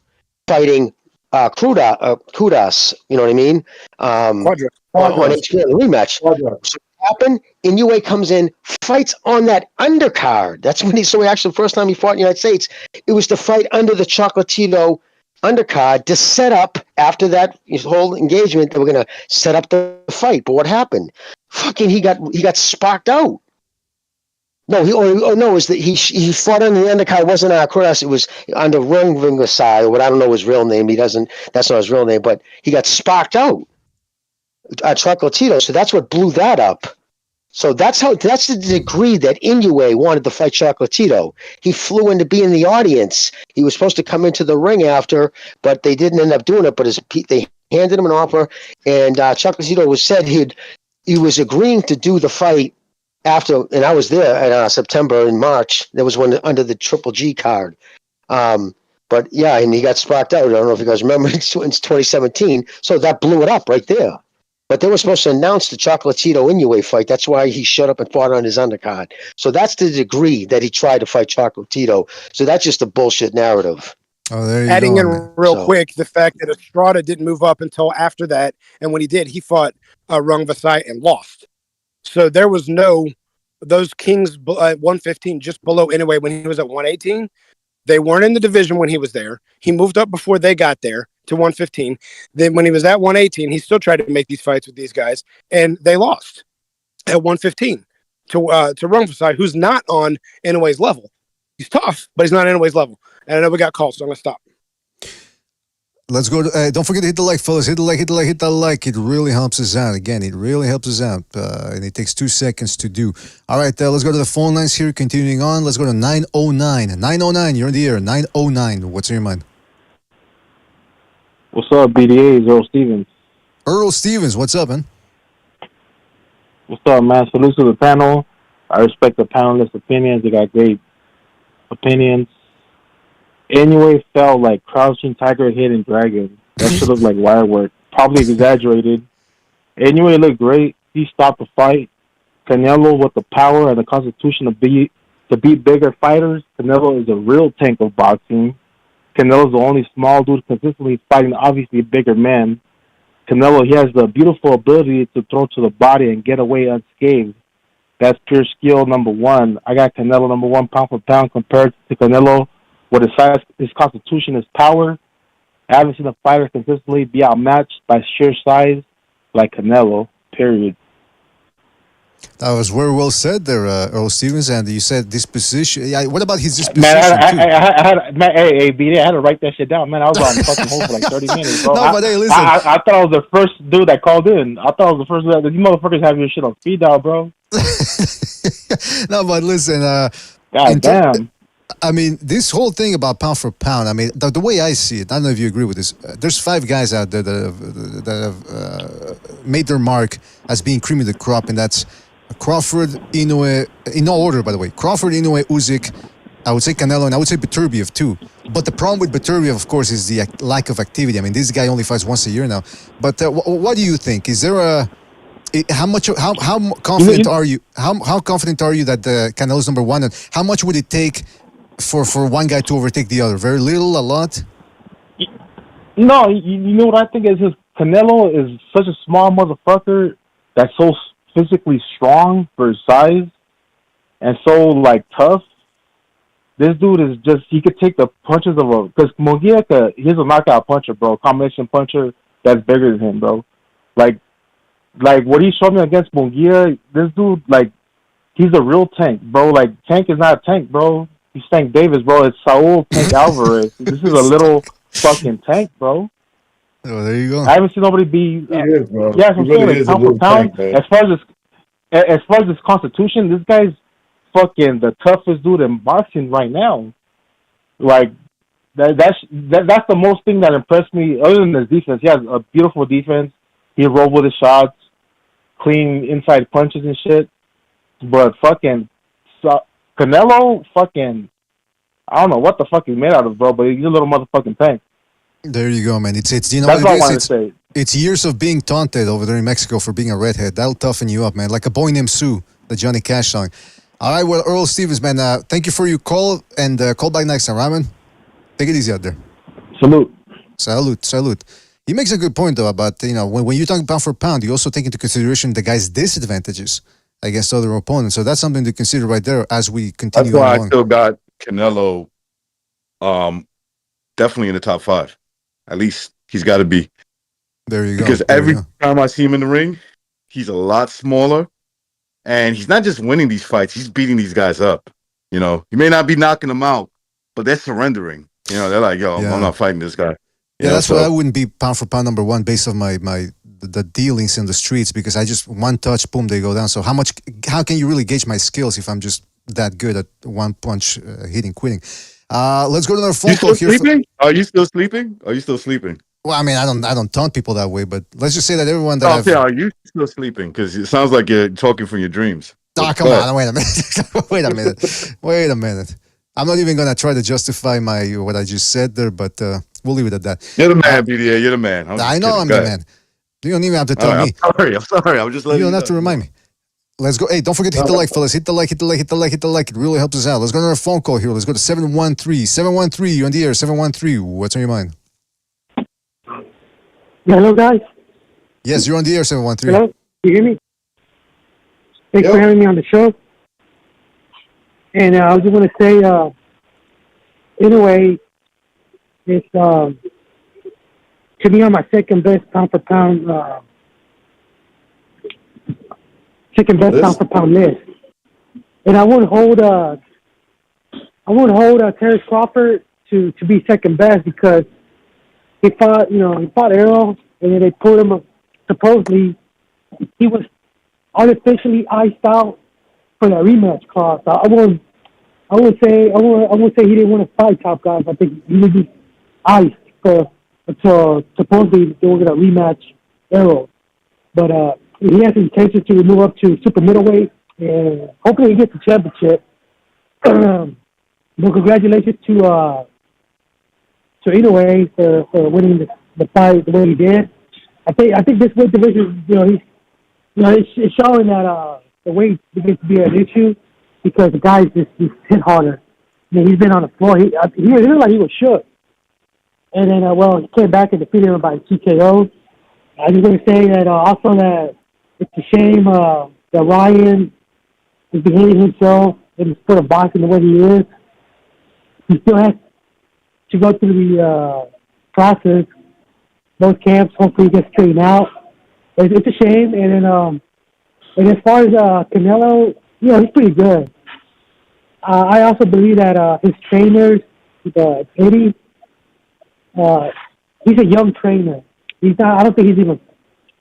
S7: fighting Kudas, you know what I mean? On HBO, the rematch. So what happened? Inoue comes in, fights on that undercard. That's when he actually the first time he fought in the United States, it was to fight under the Chocolatito undercard to set up, after that whole engagement, they were going to set up the fight. But what happened? Fucking he got sparked out. No, he fought under the undercard. It wasn't Kudas. It was under Ringvingasai, or what, I don't know his real name. That's not his real name, but he got sparked out at Chocolatito. So that's what blew that up. So that's the degree that Inoue wanted to fight Chocolatito. He flew in to be in the audience. He was supposed to come into the ring after, but they didn't end up doing it. But they handed him an offer, and Chocolatito said he was agreeing to do the fight after. And I was there in September and March. There was one under the Triple G card. But yeah, and he got sparked out. I don't know if you guys remember. It's 2017. So that blew it up right there. But they were supposed to announce the Chocolatito Inoue fight. That's why he showed up and fought on his undercard. So that's the degree that he tried to fight Chocolatito. So that's just a bullshit narrative.
S11: Oh, there you
S9: Adding
S11: go.
S9: in real quick, the fact that Estrada didn't move up until after that, and when he did, he fought Rung Vasai and lost. So there was those Kings at 115 just below Inoue when he was at 118. They weren't in the division when he was there. He moved up before they got there to 115. Then when he was at 118, he still tried to make these fights with these guys, and they lost at 115 to Rung Vasai, who's not on Inoue's level. He's tough, but he's not Inoue's level. And I know we got calls, so I'm going to stop.
S11: Let's go. Don't forget to hit the like, fellas. Hit the like. It really helps us out. Again, it really helps us out. And it takes 2 seconds to do. All right, let's go to the phone lines here. Continuing on, let's go to 909. 909, you're in the air. 909, what's in your mind?
S17: What's up, BDA? It's Earl Stevens.
S11: Earl Stevens, what's up, man?
S17: What's up, man? Salute to the panel. I respect the panelists' opinions. They got great opinions. Inoue felt like Crouching Tiger, Hidden Dragon. That should look like wire work. Probably exaggerated. Inoue looked great. He stopped the fight. Canelo, with the power and the constitution to beat bigger fighters. Canelo is a real tank of boxing. Canelo's the only small dude consistently fighting obviously bigger men. Canelo, he has the beautiful ability to throw to the body and get away unscathed. That's pure skill, number one. I got Canelo number one pound for pound compared to Canelo. With his size, his constitution, his power. I haven't seen a fighter consistently be outmatched by sheer size like Canelo, period.
S11: That was very well said there, Earl Stevens. And you said disposition. Yeah, what about his disposition
S17: Man,
S11: too?
S17: I had man, hey, BD, I had to write that shit down. Man, I was on fucking hold for like 30 minutes, bro.
S11: No, but hey, listen.
S17: I thought I was the first dude that called in. I thought I was the first dude. You motherfuckers have your shit on speed dial, bro.
S11: No, but listen.
S17: God damn.
S11: I mean, this whole thing about pound for pound. I mean, the way I see it, I don't know if you agree with this. There's 5 guys out there that have made their mark as being cream of the crop, and that's Crawford, Inoue, in no order, by the way. Crawford, Inoue, Usyk, I would say Canelo, and I would say Beterbiev too. But the problem with Beterbiev, of course, is the lack of activity. I mean, this guy only fights once a year now. But what do you think? Is there how confident are you? How confident are you that Canelo's number 1, and how much would it take for one guy to overtake the other? Very little, a lot?
S17: No, you know what I think is Canelo is such a small motherfucker that's so physically strong for his size and so like tough. This dude is just, he could take the punches of because Munguia, he's a knockout puncher, bro. Combination puncher that's bigger than him, bro. Like what he showed me against Munguia, this dude, like, he's a real tank, bro. Like, Tank is not a tank, bro. He's Tank Davis, bro. It's Saul Tank Alvarez. This is a little fucking tank, bro.
S11: Oh, there you go.
S17: I haven't seen nobody be.
S18: Is, bro.
S17: Yeah, I'm saying, like, pound for pound.
S18: Tank,
S17: as far as this constitution, this guy's fucking the toughest dude in boxing right now. Like that's the most thing that impressed me. Other than his defense, he has a beautiful defense. He rolled with his shots, clean inside punches and shit. But fucking Canelo, fucking, I don't know what the fuck he's made out of, bro. But he's a little motherfucking tank.
S11: There you go, man. It's you know
S17: that's
S11: what
S17: what I
S11: it
S17: wanted
S11: is.
S17: to say.
S11: It's years of being taunted over there in Mexico for being a redhead. That'll toughen you up, man. Like a boy named Sue, the Johnny Cash song. All right, well, Earl Stevens, man, thank you for your call, and call back next time, right, man? Take it easy out there. Salute. He makes a good point, though, about, you know, when you talk pound for pound, you also take into consideration the guy's disadvantages against other opponents. So that's something to consider right there as we continue.
S12: That's why
S11: along.
S12: I still got Canelo definitely in the top 5. At least he's got to be.
S11: There you go.
S12: Because every time I see him in the ring, he's a lot smaller. And he's not just winning these fights, he's beating these guys up. You know, he may not be knocking them out, but they're surrendering. You know, they're like, yo, I'm not fighting this guy.
S11: Yeah, that's why I wouldn't be pound for pound number 1 based on the dealings in the streets, because I just one touch, boom, they go down. So how can you really gauge my skills if I'm just that good at one punch hitting, quitting? Let's go to another phone call here.
S12: Are you still sleeping? Are you still sleeping?
S11: Well, I mean, I don't taunt people that way, but let's just say that everyone that
S12: are you still sleeping? Because it sounds like you're talking from your dreams.
S11: Come on, wait a minute. wait a minute. I'm not even gonna try to justify what I just said there, but we'll leave it at that.
S12: You're the man, BDA. You're the man.
S11: I know I'm the man. You don't even have to tell me.
S12: I'm sorry. I'm just letting you
S11: don't have to remind me. Let's go. Hey, don't forget to hit the like, fellas. Hit the like. It really helps us out. Let's go to our phone call here. Let's go to 713. 713, you're on the air. 713, what's on your mind?
S19: Hello, guys.
S11: Yes, you're on the air, 713.
S19: Hello, you hear me? Thanks for having me on the show. And I was just going to say, Inoue, it's to me on my second best pound for pound pound for pound list. And I would hold Terrence Crawford to be second best because he fought Errol, and then they put him, supposedly, he was unofficially iced out for that rematch clause. So I wouldn't say he didn't want to fight top guys. I think he was just iced until supposedly they were going to rematch Errol. But he has intentions to move up to super middleweight, and hopefully he gets the championship. Well, congratulations to Inoue for winning the fight the way he did. I think this weight division, it's showing that the weight begins to be an issue because the guys just hit harder. I mean, he's been on the floor. He looked like he was shook. And then, he came back and defeated him by TKO. I just want to say that also that it's a shame that Ryan is behaving himself in the sport of boxing the way he is. He still has to go through the process. Both camps hopefully get straightened out. It's a shame. And then And as far as Canelo, he's pretty good. I also believe that his trainers, Eddie, he's a young trainer. He's not. I don't think he's even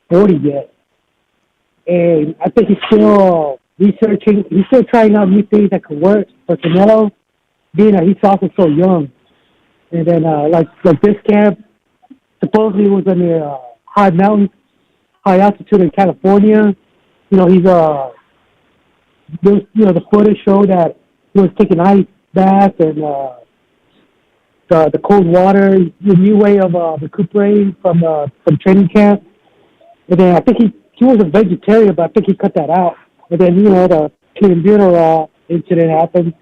S19: 40 yet. And I think he's still researching. He's still trying out new things that could work for Canelo, being that he's also so young. And then like this camp, supposedly was in the high mountains, high altitude in California. He's the footage showed that he was taking ice baths and the cold water, the new way of recuperating from training camp. And then I think he was a vegetarian, but I think he cut that out. And then the Canelo incident happened.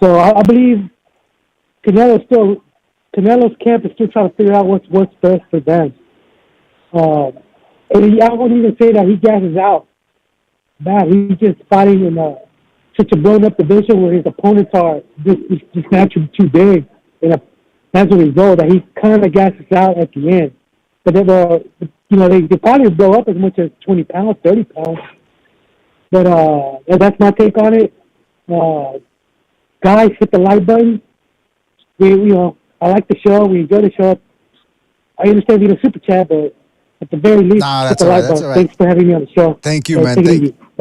S19: So I believe Canelo's camp is still trying to figure out what's best for them. And I wouldn't even say that he gasses out bad. He's just fighting in such a blown-up division where his opponents are just naturally too big. And as a result, that he kind of gasses out at the end. But they probably blow up as much as 20 pounds, 30 pounds. But that's my take on it. Guys, hit the like button. I like the show. We enjoy the show. I understand you the super chat, but at the very least, hit the like button. Thanks for having me on the show.
S11: Thank you, man.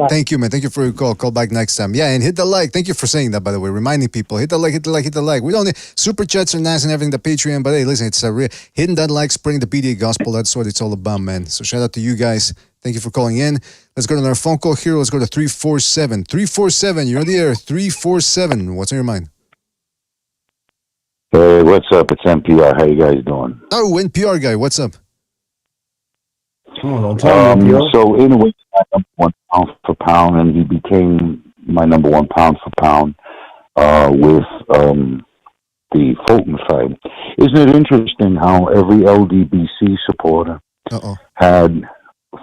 S11: Thank you, man. Thank you for your call. Call back next time. Yeah, and hit the like. Thank you for saying that, by the way. Reminding people, hit the like, hit the like, hit the like. We don't need super chats are nice and everything, the Patreon, but hey, listen, it's hitting that like, spreading the BDA gospel. That's what it's all about, man. So shout out to you guys. Thank you for calling in. Let's go to another phone call here. Let's go to 347. 347, you're on the air. 347. What's on your mind?
S18: Hey, what's up? It's NPR. How you guys doing?
S11: Oh, NPR guy, what's up?
S18: So Inoues my number 1 pound for pound, and he became my number 1 pound for pound with the Fulton fight. Isn't it interesting how every LDBC supporter had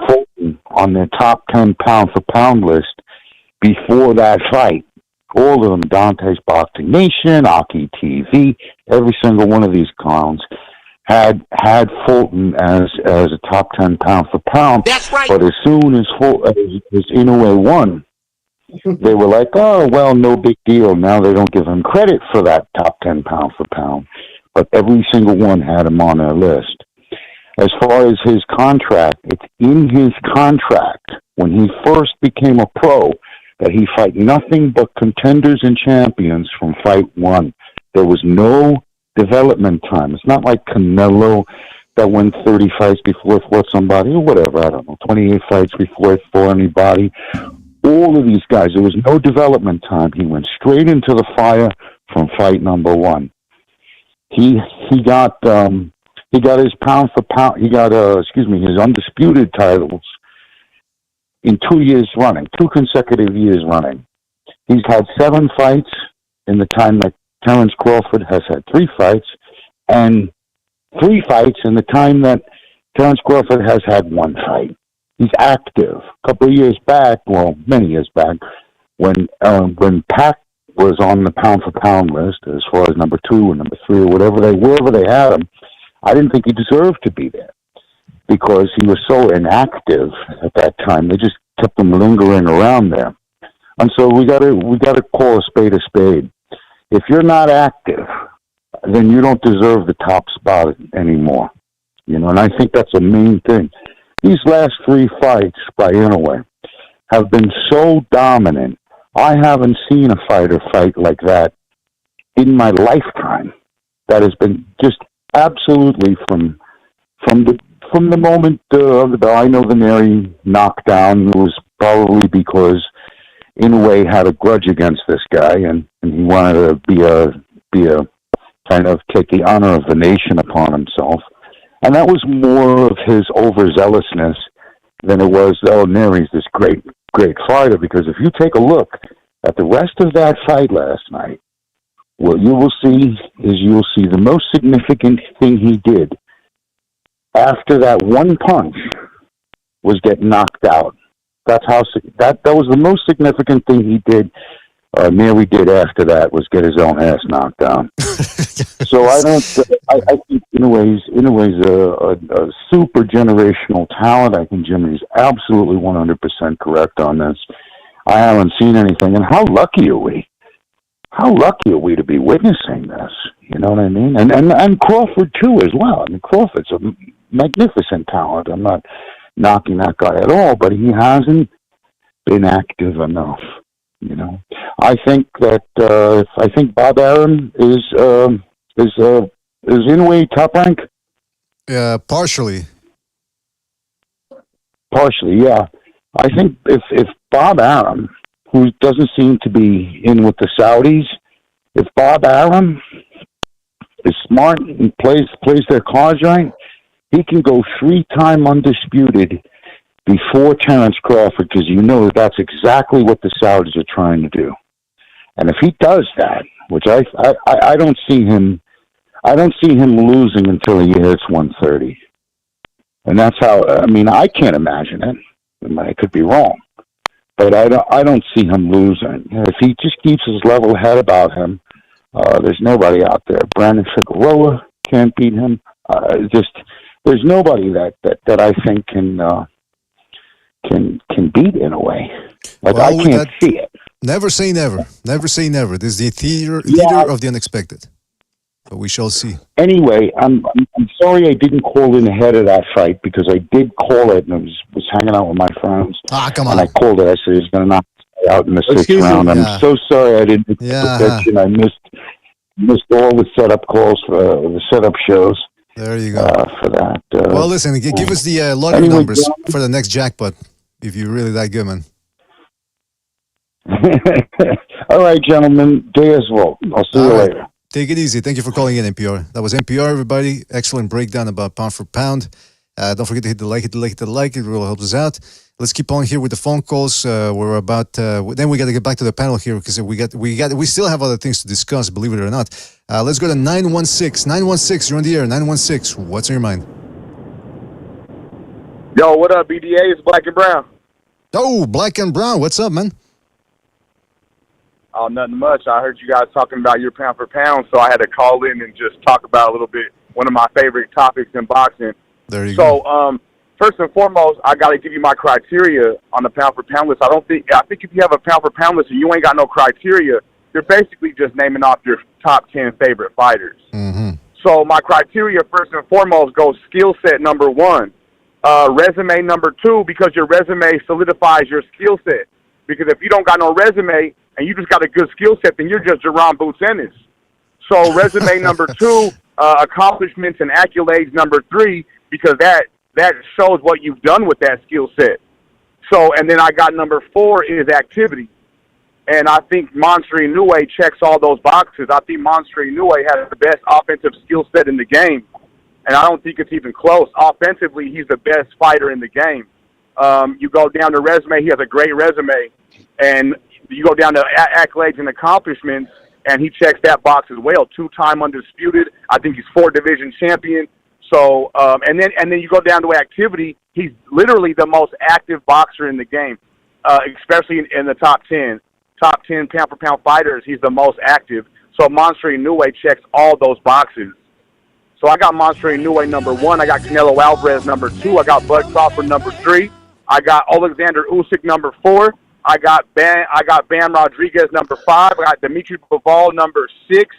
S18: Fulton on their top 10 pound for pound list before that fight? All of them, Dante's Boxing Nation, Aki TV, every single one of these clowns had Fulton as a top 10 pound for pound. That's right. But as soon as Inoue won, they were like, oh, well, no big deal. Now they don't give him credit for that top 10 pound for pound. But every single one had him on their list. As far as his contract, it's in his contract when he first became a pro that he fight nothing but contenders and champions from fight one. There was no development time. It's not like Canelo that went 30 fights before he fought somebody, or whatever, I don't know, 28 fights before he fought anybody. All of these guys, there was no development time. He went straight into the fire from fight number one. He got his pound for pound, his undisputed titles in 2 years running, 2 consecutive years running. He's had 7 fights in the time that Terence Crawford has had 3 fights, and 3 fights in the time that Terence Crawford has had 1 fight. He's active. A couple of years back, well, many years back, when Pac was on the pound-for-pound list, as far as number 2 or number 3 or wherever they had him, I didn't think he deserved to be there because he was so inactive at that time. They just kept him lingering around there. And so we got to call a spade. If you're not active, then you don't deserve the top spot anymore. You know, and I think that's a main thing. These last 3 fights by Inoue have been so dominant. I haven't seen a fighter fight like that in my lifetime. That has been just absolutely from the moment of the Nery knockdown. It was probably because Inoue had a grudge against this guy, and he wanted to be a kind of take the honor of the nation upon himself. And that was more of his overzealousness than it was, Nery's this great fighter. Because if you take a look at the rest of that fight last night, what you will see is the most significant thing he did after that one punch was get knocked out. That was the most significant thing he did. Nery did after that was get his own ass knocked down. So I think Inoue's a super generational talent. I think Jimmy's absolutely 100% correct on this. I haven't seen anything, and how lucky are we? How lucky are we to be witnessing this? You know what I mean? And Crawford too, as well. I mean, Crawford's a magnificent talent. I'm not knocking that guy at all, but he hasn't been active enough. You know, I think that Bob Arum is Inoue top rank.
S11: Partially.
S18: Partially, yeah. I think if Bob Arum, who doesn't seem to be in with the Saudis, if Bob Arum is smart and plays their cards right, he can go 3-time undisputed before Terrence Crawford, because you know that's exactly what the Saudis are trying to do. And if he does that, which I don't see him losing until he hits 130. And that's how, I mean, I can't imagine it. I could be wrong, but I don't see him losing. If he just keeps his level head about him, there's nobody out there. Brandon Figueroa can't beat him. There's nobody that I think can beat in a way. Like, well, I can't see it.
S11: Never say never. Never say never. This is the theater of the unexpected. But we shall see.
S18: Anyway, I'm sorry I didn't call in ahead of that fight, because I did call it and I was hanging out with my friends.
S11: Come on.
S18: And I called it. I said he's going to knock me out in the sixth round. I'm so sorry I didn't mention. I missed all the setup calls for the setup shows.
S11: There you go.
S18: For that.
S11: Well, listen, give us the lottery numbers for the next jackpot, if you're really that good, man.
S18: All right, gentlemen. Day as well. I'll see you later.
S11: Take it easy. Thank you for calling in, NPR. That was NPR, everybody. Excellent breakdown about pound for pound. Don't forget to hit the like. It really helps us out. Let's keep on here with the phone calls. We're about. Then we got to get back to the panel here, because we still have other things to discuss. Believe it or not. Let's go to 916. 916. You're on the air. 916. What's on your mind?
S4: Yo, what up, BDA? It's Black and Brown.
S11: Oh, Black and Brown. What's up, man?
S4: Oh, nothing much. I heard you guys talking about your pound for pound, so I had to call in and just talk about a little bit one of my favorite topics in boxing.
S11: There you go.
S4: So, first and foremost, I got to give you my criteria on the pound for pound list. I think if you have a pound for pound list and you ain't got no criteria, you're basically just naming off your top 10 favorite fighters.
S11: Mm-hmm.
S4: So my criteria, first and foremost, goes skill set number 1, resume number 2, because your resume solidifies your skill set. Because if you don't got no resume and you just got a good skill set, then you're just Jerron Boots Ennis. So resume number 2, accomplishments and accolades number 3, because that shows what you've done with that skill set. So, and then I got number 4 is activity. And I think Monster Inoue checks all those boxes. I think Monster Inoue has the best offensive skill set in the game. And I don't think it's even close. Offensively, he's the best fighter in the game. You go down to resume, he has a great resume. And you go down to accolades and accomplishments, and he checks that box as well. 2-time undisputed. I think he's 4-division champion. So, and then you go down to activity. He's literally the most active boxer in the game, especially in the top 10. Top 10 pound-for-pound fighters, he's the most active. So Monster Inoue checks all those boxes. So I got Monster Inoue number 1. I got Canelo Alvarez number 2. I got Bud Crawford number 3. I got Alexander Usyk number 4. I got Bam Rodriguez number 5. I got Dimitri Bivol number 6.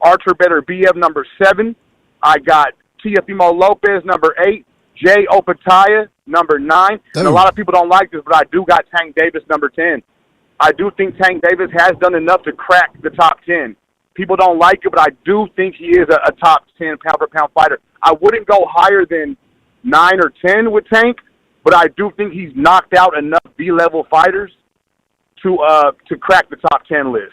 S4: Artur Beterbiev number 7. I got Teofimo Lopez number 8. Jay Opataya number 9. And a lot of people don't like this, but I do got Tank Davis number 10. I do think Tank Davis has done enough to crack the top 10. People don't like it, but I do think he is a top 10 pound-for-pound fighter. I wouldn't go higher than 9 or 10 with Tank, but I do think he's knocked out enough B-level fighters to crack the top 10 list.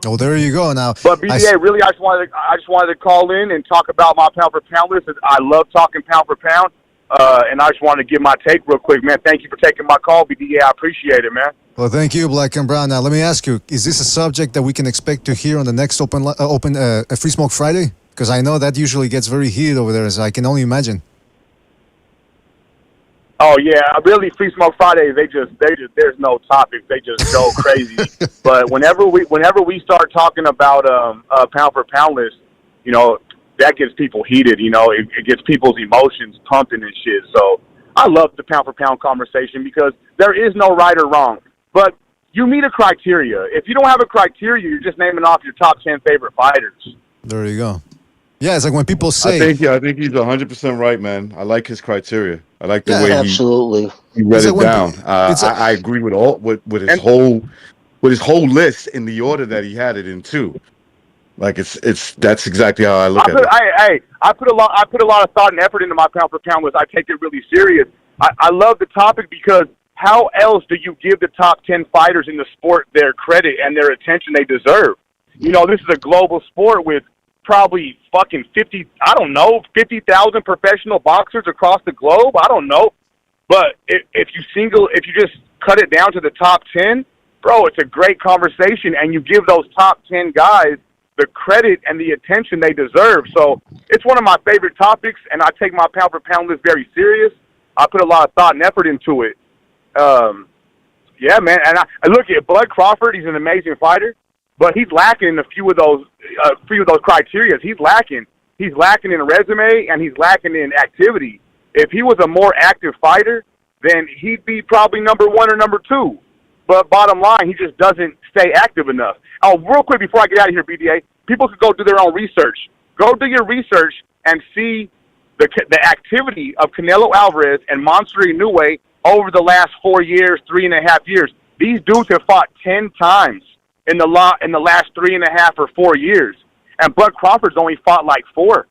S11: Oh, there you go. Now,
S4: but BDA, really, I just wanted to call in and talk about my pound-for-pound list. I love talking pound-for-pound. And I just wanted to give my take real quick, man. Thank you for taking my call, BDA. I appreciate it, man.
S11: Well, thank you, Black and Brown. Now, let me ask you, is this a subject that we can expect to hear on the next Open Free Smoke Friday? Because I know that usually gets very heated over there, so I can only imagine.
S4: Oh, yeah. Really, Free Smoke Fridays, there's no topics. They just go crazy. But whenever we start talking about pound for pound list, you know, that gets people heated. You know, it gets people's emotions pumping and shit. So I love the pound for pound conversation because there is no right or wrong. But you meet a criteria. If you don't have a criteria, you're just naming off your top 10 favorite fighters.
S11: There you go. Yeah, it's like when people say.
S12: I think he's 100% right, man. I like his criteria. I like the way
S7: absolutely.
S12: he read it down. I agree with his whole list in the order that he had it in too. Like that's exactly how I look at it.
S4: I put a lot of thought and effort into my pound for pound list. I take it really serious. I love the topic because how else do you give the top 10 fighters in the sport their credit and their attention they deserve? You know, this is a global sport with probably fucking 50,000 professional boxers across the globe. I don't know. But if you just cut it down to the top 10, bro, it's a great conversation, and you give those top 10 guys the credit and the attention they deserve. So it's one of my favorite topics, and I take my pound for pound list very serious. I put a lot of thought and effort into it. Yeah, man. And I look at Bud Crawford. He's an amazing fighter, but he's lacking in a few of those criteria. He's lacking in resume, and he's lacking in activity. If he was a more active fighter, then he'd be probably number 1 or number 2. But bottom line, he just doesn't stay active enough. Oh, real quick before I get out of here, BDA, people could go do their own research. Go do your research and see the activity of Canelo Alvarez and Monster Inoue over the last 4 years, 3.5 years. These dudes have fought 10 times in the last 3.5 or 4 years, and Bud Crawford's only fought like 4.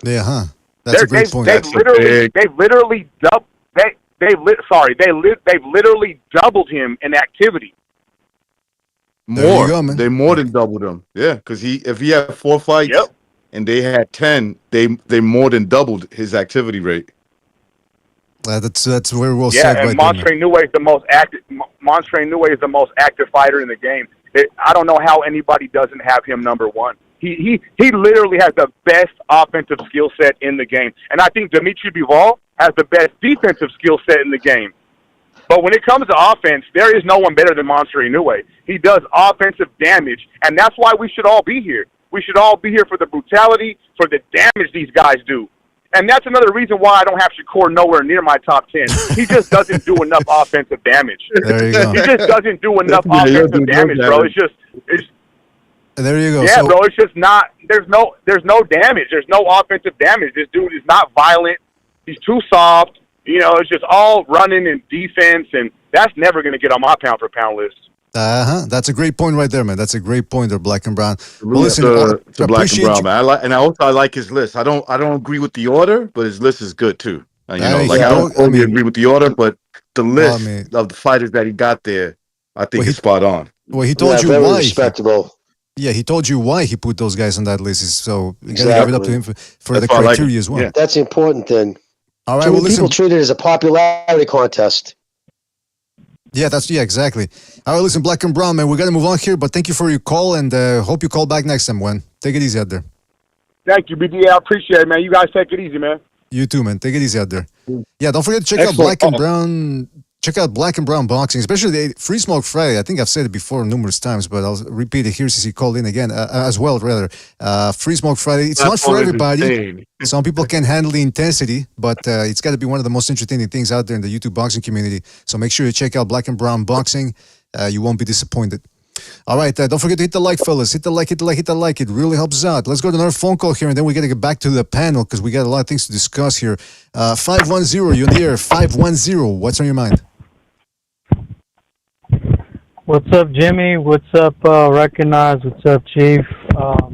S11: Yeah, huh? That's a great point.
S4: They've literally doubled him in activity.
S12: They more than doubled him. Yeah, because if he had 4 fights and they had 10, they more than doubled his activity rate.
S11: That's very well
S4: said. Yeah, and Monster Inoue is the most active. Monster Inoue is the most active fighter in the game. I don't know how anybody doesn't have him number 1. He literally has the best offensive skill set in the game, and I think Dimitri Bivol has the best defensive skill set in the game. But when it comes to offense, there is no one better than Monster Inoue. He does offensive damage, and that's why we should all be here. We should all be here for the brutality, for the damage these guys do. And that's another reason why I don't have Shakur nowhere near my top 10. He just doesn't do enough offensive damage.
S11: There you go.
S4: He just doesn't do enough offensive damage, bro.
S11: There you go.
S4: Yeah, bro, it's just not. There's no damage. There's no offensive damage. This dude is not violent. He's too soft. You know, it's just all running and defense, and that's never going to get on my pound for pound list.
S11: That's a great point right there, man. That's a great point there, Black and Brown.
S12: Well, listen, to Black and Brown, man. I like his list. I don't agree with the order, but his list is good too. I don't totally agree with the order, but the list of the fighters that he got there, I think is spot on.
S11: Well, he told you why.
S7: Respectable.
S11: Yeah, he told you why he put those guys on that list. So you got to give it up to him for the criteria as well.
S7: Yeah. That's the important thing.
S11: All right, well, listen.
S7: People treat it as a popularity contest.
S11: Yeah, exactly. All right, listen, Black and Brown, man, we got to move on here, but thank you for your call, and hope you call back next time, Gwen. Take it easy out there.
S4: Thank you, BD. I appreciate it, man. You guys take it easy, man.
S11: You too, man. Take it easy out there. Yeah, don't forget to check out Black and Brown. Check out Black and Brown Boxing, especially the Free Smoke Friday. I think I've said it before numerous times, but I'll repeat it here since he called in again as well, rather. Free Smoke Friday. It's not for everybody. Some people can handle the intensity, but it's got to be one of the most entertaining things out there in the YouTube boxing community. So make sure you check out Black and Brown Boxing. You won't be disappointed. All right, don't forget to hit the like, fellas. Hit the like. It really helps us out. Let's go to another phone call here, and then we got to get back to the panel because we got a lot of things to discuss here. 510, you're in the air. 510, what's on your mind?
S20: What's up, Jimmy? What's up, Recognize? What's up, Chief? I'm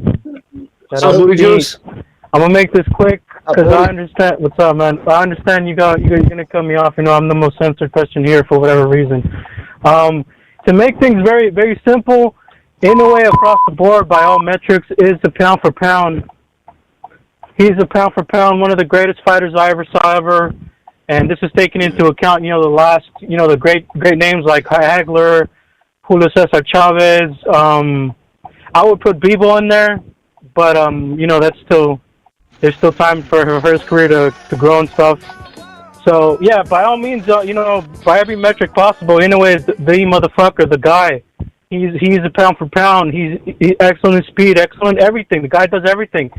S20: gonna make this quick because I understand. What's up, man? I understand you're gonna cut me off. You know, I'm the most censored person here for whatever reason. To make things very, very simple, Inoue across the board by all metrics is the pound for pound. He's a pound for pound, one of the greatest fighters I ever saw. And this is taking into account, the great names like Hagler, Julio Cesar Chavez. I would put Bebo in there, but there's still time for his career to grow and stuff. So yeah, by all means, by every metric possible, Inoue is the motherfucker, the guy. He's a pound for pound. He's excellent in speed, excellent everything. The guy does everything.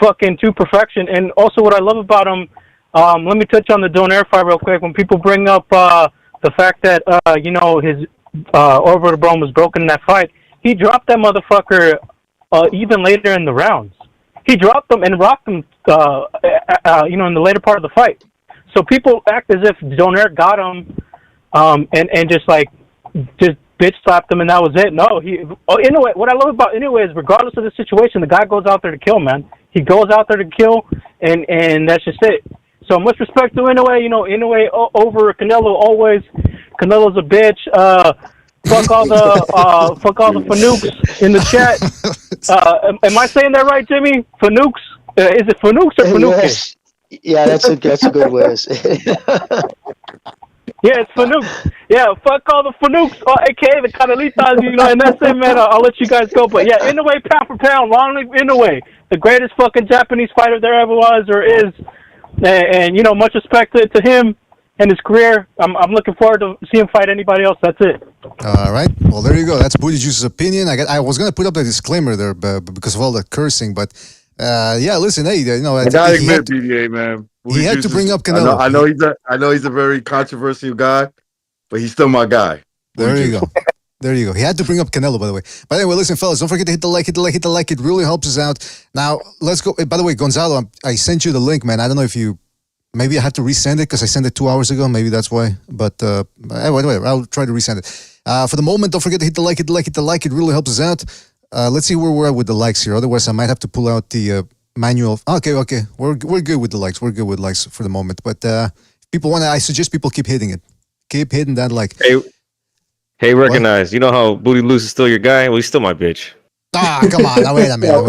S20: fucking to perfection. And also, what I love about him, let me touch on the Donaire fight real quick. When people bring up the fact that his orbital was broken in that fight, he dropped that motherfucker even later in the rounds. He dropped them and rocked them, in the later part of the fight. So people act as if Donaire got him, and just bitch slapped him, and that was it. No, Inoue. What I love about Inoue is, regardless of the situation, the guy goes out there to kill, man. He goes out there to kill, and that's just it. So much respect to Inoue. Inoue over Canelo always. Canelo's a bitch. Fuck all the fanooks in the chat. Am I saying that right, Jimmy? Fanooks? Is it fanooks or fanooks?
S7: Yes. Yeah, that's a good way.
S20: Yeah, it's fanooks. Yeah, fuck all the fanooks, aka the Canelitas, and that's it, man. I'll let you guys go. But yeah, Inoue, pound for pound, long live Inoue, the greatest fucking Japanese fighter there ever was or is. And much respect to him and his career. I'm looking forward to see him fight anybody else. That's it.
S11: All right. Well, there you go. That's Booty Juice's opinion. I was gonna put up a disclaimer there, but because of all the cursing. But listen, hey,
S12: I gotta admit, BDA, man.
S11: He had to bring up Canelo.
S12: I know he's a very controversial guy, but he's still my guy.
S11: There you go. There you go. He had to bring up Canelo, by the way. But anyway, listen, fellas, don't forget to hit the like. It really helps us out. Now, let's go. By the way, Gonzalo, I sent you the link, man. I don't know if you... Maybe I have to resend it because I sent it 2 hours ago. Maybe that's why. But anyway, I'll try to resend it. For the moment, don't forget to hit the like. It really helps us out. Let's see where we're at with the likes here. Otherwise, I might have to pull out the manual. Okay. We're good with the likes. We're good with likes for the moment. But if people want to, I suggest people keep hitting it. Keep hitting that like.
S2: Hey, recognize. What? You know how Booty Loose is still your guy? Well, he's still my bitch.
S11: Come on. Now, wait a minute.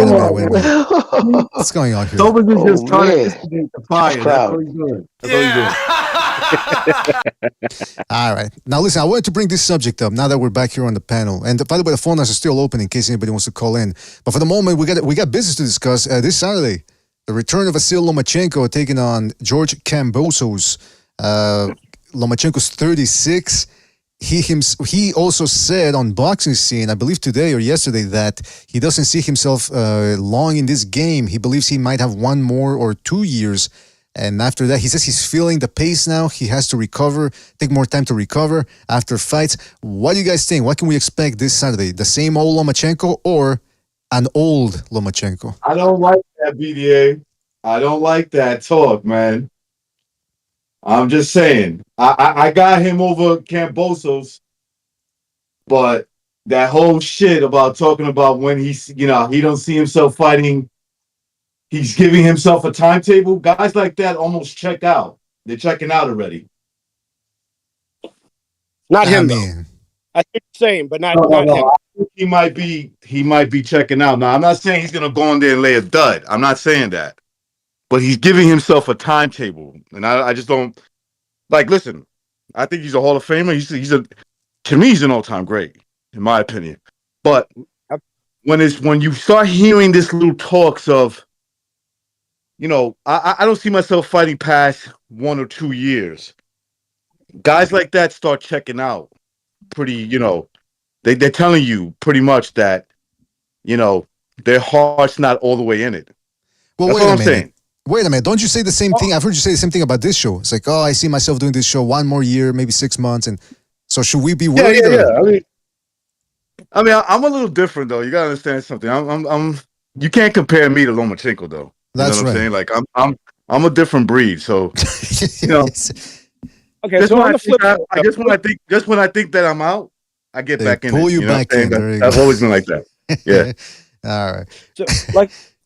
S11: What's going on here?
S12: Tobin is just trying to instigate the fire. That's what he's doing.
S11: All right. Now, listen, I wanted to bring this subject up now that we're back here on the panel. And by the way, the phone lines are still open in case anybody wants to call in. But for the moment, we got business to discuss. This Saturday, the return of Vasil Lomachenko taking on George Kambosos. Lomachenko's 36. He also said on Boxing Scene, I believe today or yesterday, that he doesn't see himself long in this game. He believes he might have 1 more or 2 years. And after that, he says he's feeling the pace now. He has to recover, take more time to recover after fights. What do you guys think? What can we expect this Saturday? The same old Lomachenko or an old Lomachenko?
S12: I don't like that, BDA. I don't like that talk, man. I'm just saying, I got him over Kambosos, but that whole shit about talking about when he don't see himself fighting, he's giving himself a timetable. Guys like that almost check out. They're checking out already.
S9: Not him, though. I think the same, but not him.
S12: I think he might be checking out. Now, I'm not saying he's gonna go in there and lay a dud. I'm not saying that, but he's giving himself a timetable, and I just don't. Like, listen, I think he's a Hall of Famer. To me, he's an all-time great, in my opinion. But when you start hearing this little talks of, I don't see myself fighting past 1 or 2 years. Guys like that start checking out pretty, they're telling you pretty much that, their heart's not all the way in it.
S11: Well,
S12: that's what I'm saying.
S11: Wait a minute. Don't you say the same thing? I've heard you say the same thing about this show. It's like, I see myself doing this show 1 more year, maybe 6 months. And so should we be worried?
S12: Yeah. I mean, I'm a little different, though. You got to understand something. You can't compare me to Lomachenko, though.
S11: That's
S12: what
S11: right.
S12: I'm saying? Like, I'm a different breed. So,
S9: Okay,
S12: just
S9: so
S12: when
S9: on the flip
S12: just when I think that I'm out, I get back in.
S11: Pull
S12: it,
S11: you back in.
S12: I've always been like that. Yeah.
S11: All right.
S9: So,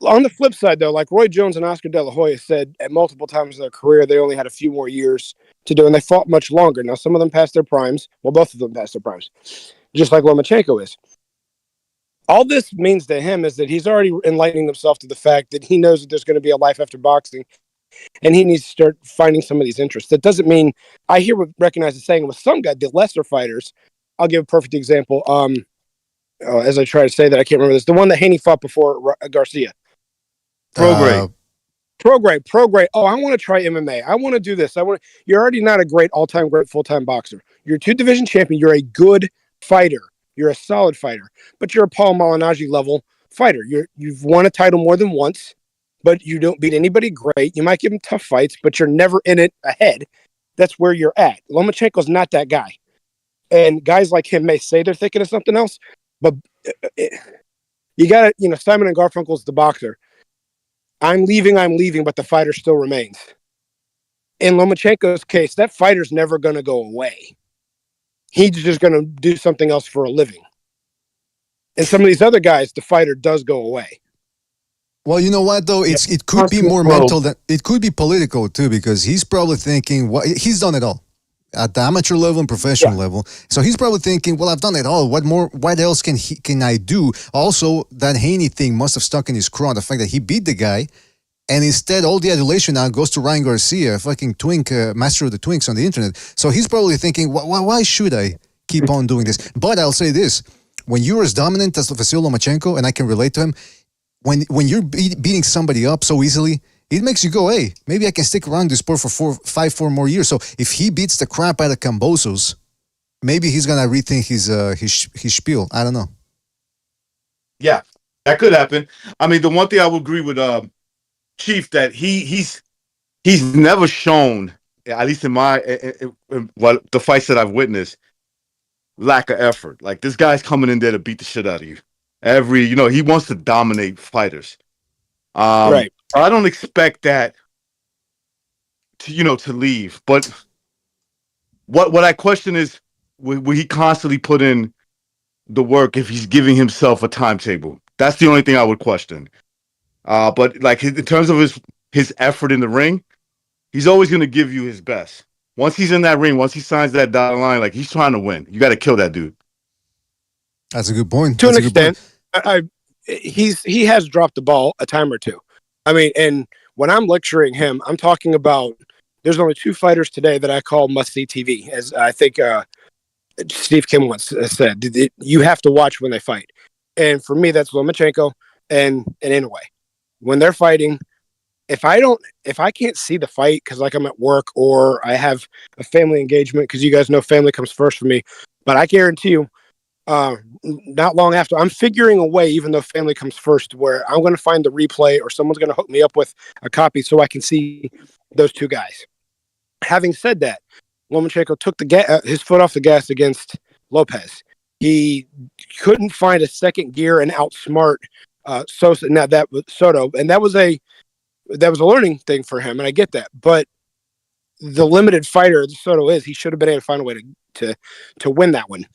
S9: on the flip side, though, like Roy Jones and Oscar De La Hoya said at multiple times in their career, they only had a few more years to do, and they fought much longer. Now, some of them passed their primes. Well, both of them passed their primes, just like Lomachenko is. All this means to him is that he's already enlightening himself to the fact that he knows that there's going to be a life after boxing, and he needs to start finding some of these interests. That doesn't mean I hear what Recognize is saying with some guys, the lesser fighters. I'll give a perfect example. As I try to say that, I can't remember this. The one that Haney fought before Garcia. Prograde. Oh, I want to try MMA. I want to do this. You're already not a great all-time great full-time boxer. You're a 2-division champion. You're a good fighter. You're a solid fighter, but you're a Paul Malignaggi level fighter. You've won a title more than once, but you don't beat anybody great. You might give him tough fights, but you're never in it ahead. That's where you're at. Lomachenko's not that guy. And guys like him may say they're thinking of something else, but you got to, Simon and Garfunkel's the boxer. I'm leaving, but the fighter still remains. In Lomachenko's case, that fighter's never going to go away. He's just going to do something else for a living. And some of these other guys, the fighter does go away.
S11: Well, you know what though? It could be more mental than it could be political too, because he's probably thinking, he's done it all at the amateur level and professional level. So he's probably thinking, well, I've done it all. What more? What else can I do? Also, that Haney thing must have stuck in his craw. The fact that he beat the guy, and instead all the adulation now goes to Ryan Garcia, fucking twink, master of the twinks on the internet. So he's probably thinking, why should I keep on doing this? But I'll say this: when you're as dominant as Vasyl Lomachenko, and I can relate to him, when you're beating somebody up so easily, it makes you go, hey, maybe I can stick around this sport for 4 more years. So if he beats the crap out of Kambosos, maybe he's gonna rethink his spiel. I don't know.
S12: Yeah, that could happen. I mean, the one thing I would agree with Chief, that he's never shown, at least in the fights that I've witnessed, lack of effort. Like, this guy's coming in there to beat the shit out of you. He wants to dominate fighters. Right. I don't expect that to leave. But what I question is, will he constantly put in the work if he's giving himself a timetable? That's the only thing I would question. But like, in terms of his effort in the ring, he's always going to give you his best. Once he's in that ring, once he signs that dotted line, like, he's trying to win. You got to kill that dude.
S11: That's a good point.
S9: To an extent, he has dropped the ball a time or two. I mean, and when I'm lecturing him, I'm talking about there's only 2 fighters today that I call must-see TV, as I think Steve Kim once said. You have to watch when they fight. And for me, that's Lomachenko and Inoue. When they're fighting, if I can't see the fight because like I'm at work or I have a family engagement, because you guys know family comes first for me, but I guarantee you, not long after, I'm figuring a way, even though family comes first, where I'm going to find the replay or someone's going to hook me up with a copy so I can see those 2 guys. Having said that, Lomachenko took his foot off the gas against Lopez. He couldn't find a second gear and outsmart Sosa. Now that was Soto, and that was a learning thing for him, and I get that. But the limited fighter Soto is, he should have been able to find a way to win that one.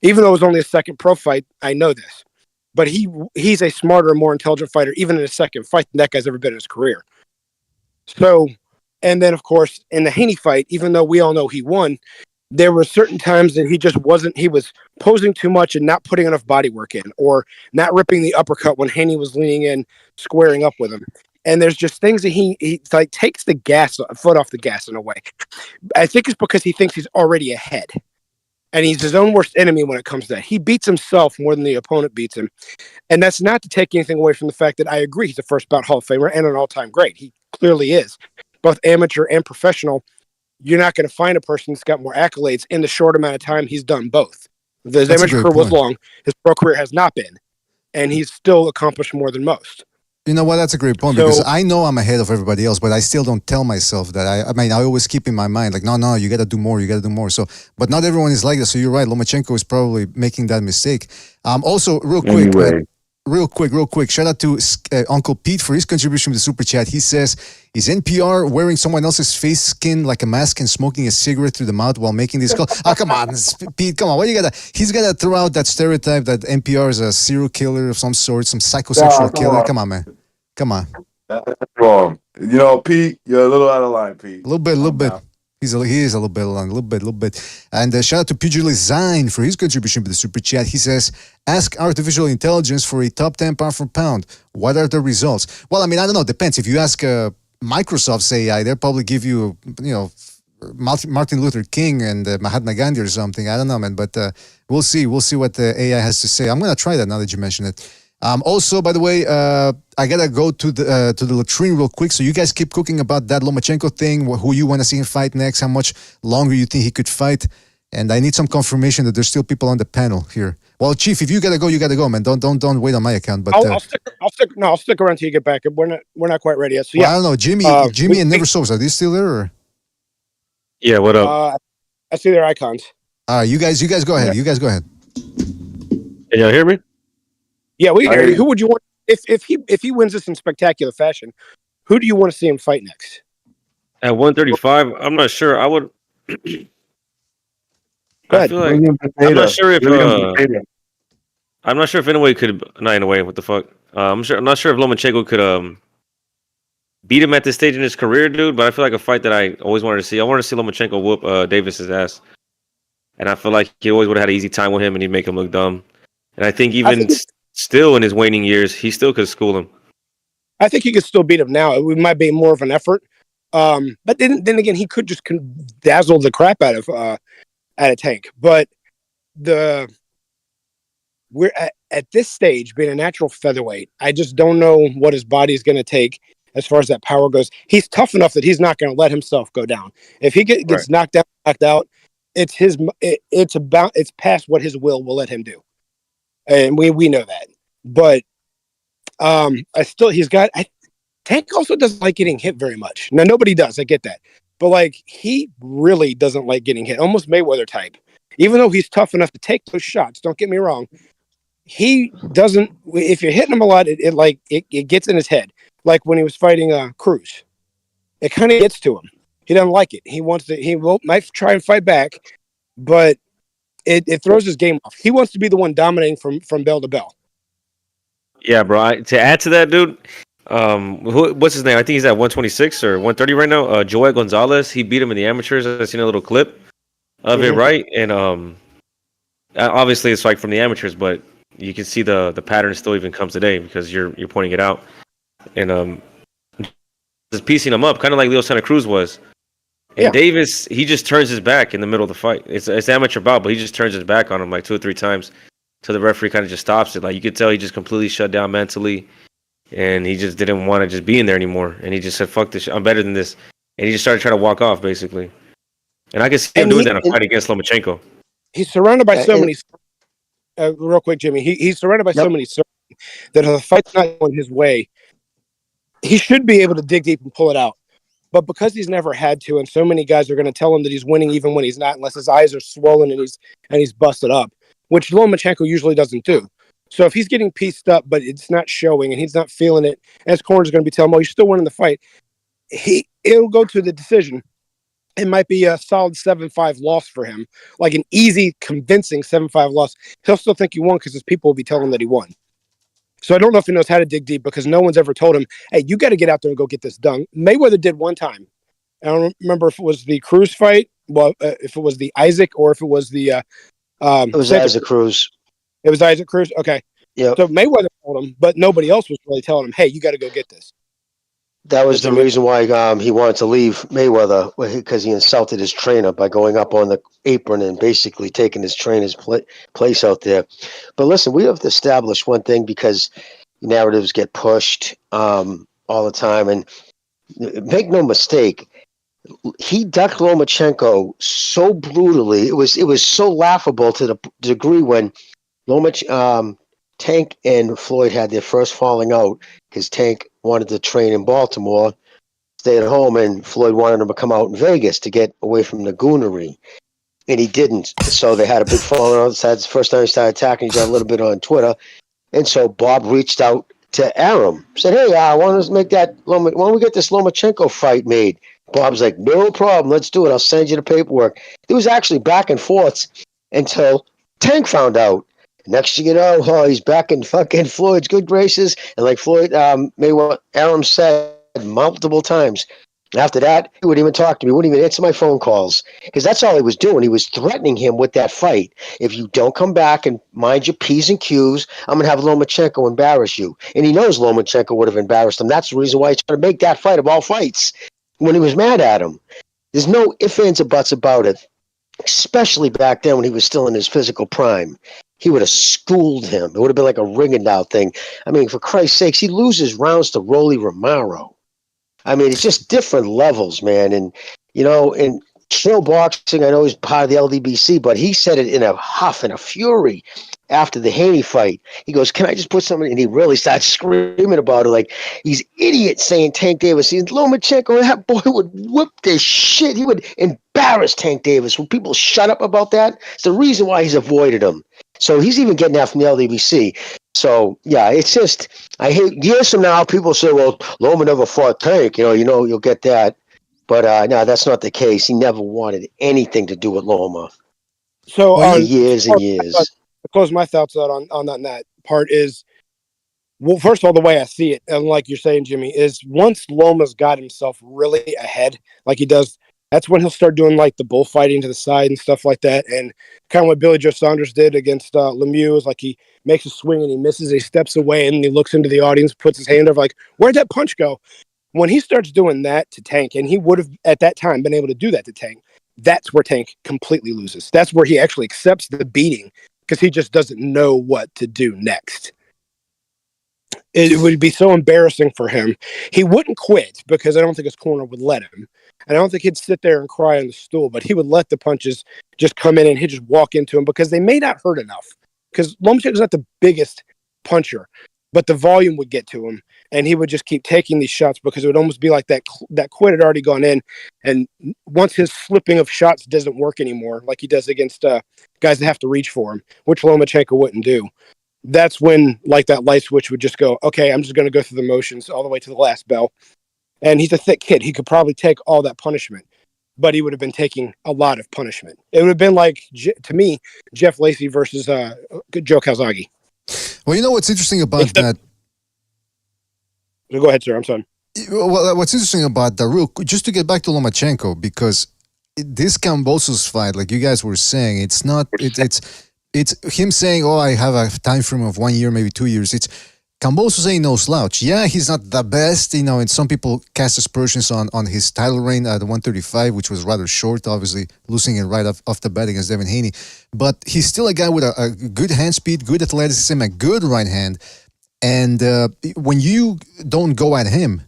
S9: Even though it was only a second pro fight, I know this. But he's a smarter, more intelligent fighter, even in a second fight, than that guy's ever been in his career. So, and then, of course, in the Haney fight, even though we all know he won, there were certain times that he was posing too much and not putting enough body work in, or not ripping the uppercut when Haney was leaning in, squaring up with him. And there's just things that he like takes the foot off the gas in a way. I think it's because he thinks he's already ahead. And he's his own worst enemy when it comes to that. He beats himself more than the opponent beats him. And that's not to take anything away from the fact that I agree he's a first bout Hall of Famer and an all-time great. He clearly is. Both amateur and professional, you're not going to find a person that's got more accolades in the short amount of time he's done both. His amateur career was long. His pro career has not been. And he's still accomplished more than most.
S11: You know what? That's a great point, because I know I'm ahead of everybody else, but I still don't tell myself that. I always keep in my mind, like, no, you got to do more, So, but not everyone is like that. So you're right. Lomachenko is probably making that mistake. Also, real quick, shout out to Uncle Pete for his contribution to the super chat. He says, is NPR wearing someone else's face skin like a mask and smoking a cigarette through the mouth while making this call? Oh, come on, Pete, come on. He's got to throw out that stereotype that NPR is a serial killer of some sort, some psychosexual killer. Come on, man. Come on.
S12: That's wrong. Pete, you're a little out of line, Pete.
S11: A little bit. He is a little bit along, a little bit. And shout out to Pugilist Zine for his contribution to the super chat. He says, ask artificial intelligence for a top 10 pound for pound. What are the results? Well, I mean, I don't know. Depends. If you ask Microsoft's AI, they'll probably give you, Martin Luther King and Mahatma Gandhi or something. I don't know, man. But we'll see. We'll see what the AI has to say. I'm going to try that now that you mention it. Also, by the way, I gotta go to the latrine real quick. So you guys keep cooking about that Lomachenko thing. Who you want to see him fight next? How much longer you think he could fight? And I need some confirmation that there's still people on the panel here. Well, Chief, if you gotta go, you gotta go, man. Don't wait on my account. But
S9: I'll stick around till you get back. We're not quite ready yet. So
S11: well,
S9: yeah,
S11: I don't know, Jimmy and Never Souls, are they still there? Or?
S2: Yeah, what up?
S9: I see their icons.
S11: You guys go ahead. You guys go ahead.
S2: Can y'all hear me?
S9: Yeah, we hear you. Who would you want if he wins this in spectacular fashion? Who do you want to see him fight next?
S2: At 135, I'm not sure. I would. I feel like I'm not sure if I'm not sure if Inoue could not Inoue. What the fuck? I'm not sure if Lomachenko could beat him at this stage in his career, dude. But I feel like a fight that I always wanted to see. I wanted to see Lomachenko whoop Davis's ass, and I feel like he always would have had an easy time with him, and he'd make him look dumb. And I think even still in his waning years, he still could school him.
S9: I think he could still beat him now. It might be more of an effort. But then again, he could just dazzle the crap out of Tank. But we're at this stage, being a natural featherweight, I just don't know what his body's going to take as far as that power goes. He's tough enough that he's not going to let himself go down. If he gets knocked out, it's past what his will let him do, and we know that. But Tank also doesn't like getting hit very much. Now nobody does. I get that, but like he really doesn't like getting hit. Almost Mayweather type. Even though he's tough enough to take those shots, don't get me wrong. He doesn't. If you're hitting him a lot, it gets in his head. Like when he was fighting Cruz, it kind of gets to him. He doesn't like it. Might try and fight back, but it throws his game off. He wants to be the one dominating from bell to bell.
S2: Yeah, bro. To add to that, dude, what's his name? I think he's at 126 or 130 right now. Joel Gonzalez. He beat him in the amateurs. I've seen a little clip of it, right? And obviously it's like from the amateurs, but you can see the pattern still even comes today because you're pointing it out. And just piecing him up, kind of like Leo Santa Cruz was. And Davis, he just turns his back in the middle of the fight. It's amateur bout, but he just turns his back on him like 2 or 3 times till the referee kind of just stops it. Like you could tell he just completely shut down mentally, and he just didn't want to just be in there anymore. And he just said, "Fuck this! I'm better than this." And he just started trying to walk off, basically. And I can see him doing that in a fight against Lomachenko.
S9: He's surrounded by so many. Real quick, Jimmy. He's surrounded by so many that if the fight's not going his way, he should be able to dig deep and pull it out. But because he's never had to, and so many guys are going to tell him that he's winning even when he's not, unless his eyes are swollen and he's busted up, which Lomachenko usually doesn't do. So if he's getting pieced up, but it's not showing and he's not feeling it, and his corner's going to be telling him, "Oh, you're still winning the fight," it'll go to the decision. It might be a solid 7-5 loss for him, like an easy, convincing 7-5 loss. He'll still think he won because his people will be telling him that he won. So I don't know if he knows how to dig deep because no one's ever told him, "Hey, you got to get out there and go get this done." Mayweather did one time. I don't remember if it was the Cruz fight, if it was the Isaac or if it was the.
S7: It was Isaac Cruz.
S9: It was Isaac Cruz. Okay.
S7: Yeah.
S9: So Mayweather told him, but nobody else was really telling him, "Hey, you got to go get this."
S7: That was the reason why he wanted to leave Mayweather, because he insulted his trainer by going up on the apron and basically taking his trainer's place out there. But listen, we have to establish one thing, because narratives get pushed all the time. And make no mistake, he ducked Lomachenko so brutally. It was so laughable to the degree when Tank and Floyd had their first falling out, because Tank wanted to train in Baltimore, stay at home, and Floyd wanted him to come out in Vegas to get away from the goonery, and he didn't. So they had a big falling out. That's the first time he started attacking each other a little bit on Twitter, and so Bob reached out to Aram, said, "Hey, I want to make that. Why don't we get this Lomachenko fight made?" Bob's like, "No problem, let's do it. I'll send you the paperwork." It was actually back and forth until Tank found out. Next thing you know, he's back in fucking Floyd's good graces. And like Floyd, Aram said multiple times, after that, he wouldn't even talk to me, wouldn't even answer my phone calls. Because that's all he was doing. He was threatening him with that fight. If you don't come back and mind your P's and Q's, I'm going to have Lomachenko embarrass you. And he knows Lomachenko would have embarrassed him. That's the reason why he's trying to make that fight of all fights when he was mad at him. There's no ifs, ands, or buts about it. Especially back then when he was still in his physical prime. He would have schooled him. It would have been like a Ringendow thing. I mean, for Christ's sakes, he loses rounds to Rolly Romero. I mean, it's just different levels, man. And, and Chill Boxing, I know he's part of the LDBC, but he said it in a huff and a fury after the Haney fight. He goes, "Can I just put something?" And he really starts screaming about it, like he's idiot saying Tank Davis. He's Lomachenko. That boy would whip this shit. He would embarrass Tank Davis. Will people shut up about that? It's the reason why he's avoided him. So he's even getting that from the LDBC. So yeah, it's just I hate years from now people say, "Well, Loma never fought Tank." You'll get that. But no, that's not the case. He never wanted anything to do with Loma.
S9: So
S7: for years and years.
S9: To close my thoughts out on that part is, well, first of all, the way I see it, and like you're saying, Jimmy, is once Loma's got himself really ahead, like he does, that's when he'll start doing like the bullfighting to the side and stuff like that. And kind of what Billy Joe Saunders did against Lemieux is like he makes a swing and he misses, he steps away and he looks into the audience, puts his hand over, like, where'd that punch go? When he starts doing that to Tank, and he would have at that time been able to do that to Tank, that's where Tank completely loses. That's where he actually accepts the beating because he just doesn't know what to do next. It would be so embarrassing for him. He wouldn't quit because I don't think his corner would let him. And I don't think he'd sit there and cry on the stool, but he would let the punches just come in and he'd just walk into him because they may not hurt enough. Because Lomachenko's not the biggest puncher, but the volume would get to him. And he would just keep taking these shots because it would almost be like that quit had already gone in. And once his flipping of shots doesn't work anymore, like he does against guys that have to reach for him, which Lomachenko wouldn't do, that's when like that light switch would just go, okay, I'm just going to go through the motions all the way to the last bell. And he's a thick kid. He could probably take all that punishment, but he would have been taking a lot of punishment. It would have been like, to me, Jeff Lacey versus Joe Calzaghe.
S11: Well, you know what's interesting about that?
S9: Go ahead, sir. I'm sorry.
S11: Well, what's interesting about that, just to get back to Lomachenko, because this Kambosos fight, like you guys were saying, it's not. It's him saying, "Oh, I have a time frame of 1 year, maybe 2 years." It's Kambosos ain't no slouch. Yeah, he's not the best, and some people cast aspersions on his title reign at the 135, which was rather short, obviously losing it right off the bat against Devin Haney. But he's still a guy with a good hand speed, good athleticism, a good right hand. And when you don't go at him,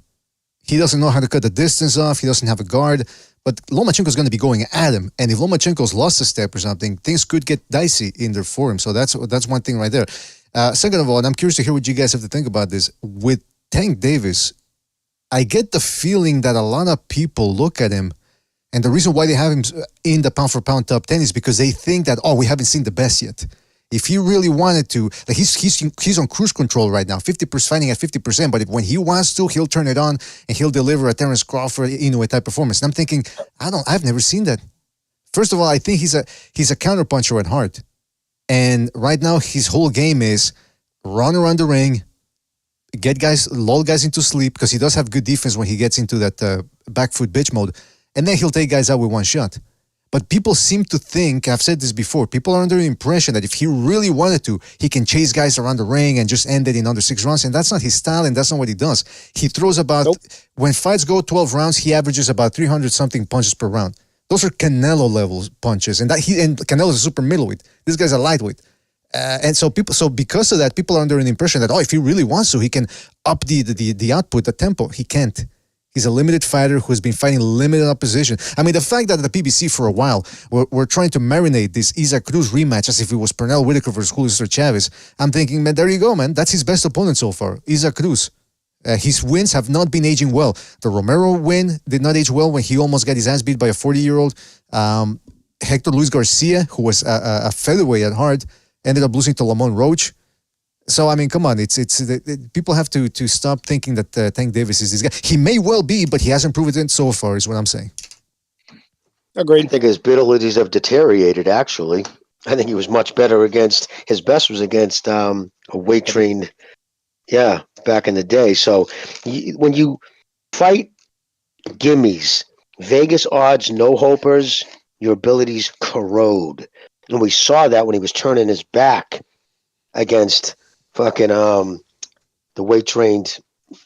S11: he doesn't know how to cut the distance off. He doesn't have a guard. But Lomachenko's going to be going at him. And if Lomachenko's lost a step or something, things could get dicey in there for him. So that's one thing right there. Second of all, and I'm curious to hear what you guys have to think about this. With Tank Davis, I get the feeling that a lot of people look at him, and the reason why they have him in the pound-for-pound top 10 is because they think that, we haven't seen the best yet. If he really wanted to, like he's on cruise control right now, 50% fighting at 50%. But when he wants to, he'll turn it on and he'll deliver a Terrence Crawford, Inoue type performance. And I'm thinking, I've never seen that. First of all, I think he's a counterpuncher at heart, and right now his whole game is run around the ring, lull guys into sleep because he does have good defense when he gets into that back foot bitch mode, and then he'll take guys out with one shot. But people seem to think, I've said this before, people are under the impression that if he really wanted to, he can chase guys around the ring and just end it in under 6 rounds. And that's not his style, and that's not what he does. He throws when fights go 12 rounds, he averages about 300-something punches per round. Those are Canelo level punches. And Canelo's a super middleweight. This guy's a lightweight. And so because of that, people are under an impression that, if he really wants to, he can up the output, the tempo. He can't. He's a limited fighter who's been fighting limited opposition. I mean, the fact that the PBC for a while we're trying to marinate this Isaac Cruz rematch as if it was Pernell Whitaker versus Julio Cesar Chavez. I'm thinking, man, there you go, man. That's his best opponent so far, Isaac Cruz. His wins have not been aging well. The Romero win did not age well when he almost got his ass beat by a 40-year-old. Hector Luis Garcia, who was a featherweight at heart, ended up losing to Lamont Roach. So, I mean, come on. People have to stop thinking that Tank Davis is this guy. He may well be, but he hasn't proven it so far, is what I'm saying.
S7: Agreed. I think his abilities have deteriorated, actually. I think he was much better his best was against a weight-trained, back in the day. So, when you fight gimmies, Vegas odds, no-hopers, your abilities corrode. And we saw that when he was turning his back against fucking the weight trained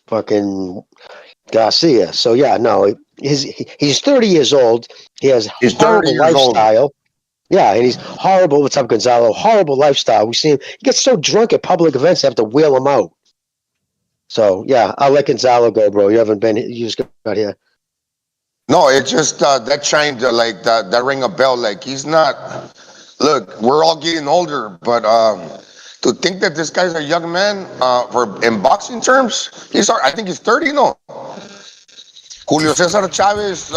S7: fucking Garcia. So he's 30 years old. He has horrible lifestyle. Yeah, and he's horrible. What's up, Gonzalo? Horrible lifestyle. We see him. He gets so drunk at public events, they have to wheel him out. So I'll let Gonzalo go, bro. You just got here.
S1: No, it just that chime like that ring a bell. Like he's not. Look, we're all getting older, but to think that this guy's a young man for in boxing terms, I think he's 30. No, Julio Cesar Chavez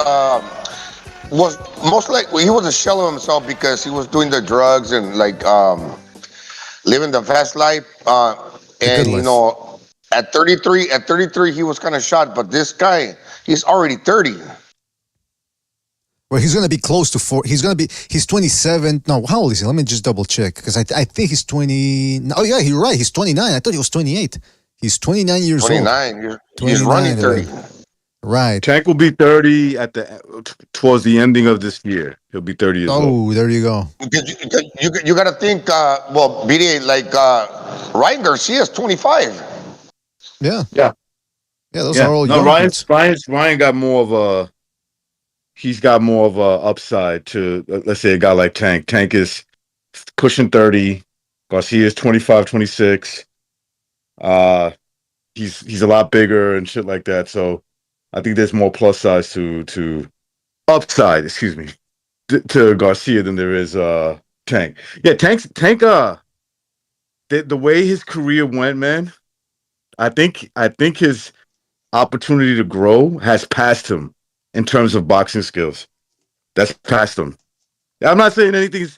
S1: was most likely he was a shell of himself because he was doing the drugs and like living the fast life. And you know, at 33, he was kind of shot. But this guy, he's already 30.
S11: Well, he's going to be close to four. He's 27. No, how old is he? Let me just double check because I think he's 20. Oh, yeah, you're right. He's 29. I thought he was 28. He's 29 years
S1: 29.
S11: old.
S1: He's running 30.
S11: Right.
S12: Tank will be 30 towards the ending of this year. He'll be 30 years old.
S11: Oh, there you go.
S1: You got to think, well, BDA, like Ryan Garcia's 25.
S11: Yeah.
S12: Yeah.
S11: Yeah, those are all
S12: no,
S11: young
S12: Ryan got more of a he's got more of a upside to let's say a guy like Tank. Tank is pushing 30. Garcia is 25, 26. He's a lot bigger and shit like that. So I think there's more plus size to upside, excuse me, to Garcia than there is Tank. Yeah, Tank the way his career went, man, I think his opportunity to grow has passed him in terms of boxing skills. That's past him. I'm not saying anything's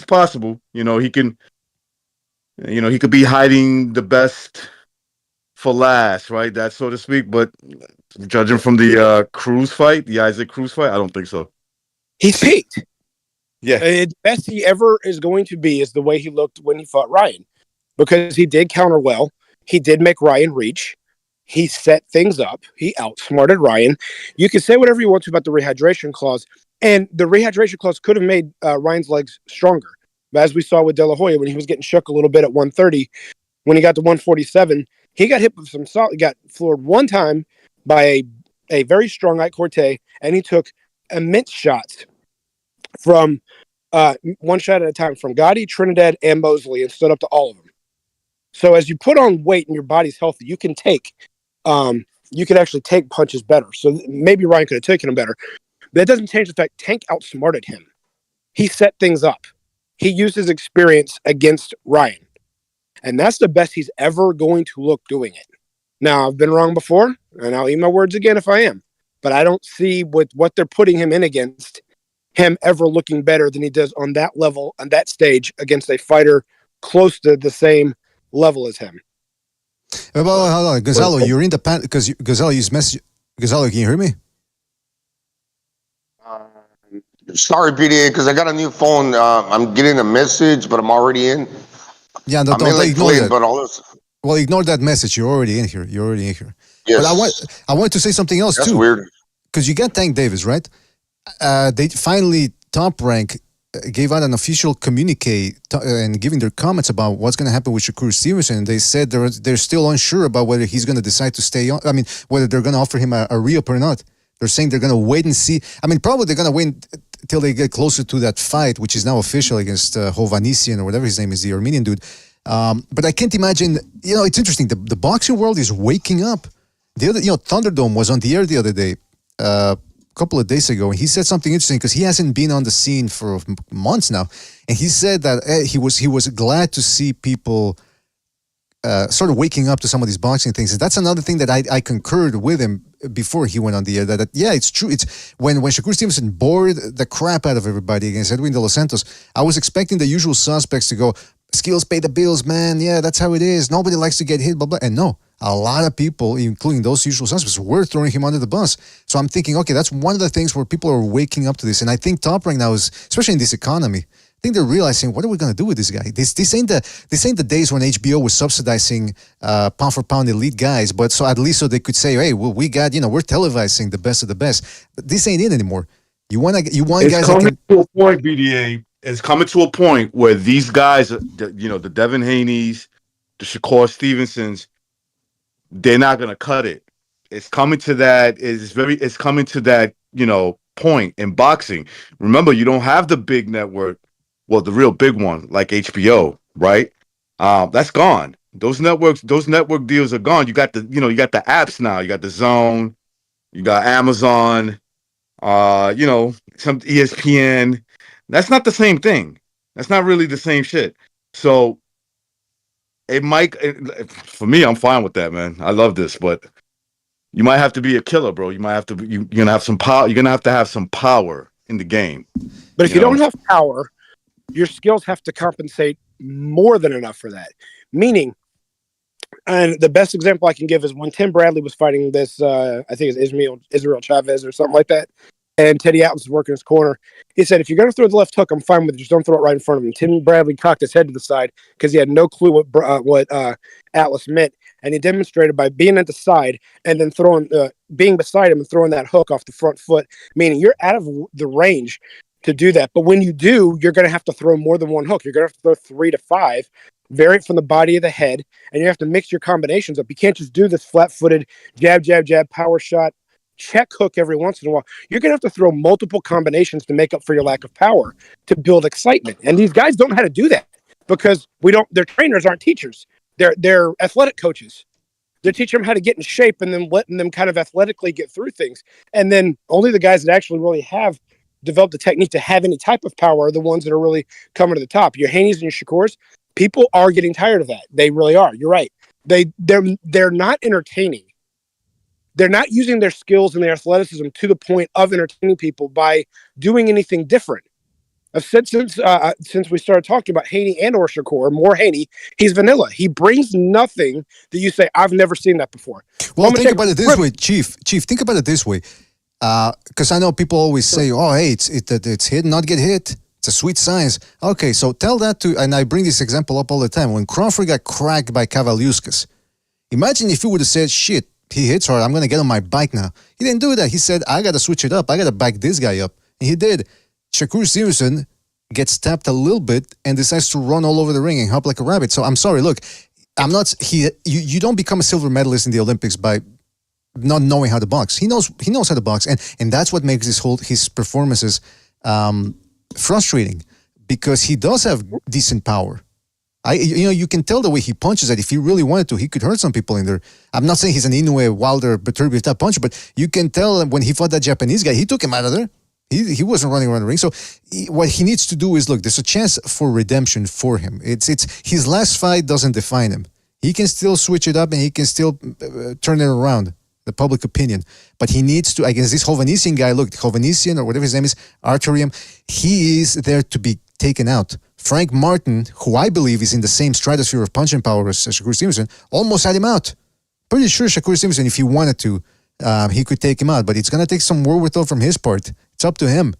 S12: possible. You know, he could be hiding the best for last, right? That so to speak. But judging from the the Isaac Cruz fight, I don't think so.
S9: He's peaked.
S12: Yeah.
S9: The best he ever is going to be is the way he looked when he fought Ryan, because he did counter well. He did make Ryan reach. He set things up. He outsmarted Ryan. You can say whatever you want to about the rehydration clause, and the rehydration clause could have made Ryan's legs stronger. But as we saw with De La Hoya when he was getting shook a little bit at 130, when he got to 147, he got hit with some salt. He got floored one time by a very strong Ike Corte, and he took immense shots from one shot at a time from Gotti, Trinidad, and Mosley, and stood up to all of them. So as you put on weight and your body's healthy, you can actually take punches better. So maybe Ryan could have taken him better. But that doesn't change the fact Tank outsmarted him. He set things up. He used his experience against Ryan. And that's the best he's ever going to look doing it. Now, I've been wrong before, and I'll eat my words again if I am. But I don't see with what they're putting him in against him ever looking better than he does on that level, on that stage, against a fighter close to the same level as him.
S11: Hold on. Gonzalo, you're in the pan because Gonzalo used message. Gonzalo, can you hear me?
S1: Sorry, PDA, because I got a new phone. I'm getting a message, but I'm already in.
S11: Yeah, no,
S1: I'm in like
S11: ignore that.
S1: but all this.
S11: Well, ignore that message. You're already in here.
S1: Yes.
S11: But I want to say something else
S1: That's
S11: too.
S1: weird.
S11: Because you got Tank Davis, right? They finally Top Rank gave out an official communique and giving their comments about what's going to happen with Shakur Stevenson. And they said they're still unsure about whether he's going to decide to stay on. I mean, whether they're going to offer him a re-up or not. They're saying they're going to wait and see. I mean, probably they're going to wait till they get closer to that fight, which is now official against Hovhannissian or whatever his name is, the Armenian dude. But I can't imagine. You know, it's interesting. The boxing world is waking up. The other, Thunderdome was on the air the other day. A couple of days ago, and he said something interesting because he hasn't been on the scene for months now, and he said that he was glad to see people sort of waking up to some of these boxing things. And that's another thing that I concurred with him before he went on the air. That yeah, it's true. It's when Shakur Stevenson bored the crap out of everybody against Edwin De Los Santos. I was expecting the usual suspects to go, skills pay the bills, man. Yeah, that's how it is. Nobody likes to get hit, blah blah. And no. A lot of people, including those usual suspects, were throwing him under the bus. So I'm thinking, okay, that's one of the things where people are waking up to this. And I think Top Rank now is, especially in this economy, I think they're realizing, what are we going to do with this guy? This ain't the days when HBO was subsidizing pound for pound elite guys, but so at least so they could say, hey, well, we got, we're televising the best of the best. But this ain't it anymore. You want
S12: it's
S11: guys
S12: coming to a point, BDA. It's coming to a point where these guys, the Devin Haney's, the Shakur Stevensons, they're not gonna cut it. It's coming to that. It's coming to that. Point in boxing. Remember, you don't have the big network. Well, the real big one like HBO, right? That's gone. Those network deals are gone. You got the apps now. You got the Zone. You got Amazon. some ESPN. That's not the same thing. That's not really the same shit. So for me, I'm fine with that, man. I love this, but you might have to be a killer, bro. You might have to. You're gonna have some power. You're gonna have to have some power in the game.
S9: But if you don't have power, your skills have to compensate more than enough for that. Meaning, and the best example I can give is when Tim Bradley was fighting this, I think it's Israel Chavez or something like that, and Teddy Atlas was working his corner. He said, if you're going to throw the left hook, I'm fine with it. Just don't throw it right in front of him. Tim Bradley cocked his head to the side because he had no clue what Atlas meant. And he demonstrated by being at the side and then being beside him and throwing that hook off the front foot, meaning you're out of the range to do that. But when you do, you're going to have to throw more than one hook. You're going to have to throw 3 to 5, vary it from the body of the head, and you have to mix your combinations up. You can't just do this flat-footed jab, jab, jab, power shot, check hook every once in a while. You're going to have to throw multiple combinations to make up for your lack of power to build excitement. And these guys don't know how to do that because their trainers aren't teachers. They're athletic coaches. They're teaching them how to get in shape and then letting them kind of athletically get through things. And then only the guys that actually really have developed the technique to have any type of power are the ones that are really coming to the top. Your Haney's and your Shakurs, people are getting tired of that. They really are. You're right. They're not entertaining. They're not using their skills and their athleticism to the point of entertaining people by doing anything different. I've said since we started talking about Haney and or Shakur, more Haney, he's vanilla. He brings nothing that you say, I've never seen that before.
S11: Well, think about it this way, Chief. Think about it this way. Because I know people always say, oh, hey, it's hit, not get hit. It's a sweet science. Okay, so tell that to, and I bring this example up all the time. When Crawford got cracked by Kavaliauskas, imagine if he would have said, shit, he hits hard, I'm going to get on my bike now. He didn't do that. He said, I got to switch it up. I got to back this guy up. And he did. Shakur Stevenson gets tapped a little bit and decides to run all over the ring and hop like a rabbit. So I'm sorry, look, you don't become a silver medalist in the Olympics by not knowing how to box. He knows how to box. And that's what makes his performances frustrating, because he does have decent power. You can tell the way he punches that if he really wanted to, he could hurt some people in there. I'm not saying he's an Inoue, Wilder, Beterbiev type puncher, but you can tell when he fought that Japanese guy, he took him out of there. He wasn't running around the ring. So what he needs to do is, look, there's a chance for redemption for him. It's his last fight doesn't define him. He can still switch it up and he can still turn it around, the public opinion. But he needs to, I guess this Hovhannissian guy, look, Hovhannissian or whatever his name is, Arturium, he is there to be taken out. Frank Martin, who I believe is in the same stratosphere of punching power as Shakur Stevenson, almost had him out. Pretty sure Shakur Stevenson, if he wanted to, he could take him out. But it's going to take some wherewithal from his part. It's up to him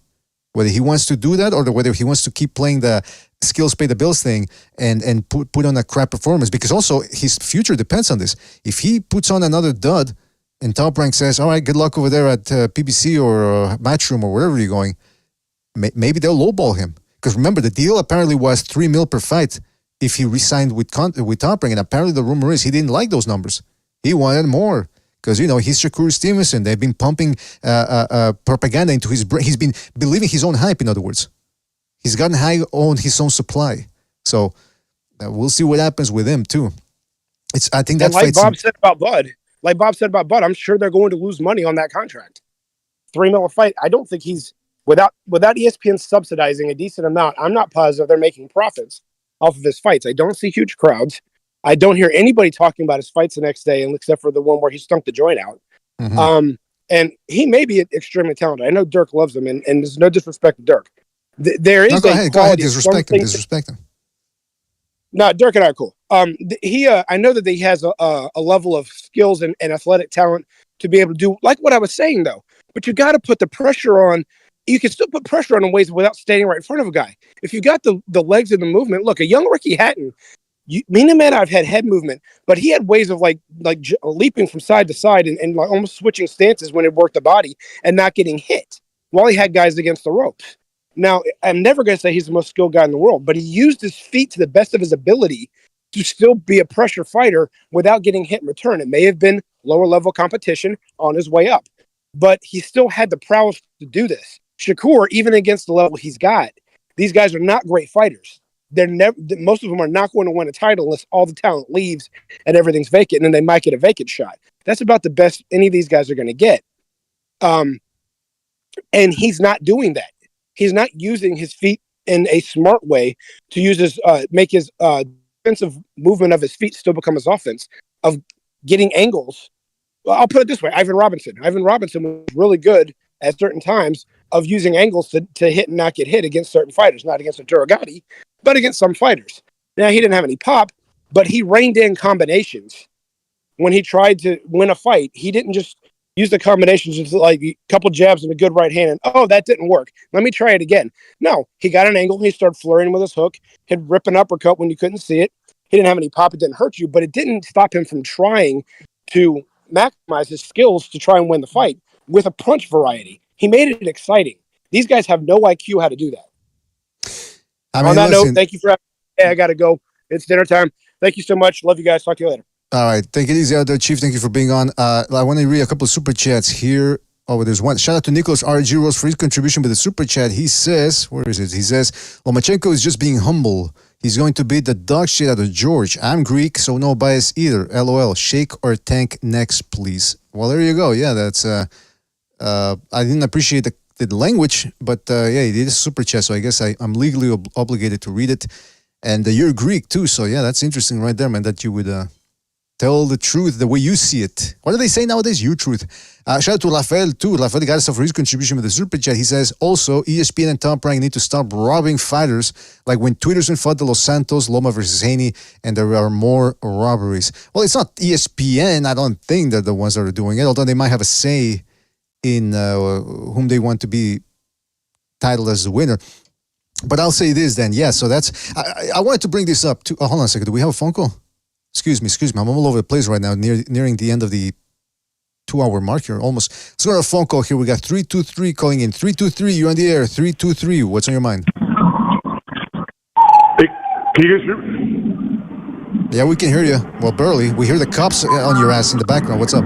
S11: whether he wants to do that or whether he wants to keep playing the skills pay the bills thing and put on a crap performance, because also his future depends on this. If he puts on another dud and Top Rank says, all right, good luck over there at PBC or Matchroom or wherever you're going, maybe they'll lowball him. Because remember, the deal apparently was $3 million per fight if he re-signed with Top Rank, and apparently the rumor is he didn't like those numbers. He wanted more. Because, he's Shakur Stevenson. They've been pumping propaganda into his brain. He's been believing his own hype, in other words. He's gotten high on his own supply. So we'll see what happens with him, too. I think that
S9: like Bob said about Bud, I'm sure they're going to lose money on that contract. $3 million a fight. I don't think he's, without ESPN subsidizing a decent amount, I'm not positive they're making profits off of his fights. I don't see huge crowds. I don't hear anybody talking about his fights the next day, except for the one where he stunk the joint out. Mm-hmm. And he may be extremely talented. I know Dirk loves him, and there's no disrespect to Dirk. There is
S11: go ahead. Disrespect him.
S9: No, Dirk and I are cool. I know that he has a level of skills and athletic talent to be able to do like what I was saying, though. But you got to put the pressure on. You can still put pressure on in ways without standing right in front of a guy. If you got the legs and the movement, look, a young Ricky Hatton. Mina Manov had head movement, but he had ways of like leaping from side to side and like almost switching stances when it worked the body and not getting hit while he had guys against the ropes. Now, I'm never going to say he's the most skilled guy in the world, but he used his feet to the best of his ability to still be a pressure fighter without getting hit in return. It may have been lower level competition on his way up, but he still had the prowess to do this. Shakur, even against the level he's got, these guys are not great fighters. Most of them are not going to win a title unless all the talent leaves and everything's vacant, and then they might get a vacant shot. That's about the best any of these guys are going to get. And he's not doing that. He's not using his feet in a smart way to use his make his defensive movement of his feet still become his offense of getting angles. Well, I'll put it this way: Ivan Robinson was really good at certain times of using angles to hit and not get hit against certain fighters, not against Arturo Gatti, but against some fighters. Now, he didn't have any pop, but he reined in combinations when he tried to win a fight. He didn't just use the combinations just like a couple jabs and a good right hand. And, oh, that didn't work. Let me try it again. No, he got an angle. He started flirting with his hook. He'd rip an uppercut when you couldn't see it. He didn't have any pop. It didn't hurt you, but it didn't stop him from trying to maximize his skills to try and win the fight with a punch variety. He made it exciting. These guys have no IQ how to do that. On that note, thank you for having me. I got to go. It's dinner time. Thank you so much. Love you guys. Talk to you later.
S11: All right. Take it easy out there, Chief. Thank you for being on. I want to read a couple of super chats here. Oh, there's one. Shout out to Nicholas R.G. Rose for his contribution with the super chat. He says, where is it? He says, Lomachenko is just being humble. He's going to beat the dog shit out of George. I'm Greek, so no bias either. LOL. Shake or tank next, please. Well, there you go. Yeah, that's... I didn't appreciate the language, but yeah, it is super chat, so I guess I'm legally obligated to read it. And you're Greek too, so yeah, that's interesting right there, man, that you would tell the truth the way you see it. What do they say nowadays? Your truth. Shout out to Rafael too. Rafael got us for his contribution with the super chat. He says, also, ESPN and Top Rank need to stop robbing fighters, like when Twitterson fought the Los Santos, Loma versus Haney, and there are more robberies. Well, it's not ESPN. I don't think they're the ones that are doing it, although they might have a say in whom they want to be titled as the winner. But I'll say this then. Yeah, so that's... I wanted to bring this up. Hold on a second. Do we have a phone call? Excuse me. I'm all over the place right now, nearing the end of the 2-hour mark here, almost. Let's go to a phone call here. We got 323 calling in. 323, you're on the air. 323, what's on your mind?
S4: Hey, can you guys hear me?
S11: Yeah, we can hear you. Well, barely. We hear the cops on your ass in the background. What's up?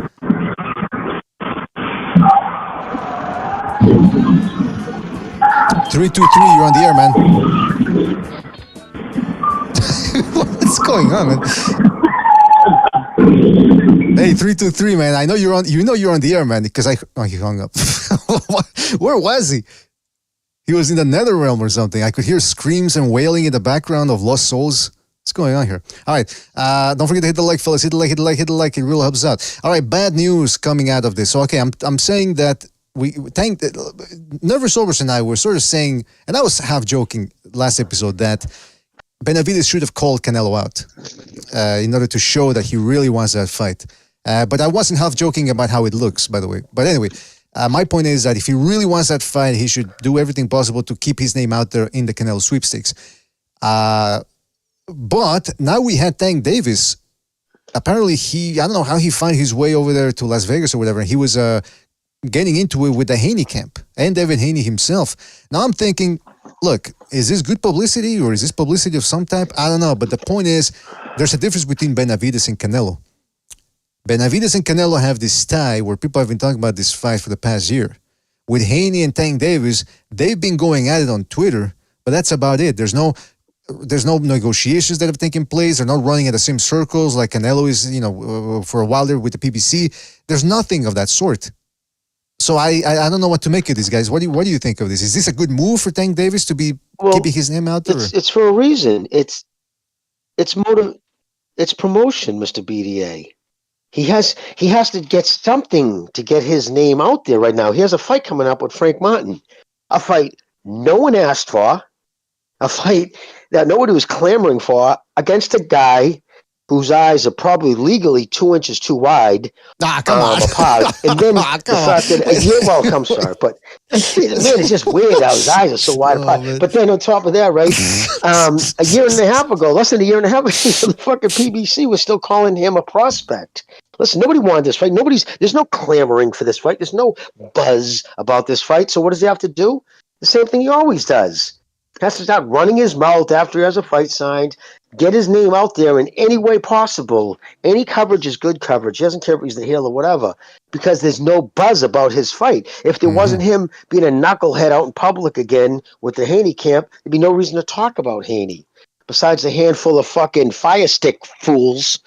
S11: 323, you're on the air, man. What's going on, man? Hey, 323, man. I know you're on. You know you're on the air, man. Because he hung up. Where was he? He was in the nether realm or something. I could hear screams and wailing in the background of lost souls. What's going on here? All right. Don't forget to hit the like, fellas. Hit the like. It really helps out. All right. Bad news coming out of this. So, okay, I'm saying that we thank Nervous Overs and I were sort of saying, and I was half joking last episode, that Benavidez should have called Canelo out in order to show that he really wants that fight. But I wasn't half joking about how it looks, by the way. But anyway, my point is that if he really wants that fight, he should do everything possible to keep his name out there in the Canelo sweepstakes. But now we had Tank Davis. Apparently, I don't know how he found his way over there to Las Vegas or whatever. He was getting into it with the Haney camp and Devin Haney himself. Now I'm thinking, look, is this good publicity or is this publicity of some type? I don't know. But the point is, there's a difference between Benavidez and Canelo. Benavidez and Canelo have this tie where people have been talking about this fight for the past year. With Haney and Tank Davis, they've been going at it on Twitter, but that's about it. There's no negotiations that have taken place. They're not running in the same circles like Canelo is, for a while there with the PBC. There's nothing of that sort. So I don't know what to make of these guys. What do you think of this? Is this a good move for Tank Davis to be keeping his name out there?
S7: It's for a reason. It's promotion, Mr. BDA. He has to get something to get his name out there right now. He has a fight coming up with Frank Martin, a fight no one asked for, a fight that nobody was clamoring for against a guy whose eyes are probably legally 2 inches too wide.
S11: Come on.
S7: Apart. And then the fact that I'm sorry, but man, it's just weird how his eyes are so wide apart. Man. But then on top of that, right, a year and a half ago, less than a year and a half ago, the fucking PBC was still calling him a prospect. Listen, nobody wanted this fight. There's no clamoring for this fight. There's no buzz about this fight. So what does he have to do? The same thing he always does. He has to start running his mouth after he has a fight signed, get his name out there in any way possible. Any coverage is good coverage. He doesn't care if he's the heel or whatever, because there's no buzz about his fight. If there wasn't him being a knucklehead out in public again with the Haney camp, there'd be no reason to talk about Haney. Besides a handful of fucking fire stick fools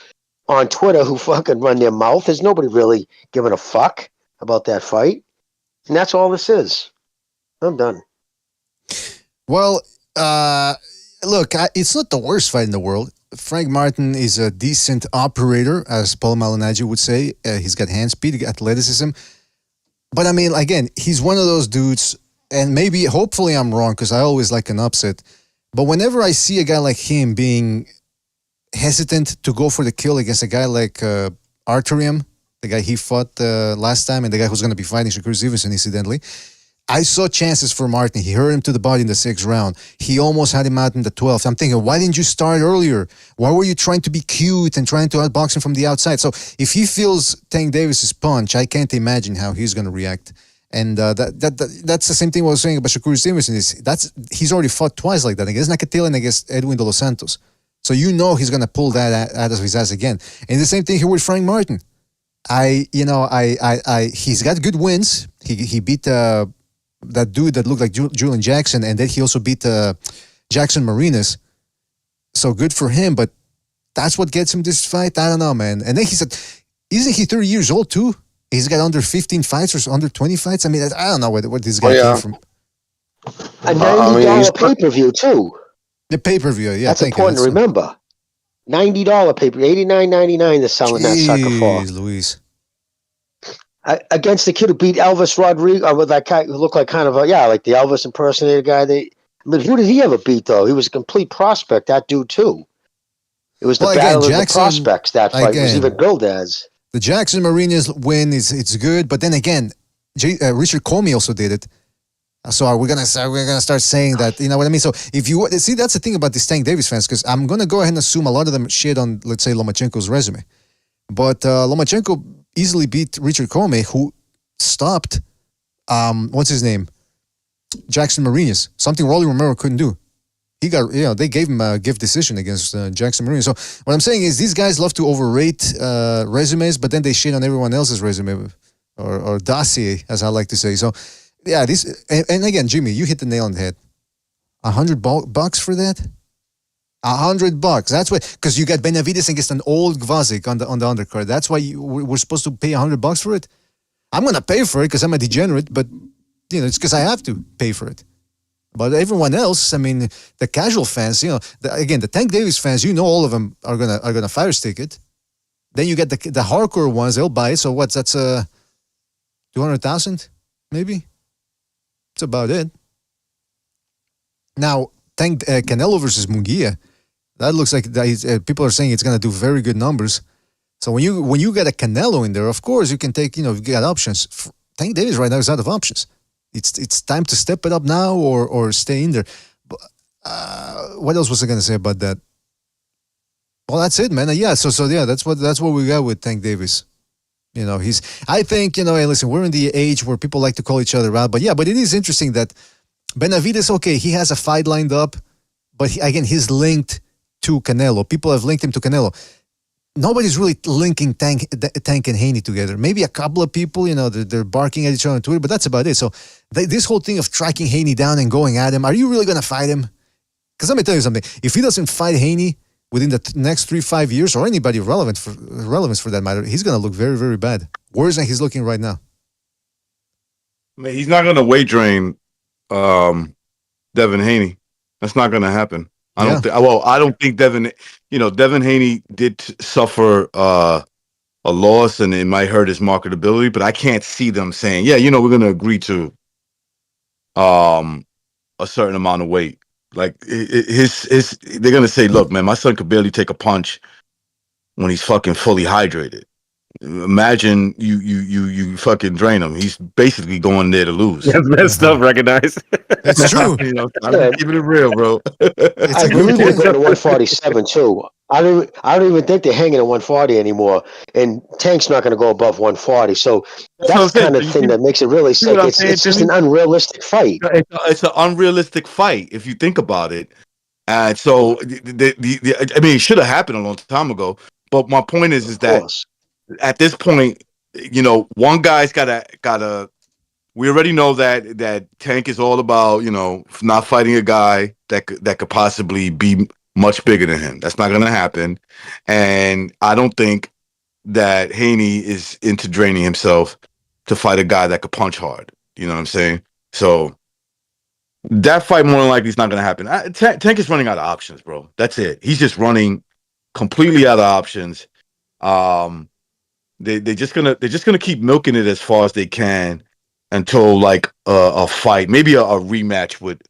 S7: on Twitter who fucking run their mouth, there's nobody really giving a fuck about that fight. And that's all this is. I'm done.
S11: Well, look, it's not the worst fight in the world. Frank Martin is a decent operator, as Paul Malignaggi would say. He's got hand speed, athleticism. But I mean, again, he's one of those dudes, and maybe, hopefully I'm wrong, because I always like an upset. But whenever I see a guy like him being hesitant to go for the kill against a guy like Arturium, the guy he fought last time, and the guy who's going to be fighting Shakur Stevenson, incidentally, I saw chances for Martin. He hurt him to the body in the 6th round. He almost had him out in the 12th. I'm thinking, why didn't you start earlier? Why were you trying to be cute and trying to outbox him from the outside? So if he feels Tank Davis's punch, I can't imagine how he's going to react. And that's the same thing I was saying about Shakur Stevenson. He's already fought twice like that against Nakatila and against Edwin De Los Santos. So you know he's going to pull that out of his ass again. And the same thing here with Frank Martin. He's got good wins. He beat that dude that looked like Julian Jackson, and then he also beat Jackson Marinas. So good for him, but that's what gets him this fight? I don't know, man. And then he said, isn't he 30 years old too? He's got under 15 fights or under 20 fights. I mean, I don't know what this guy came from.
S7: A $90 pay-per-view too.
S11: The pay-per-view, yeah.
S7: That's important to remember. $90 pay-per-view, $89.99 they're selling that sucker for.
S11: Luis.
S7: Against the kid who beat Elvis Rodriguez, with that guy who looked like kind of like the Elvis impersonator guy. Who did he ever beat though? He was a complete prospect. That dude too. It was the battle of the prospects. That fight was even billed as.
S11: The Jackson Marinas win it's good, but then again, Richard Comey also did it. So are we gonna start saying that? You know what I mean? So if you see, that's the thing about these Tank Davis fans, because I'm gonna go ahead and assume a lot of them shit on, let's say, Lomachenko's resume, but Lomachenko easily beat Richard Comey, who stopped what's his name, Jackson Marinas, something Rolly Romero couldn't do. He got, they gave him a gift decision against Jackson Marinas. So what I'm saying is these guys love to overrate resumes, but then they shit on everyone else's resume or dossier, as I like to say. So yeah, this and again, Jimmy, you hit the nail on the head. $100 for that? $100. That's why, because you got Benavides against an old Gvazik on the undercard. That's why we're supposed to pay $100 for it. I'm gonna pay for it because I'm a degenerate, but it's because I have to pay for it. But everyone else, I mean, the casual fans, the Tank Davis fans, all of them are gonna fire stick it. Then you get the hardcore ones; they'll buy it. So that's 200,000 maybe. That's about it. Now, Canelo versus Munguia. That looks like people are saying it's going to do very good numbers. So when you get a Canelo in there, of course you can take, you got options. Tank Davis right now is out of options. It's time to step it up now or stay in there. But, what else was I going to say about that? Well, that's it, man. Yeah. So yeah, that's what we got with Tank Davis. I think, hey, listen, we're in the age where people like to call each other out, but it is interesting that Benavides, okay, he has a fight lined up, but he's linked to Canelo. People have linked him to Canelo. Nobody's really linking Tank and Haney together. Maybe a couple of people, they're barking at each other on Twitter, but that's about it. So this whole thing of tracking Haney down and going at him, are you really going to fight him? Because let me tell you something. If he doesn't fight Haney within the next 3-5 years, or anybody relevance for that matter, he's going to look very, very bad. Worse than he's looking right now.
S12: I mean, he's not going to weight drain Devin Haney. That's not going to happen. I don't think Devin Haney did suffer a loss, and it might hurt his marketability, but I can't see them saying, we're going to agree to a certain amount of weight. Like they're going to say, look, man, my son could barely take a punch when he's fucking fully hydrated. Imagine you fucking drain him. He's basically going there to lose.
S2: That's messed up. Recognize.
S11: It's true.
S12: I'm keeping it real, bro.
S7: I believe they're going to 147 too. I don't even think they're hanging at 140 anymore. And Tank's not going to go above 140. So that's the kind of thing that makes it really sick. It's just an unrealistic fight.
S12: It's an unrealistic fight if you think about it. And so, it should have happened a long time ago. But my point is that at this point, one guy's gotta. We already know that Tank is all about, not fighting a guy that could possibly be much bigger than him. That's not going to happen. And I don't think that Haney is into draining himself to fight a guy that could punch hard. You know what I'm saying? So that fight more than likely is not going to happen. Tank is running out of options, bro. That's it. He's just running completely out of options. They're just gonna keep milking it as far as they can until like a fight, maybe a rematch with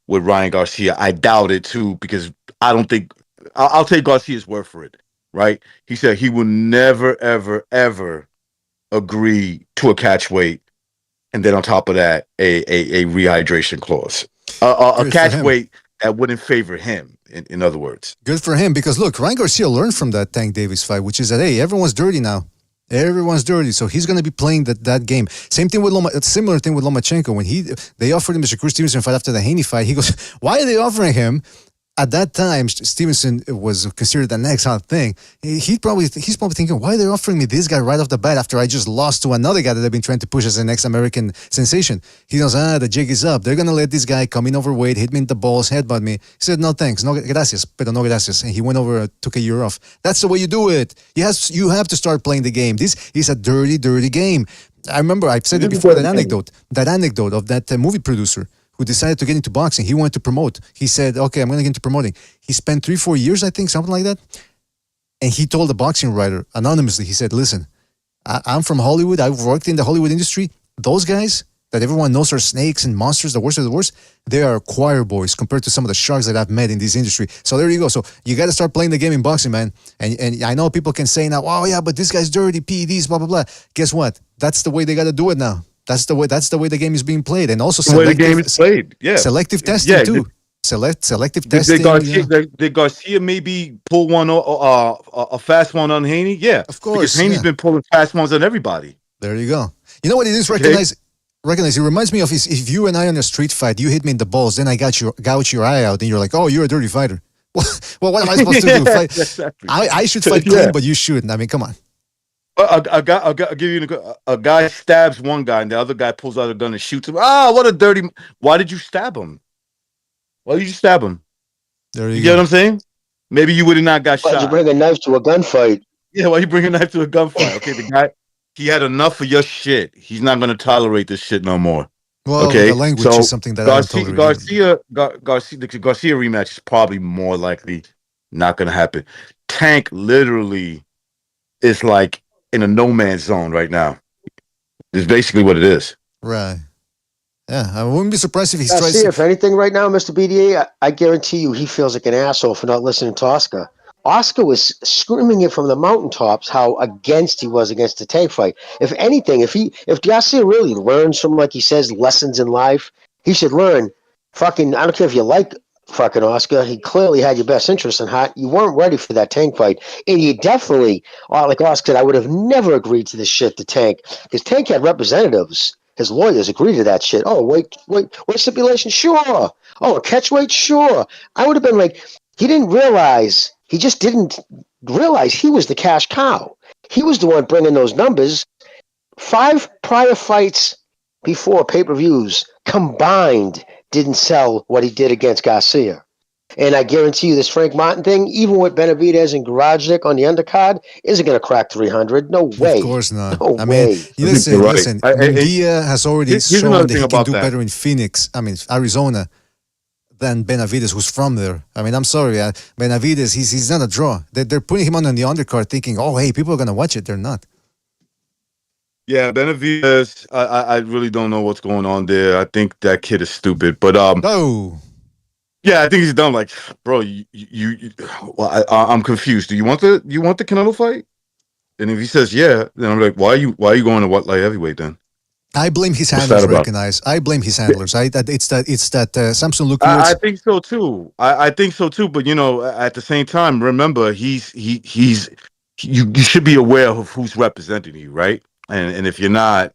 S12: Ryan Garcia. I doubt it too because I don't think I'll take Garcia's word for it. Right? He said he will never, ever, ever agree to a catch weight, and then on top of that, a rehydration clause, a catch weight that wouldn't favor him. In other words,
S11: good for him because look, Ryan Garcia learned from that Tank Davis fight, which is that hey, everyone's dirty now. Everyone's dirty, so he's going to be playing that game. Same thing with similar thing with Lomachenko. When they offered him the Shakur Stevenson fight after the Haney fight, he goes, "Why are they offering him?" At that time, Stevenson was considered the next hot thing. He's probably thinking, why are they offering me this guy right off the bat after I just lost to another guy that they've been trying to push as the next American sensation? He goes, the jig is up. They're going to let this guy come in overweight, hit me in the balls, headbutt me. He said, no thanks, no gracias, pero no gracias. And he went over, took a year off. That's the way you do it. You have to start playing the game. This is a dirty, dirty game. I remember I've said it before, that anecdote of that movie producer who decided to get into boxing. He wanted to promote. He said, okay, I'm going to get into promoting. He spent 3-4 years, I think, something like that. And he told the boxing writer anonymously, he said, listen, I'm from Hollywood. I've worked in the Hollywood industry. Those guys that everyone knows are snakes and monsters, the worst of the worst, they are choir boys compared to some of the sharks that I've met in this industry. So there you go. So you got to start playing the game in boxing, man. And I know people can say now, oh, yeah, but this guy's dirty, PEDs, blah, blah, blah. Guess what? That's the way they got to do it now. That's the way the game is being played, and also
S12: the way the game is played. Yeah,
S11: selective testing too. Selective testing.
S12: Did Garcia maybe pull one a fast one on Haney? Yeah,
S11: of course.
S12: Because Haney's been pulling fast ones on everybody.
S11: There you go. You know what it is? Recognize. It reminds me of if you and I on a street fight, you hit me in the balls, then I gouge your eye out, and you're like, oh, you're a dirty fighter. Well, what am I supposed to do?
S12: Exactly.
S11: I should fight clean, but you shouldn't. I mean, come on.
S12: A guy stabs one guy and the other guy pulls out a gun and shoots him. What a dirty! Why did you stab him? Why did you stab him?
S11: There you
S12: get what I'm saying? Maybe you would have not got shot.
S7: Why'd you bring a knife to a gunfight?
S12: Yeah, why you bring a knife to a gunfight? Okay, the guy, he had enough of your shit. He's not going to tolerate this shit no more.
S11: Well,
S12: okay?
S11: the language is something that
S12: Garcia rematch is probably more likely not going to happen. Tank literally is like in a no man's zone right now. It's basically what it is.
S11: Right. Yeah, I wouldn't be surprised if he
S7: tries.
S11: See,
S7: if anything, right now, Mr. BDA, I guarantee you, he feels like an asshole for not listening to Oscar. Oscar was screaming it from the mountaintops how against he was against the Tank fight. If anything, if Garcia really learns from, like he says, lessons in life, he should learn. Fucking, I don't care if you like fucking Oscar. He clearly had your best interest in heart. You weren't ready for that Tank fight, and you definitely, like Oscar said, I would have never agreed to this shit to Tank because Tank had representatives. His lawyers agreed to that shit. Oh, wait, stipulation? Sure. Oh, a catch weight? Sure. I would have been like, he just didn't realize he was the cash cow. He was the one bringing those numbers. 5 prior fights before pay-per-views combined didn't sell what he did against Garcia. And I guarantee you this Frank Martin thing, even with Benavidez and Garajnik on the undercard, isn't going to crack 300. No way.
S11: Of course not.
S7: No
S11: I
S7: way.
S11: mean, listen, Munguia has already shown that he can do better in Phoenix, Arizona, than Benavidez, who's from there. I mean, I'm sorry. Benavidez, he's not a draw. They're putting him on the undercard thinking, oh, hey, people are going to watch it. They're not.
S12: Yeah, Benavidez, I really don't know what's going on there. I think that kid is stupid. But yeah, I think he's dumb. Like, bro, I'm confused. Do you want the Canelo fight? And if he says yeah, then I'm like, why are you going to light heavyweight then?
S11: I blame his handlers. Recognize. I blame his handlers. It's that Samson Lukiewicz.
S12: I think so too. I think so too. But at the same time, remember you should be aware of who's representing you, right? And if you're not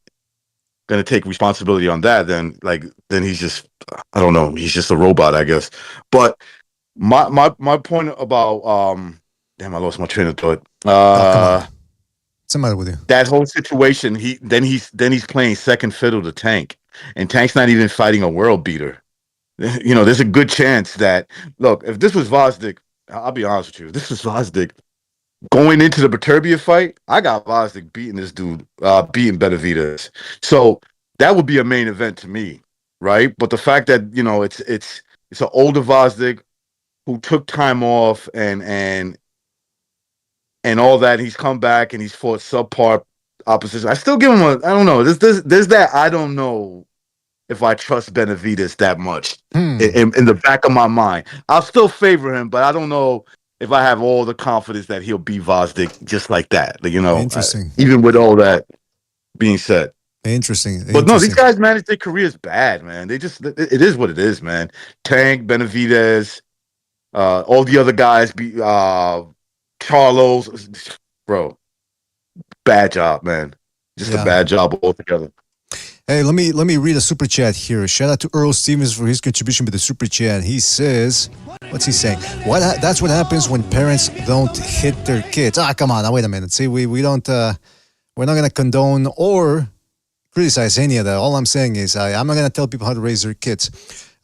S12: gonna take responsibility on that, then he's just, I don't know, he's just a robot, I guess. But my point about damn, I lost my train of thought.
S11: What's the matter with you?
S12: That whole situation, he's playing second fiddle to Tank, and Tank's not even fighting a world beater. There's a good chance that, look, if this was Vosdick, I'll be honest with you, if this was Vosdick going into the Beterbiev fight, I got Vosdick beating this dude, beating Benavidez. So that would be a main event to me, right? But the fact that it's an older Vosdick who took time off and all that, he's come back and he's fought subpar opposition. I still give him I don't know. There's that I don't know if I trust Benavidez that much in the back of my mind. I'll still favor him, but I don't know if I have all the confidence that he'll beat Vosdick just like that.
S11: Interesting.
S12: Even with all that being said.
S11: Interesting.
S12: But no, these guys manage their careers bad, man. It is what it is, man. Tank, Benavidez, all the other guys, Carlos, bro. Bad job, man. Just a bad job altogether.
S11: Hey, let me read a super chat here. Shout out to Earl Stevens for his contribution with the super chat. He says, what's he saying? That's what happens when parents don't hit their kids. Come on, now wait a minute. See, we don't we're not gonna condone or criticize any of that. All I'm saying is I'm not gonna tell people how to raise their kids.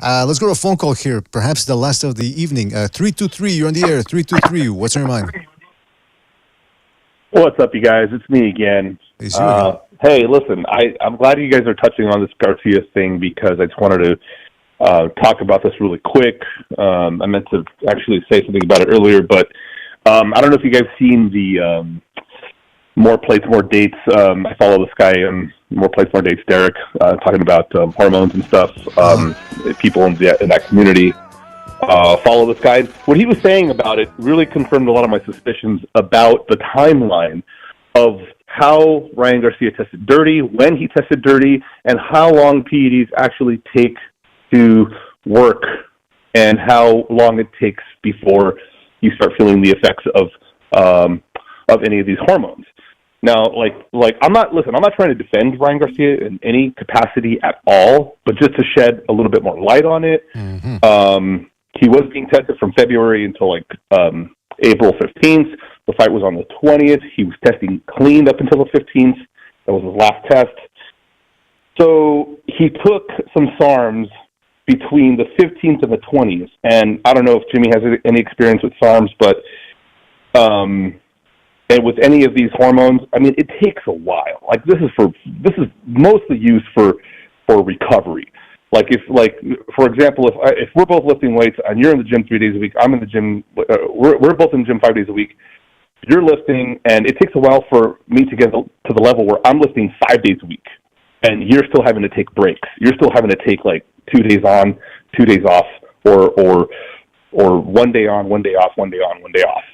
S11: Let's go to a phone call here. Perhaps the last of the evening. 323, you're on the air. 323. What's on your mind?
S15: What's up, you guys? It's me again.
S11: It's you again.
S15: Hey, listen, I'm glad you guys are touching on this Garcia thing because I just wanted to talk about this really quick. I meant to actually say something about it earlier, but I don't know if you guys seen the More Plates, More Dates. I follow this guy on More Plates, More Dates, Derek, talking about hormones and stuff. People in that community follow this guy. What he was saying about it really confirmed a lot of my suspicions about the timeline of how Ryan Garcia tested dirty, when he tested dirty, and how long PEDs actually take to work, and how long it takes before you start feeling the effects of any of these hormones. Now, I'm not trying to defend Ryan Garcia in any capacity at all, but just to shed a little bit more light on it. Mm-hmm. He was being tested from February until April 15th. The fight was on the 20th. He was testing clean up until the 15th. That was his last test. So he took some SARMs between the 15th and the 20th. And I don't know if Jimmy has any experience with SARMs, but and with any of these hormones, I mean, it takes a while. This is mostly used for recovery. For example, if we're both lifting weights and you're in the gym 3 days a week, I'm in the gym. We're both in the gym 5 days a week. You're lifting, and it takes a while for me to get to the level where I'm lifting 5 days a week, and you're still having to take breaks. You're still having to take 2 days on, 2 days off, or 1 day on, 1 day off, 1 day on, 1 day off.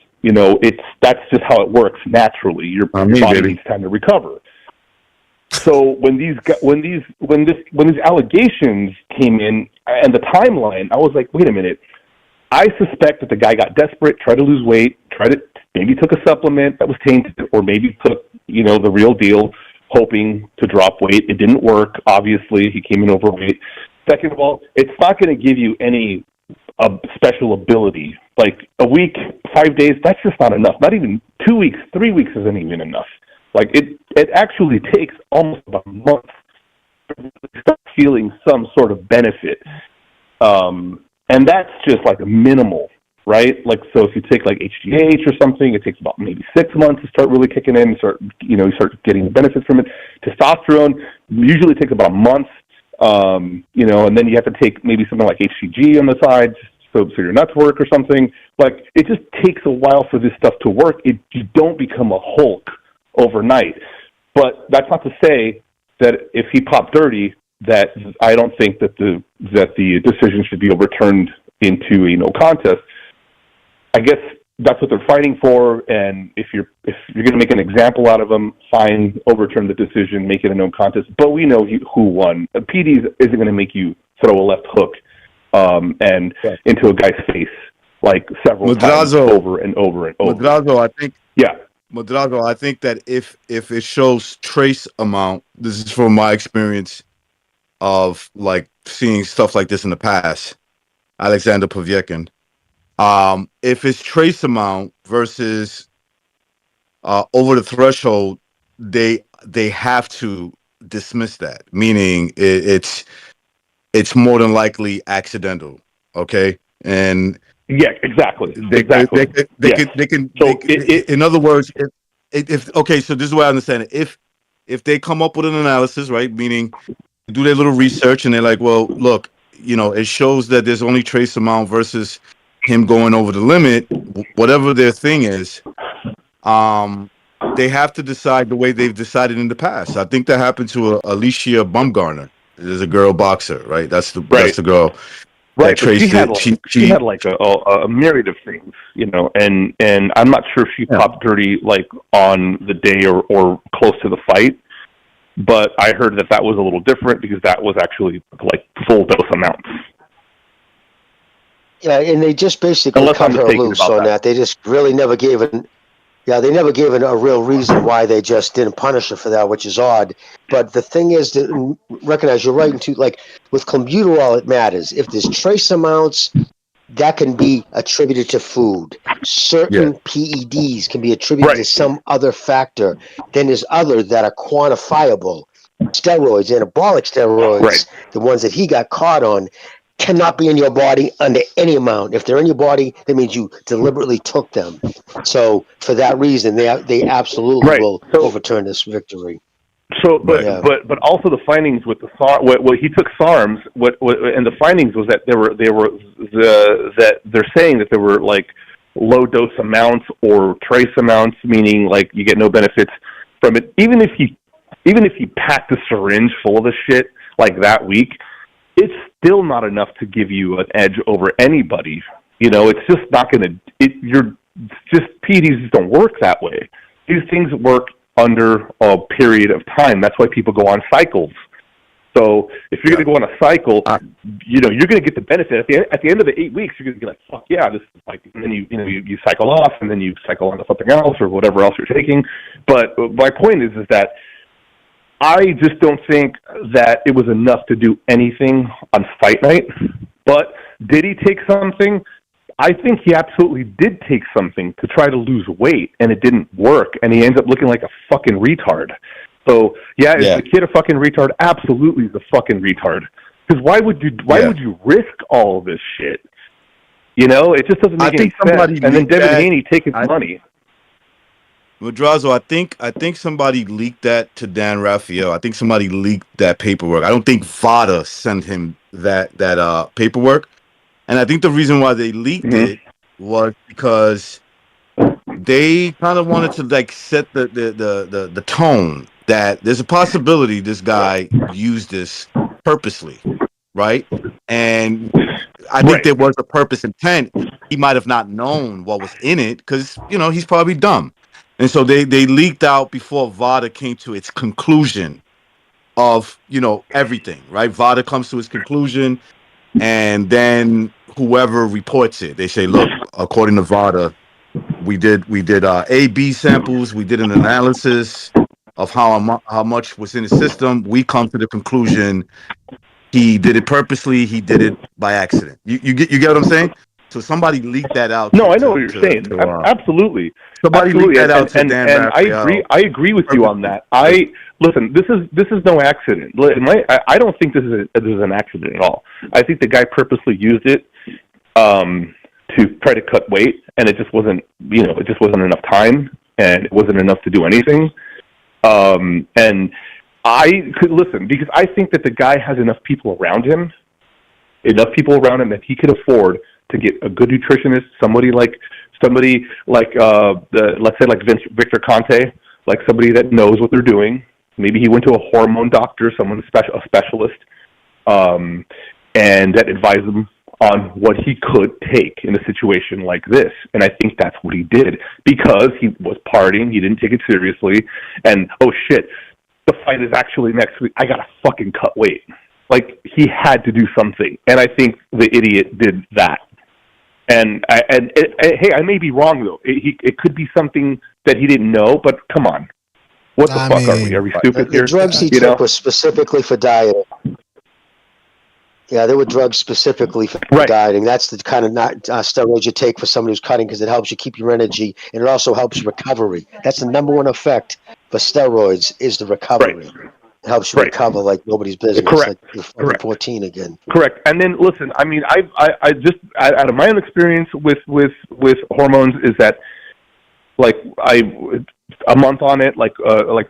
S15: That's just how it works naturally. Your body needs time to recover. So when these allegations came in and the timeline, I was like, wait a minute. I suspect that the guy got desperate, tried to lose weight, maybe took a supplement that was tainted, or maybe took the real deal, hoping to drop weight. It didn't work. Obviously, he came in overweight. Second of all, it's not going to give you any special ability. A week, 5 days, that's just not enough. Not even 2 weeks, 3 weeks isn't even enough. It actually takes almost about a month to start feeling some sort of benefit. And that's just a minimal, right? So if you take HGH or something, it takes about maybe 6 months to start really kicking in, you start getting the benefits from it. Testosterone usually takes about a month, and then you have to take maybe something like HCG on the side, so your nuts work or something. It just takes a while for this stuff to work. You don't become a Hulk overnight. But that's not to say that if he popped dirty, that I don't think that the decision should be overturned into a no contest. I guess that's what they're fighting for, and if you're going to make an example out of him, fine, overturn the decision, make it a no contest. But we know who won. PDs isn't going to make you throw a left hook and into a guy's face several times over and over and over.
S12: Madrazo, I think that if it shows trace amount, this is from my experience of seeing stuff like this in the past, Alexander Povyekin. If it's trace amount versus over the threshold, they have to dismiss that, meaning it's more than likely accidental. Okay, and
S15: yeah, exactly. They
S12: can. In other words, if okay, so this is the way I understand it. If they come up with an analysis, right, meaning do their little research, and they're like, well, look, it shows that there's only trace amount versus him going over the limit, whatever their thing is. They have to decide the way they've decided in the past. I think that happened to Alicia Bumgarner. There's a girl boxer, right? That's the girl.
S15: Right,
S12: that
S15: but she
S12: traced
S15: had
S12: it.
S15: she had like a myriad of things, and I'm not sure if she popped dirty like on the day or close to the fight, but I heard that was a little different because that was actually like full dose amounts.
S7: Yeah, and they just basically
S15: Unless
S7: cut
S15: I'm
S7: her
S15: mistaken
S7: loose
S15: about
S7: on that. They just really never gave it. Yeah, they never gave it a real reason why they just didn't punish her for that, which is odd. But the thing is to recognize you're right into like with clenbuterol, it matters. If there's trace amounts, that can be attributed to food. Certain PEDs can be attributed to some other factor. Then there's others that are quantifiable. Steroids, anabolic steroids, the ones that he got caught on, cannot be in your body under any amount. If they're in your body, that means you deliberately took them. So for that reason, they absolutely will overturn this victory.
S15: So, but also the findings with the what he took SARMs. And the findings was that that they're saying that there were like low dose amounts or trace amounts, meaning like you get no benefits from it. Even if you packed a syringe full of the shit like that week, it's still not enough to give you an edge over anybody. It's just not going to. PEDs just don't work that way. These things work under a period of time. That's why people go on cycles. So if you're going to go on a cycle, you're going to get the benefit at the end of the 8 weeks. You're going to be like, fuck yeah, this is like. And then you cycle off, and then you cycle onto something else or whatever else you're taking. But my point is that I just don't think that it was enough to do anything on fight night. But did he take something? I think he absolutely did take something to try to lose weight, and it didn't work, and he ends up looking like a fucking retard. So, is the kid a fucking retard? Absolutely he's a fucking retard. Because why would you risk all of this shit? It just doesn't make any sense. And then Devin Haney take his money.
S12: Madrazo, I think somebody leaked that to Dan Raphael. I think somebody leaked that paperwork. I don't think VADA sent him that paperwork. And I think the reason why they leaked it was because they kind of wanted to like set the tone that there's a possibility this guy used this purposely, right? And I think there was a purpose intent. He might have not known what was in it because he's probably dumb. And so they leaked out before VADA came to its conclusion of everything, right? VADA comes to its conclusion, and then whoever reports it, they say, look, according to VADA, we did A/B samples, we did an analysis of how much was in the system. We come to the conclusion he did it purposely, he did it by accident. You get what I'm saying? So somebody leaked that out.
S15: No, I know what you're saying. Absolutely.
S12: Somebody leaked that out to Dan
S15: and I agree with you on that. Listen, this is no accident. I don't think this is an accident at all. I think the guy purposely used it to try to cut weight, and it just wasn't enough time, and it wasn't enough to do anything. And I could listen because I think that the guy has enough people around him that he could afford to get a good nutritionist, somebody like let's say like Victor Conte, like somebody that knows what they're doing. Maybe he went to a hormone doctor, a specialist, and that advised him on what he could take in a situation like this. And I think that's what he did because he was partying. He didn't take it seriously. And, oh, shit, the fight is actually next week. I got to fucking cut weight. Like, he had to do something. And I think the idiot did that. And hey, I may be wrong, though. It could be something that he didn't know, but come on. What the fuck are we? Are we stupid here?
S7: The drugs he took were specifically for dieting. Yeah, there were drugs specifically for dieting. That's the kind of steroids you take for somebody who's cutting because it helps you keep your energy and it also helps recovery. That's the number one effect for steroids is the recovery. It helps you recover like nobody's business.
S15: Correct.
S7: Like you're 14 again.
S15: Correct. And then listen, I mean, I just out of my own experience with hormones is that like a month on it, like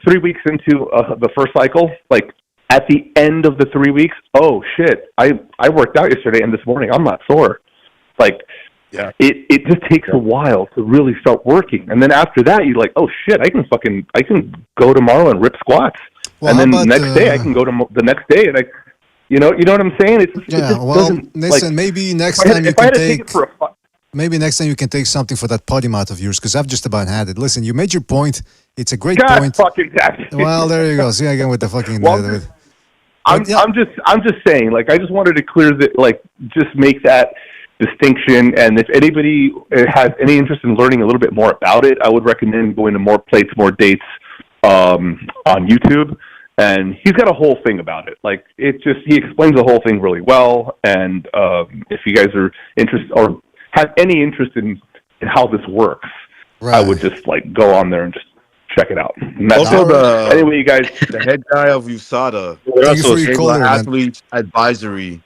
S15: 3 weeks into the first cycle, like at the end of the 3 weeks, oh shit, I worked out yesterday and this morning I'm not sore. Like, it just takes a while to really start working, and then after that you're like, oh shit, I can go tomorrow and rip squats, and then the next day I can go to the next day and you know what I'm saying? It just doesn't,
S11: listen,
S15: like,
S11: maybe next time you
S15: if I
S11: can
S15: had to
S11: take.
S15: take it for a
S11: Maybe next time you can take something for that potty mouth of yours, because I've just about had it. Listen, you made your point. It's a great
S15: God
S11: point.
S15: fucking damn it.
S11: Well, there you go. See again with the fucking.
S15: Well, I'm just saying, like, I just wanted to clear that, like, just make that distinction. And if anybody has any interest in learning a little bit more about it, I would recommend going to More Plates, More Dates on YouTube. And he's got a whole thing about it. Like, he explains the whole thing really well. And if you guys are interested or have any interest in how this works, I would just, like, go on there and just check it out. And that's
S12: Also,
S15: anyway, you guys,
S12: the head guy of USADA,
S11: also
S12: gave athletes advisory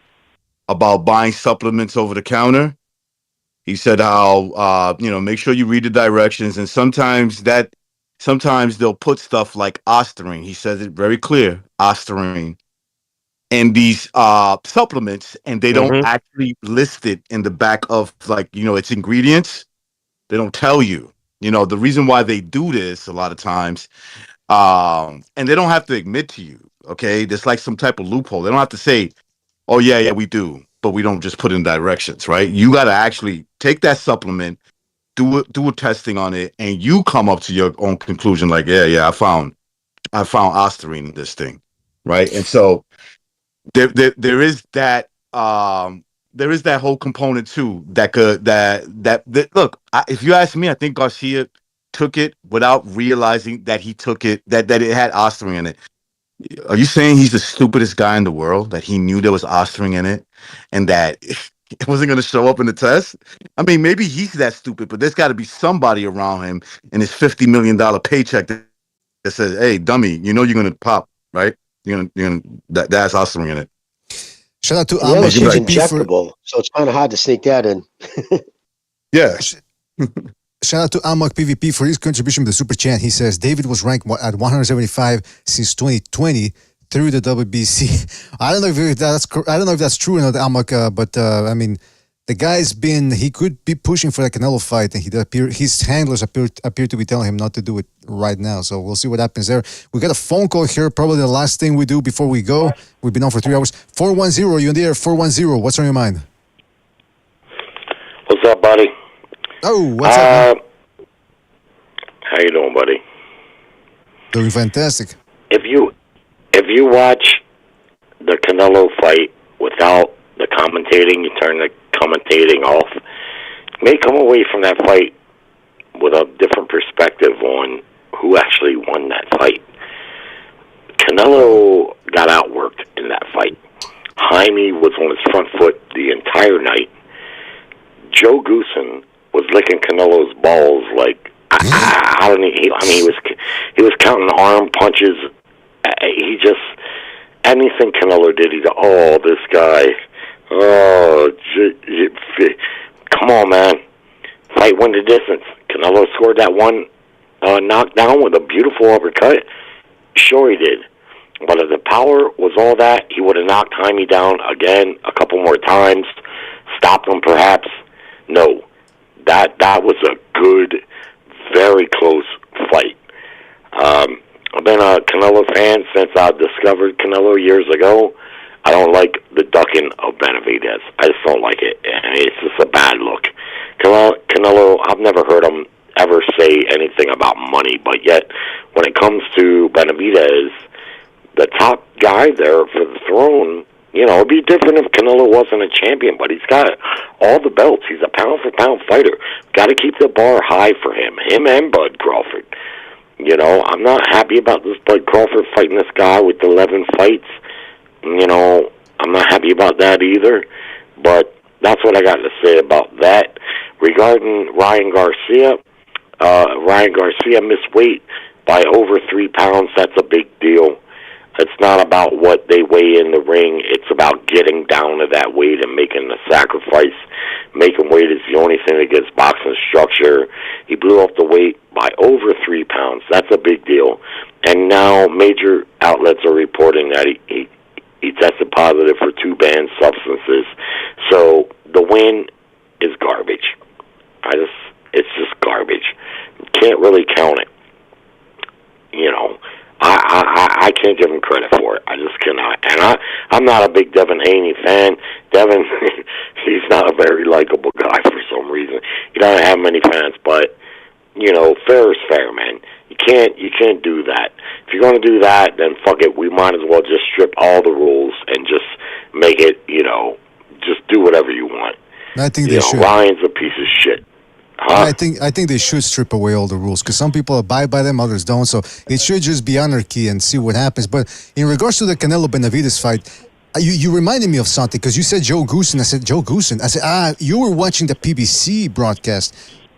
S12: about buying supplements over the counter. He said how make sure you read the directions, and sometimes they'll put stuff like ostarine. He says it very clear, ostarine, in these supplements, and they don't actually list it in the back of, like, its ingredients. They don't tell you. The reason why they do this a lot of times, and they don't have to admit to you, okay? There's like some type of loophole. They don't have to say, oh, yeah, we do, but we don't just put in directions, right? You got to actually take that supplement, do a testing on it, and you come up to your own conclusion, like, I found ostarine in this thing, right? And so there is that whole component too that look, if you ask me, I think Garcia took it without realizing that he took it, that it had ostarine in it. Are you saying he's the stupidest guy in the world, that he knew there was ostarine in it and that it wasn't going to show up in the test? I mean, maybe he's that stupid, but there's got to be somebody around him in his $50 million paycheck that says, hey, dummy, you're going to pop, right? That's ostarine in it.
S11: Shout out to
S7: the other shit's injectable, so it's kind of hard to sneak that in.
S12: Yeah.
S11: Shout out to Amok PvP for his contribution with the super chat. He says David was ranked at 175 since 2020 through the WBC. I don't know if that's true or not, Amok, but I mean, the guy's he could be pushing for the Canelo fight, and his handlers appear to be telling him not to do it right now. So we'll see what happens there. We got a phone call here, probably the last thing we do before we go. We've been on for 3 hours. 410, you in the air? 410. What's on your mind?
S21: What's up, buddy?
S11: Oh, what's up, man?
S21: How you doing, buddy?
S11: Doing fantastic.
S21: If you watch the Canelo fight without the commentating, you turn the commentating off, you may come away from that fight with a different perspective on who actually won that fight. Canelo got outworked in that fight. Jaime was on his front foot the entire night. Joe Goosen was licking Canelo's balls like he was counting arm punches. He just, anything Canelo did, he's oh, this guy, oh, come on, man, fight went the distance. Canelo scored that one knockdown with a beautiful uppercut. Sure he did, but if the power was all that, he would have knocked Jaime down again a couple more times, stopped him perhaps. No, that was a good, very close fight. I've been a Canelo fan since I discovered Canelo years ago. I don't like the ducking of Benavidez. I just don't like it. It's just a bad look. Canelo, I've never heard him ever say anything about money, but yet when it comes to Benavidez, the top guy there for the throne, it'd be different if Canelo wasn't a champion, but he's got all the belts. He's a pound-for-pound fighter. Got to keep the bar high for him and Bud Crawford. I'm not happy about this Bud Crawford fighting this guy with 11 fights. I'm not happy about that either, but that's what I got to say about that. Regarding Ryan Garcia missed weight by over 3 pounds. That's a big deal. It's not about what they weigh in the ring. It's about getting down to that weight and making the sacrifice. Making weight is the only thing that gives boxing structure. He blew off the weight by over 3 pounds. That's a big deal. And now major outlets are reporting that he tested positive for 2 banned substances. So the win is garbage. It's just garbage. Can't really count it. You know, I can't give him credit for it. I just cannot. And I'm not a big Devin Haney fan. Devin, he's not a very likable guy for some reason. He doesn't have many fans, but you know, fair is fair, man. You can't do that. If you're going to do that, then fuck it. We might as well just strip all the rules and just make it, you know, just do whatever you want.
S11: I think they should.
S21: Ryan's a piece of shit. Huh?
S11: I think they should strip away all the rules because some people abide by them, others don't. So it should just be anarchy and see what happens. But in regards to the Canelo Benavidez fight, you reminded me of something because you said Joe Goosen. I said Joe Goosen. I said you were watching the PBC broadcast.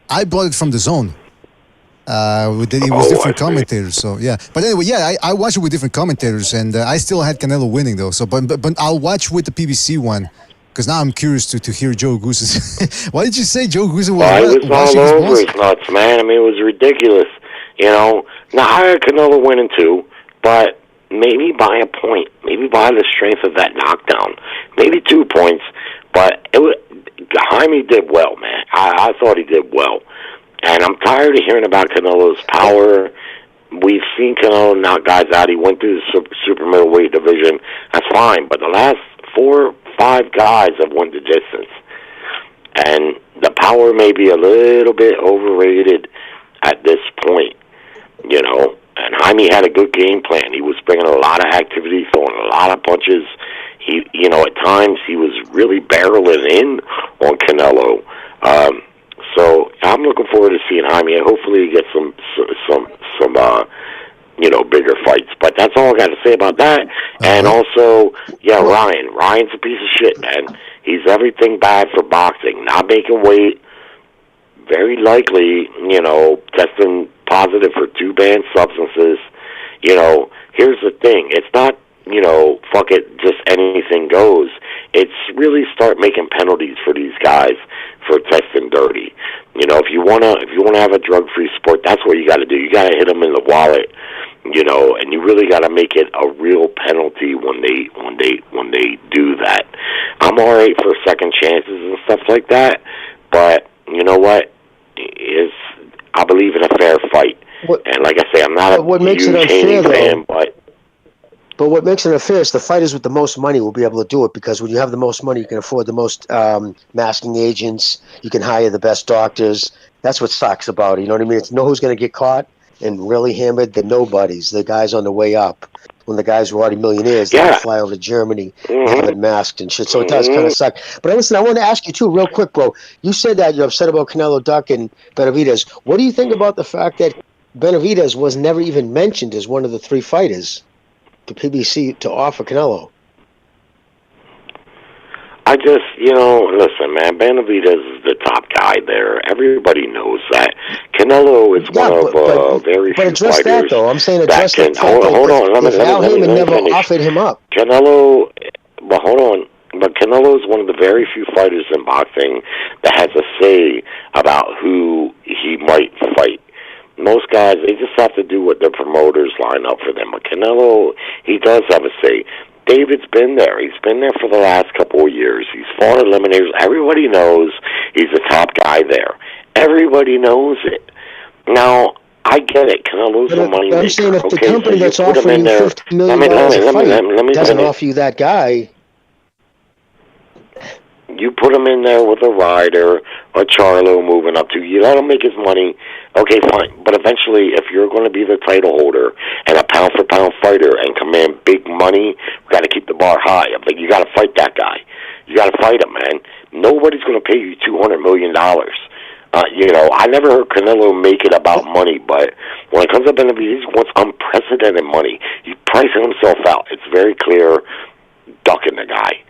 S11: I brought it from the Zone. It was different commentators. So yeah. But anyway, yeah, I watched it with different commentators, and I still had Canelo winning though. So but I'll watch with the PBC one. Because now I'm curious to hear Joe Goosen's. Why did you say Joe Goosen was
S21: it was all over his nuts, man. I mean, it was ridiculous. You know, now I had Canelo winning too, but maybe by a point, maybe by the strength of that knockdown, maybe 2 points. But Jaime did well, man. I thought he did well, and I'm tired of hearing about Canelo's power. We've seen Canelo knock guys out. He went through the super middleweight division. That's fine, but the last 4 5 guys have won the distance. And the power may be a little bit overrated at this point, you know. And Jaime had a good game plan. He was bringing a lot of activity, throwing a lot of punches. He, you know, at times he was really barreling in on Canelo. So I'm looking forward to seeing Jaime. Hopefully he gets some you know, bigger fights. But that's all I got to say about that. And also, yeah, Ryan's a piece of shit, man. He's everything bad for boxing. Not making weight, very likely, you know, testing positive for 2 banned substances. You know, here's the thing. It's not, you know, fuck it, just anything goes. It's really start making penalties for these guys for testing dirty. You know, if you wanna have a drug-free sport, that's what you got to do. You got to hit them in the wallet. You know, and you really got to make it a real penalty when they do that. I'm all right for second chances and stuff like that, but you know what? I believe in a fair fight, and like I say, I'm not a huge Haney fan,
S7: But what makes it unfair is the fighters with the most money will be able to do it because when you have the most money, you can afford the most masking agents. You can hire the best doctors. That's what sucks about it. You know what I mean? It's know who's going to get caught and really hammered. The nobodies, the guys on the way up. When the guys were already millionaires, they fly over to Germany, have it masked and shit. So it does kind of suck. But listen, I want to ask you too, real quick, bro. You said that you're upset about Canelo Duck and Benavidez. What do you think about the fact that Benavidez was never even mentioned as one of the 3 fighters to PBC to offer Canelo?
S21: I just, you know, listen, man, Benavidez is the top guy there. Everybody knows that. Canelo is one of very few
S7: address
S21: fighters
S7: that, though. I'm saying address that.
S21: Hold on. Let me
S7: never
S21: finish.
S7: offered him up.
S21: Canelo, but hold on. But Canelo is one of the very few fighters in boxing that has a say about who he might fight. Most guys, they just have to do what their promoters line up for them. But Canelo, he does have a say. David's been there. He's been there for the last couple of years. He's fought eliminators. Everybody knows he's the top guy there. Everybody knows it. Now, I get it. Canelo's a money maker.
S7: I'm saying if the company that's offering you $50 million a fight doesn't offer you that guy,
S21: you put him in there with a Ryder or Charlo moving up to you. Let him make his money. Okay, fine. But eventually, if you're going to be the title holder and a pound-for-pound fighter and command big money, we got to keep the bar high. I'm like, you got to fight that guy. You got to fight him, man. Nobody's going to pay you $200 million. You know, I never heard Canelo make it about money, but when it comes up to he wants unprecedented money. He's pricing himself out. It's very clear, ducking the guy.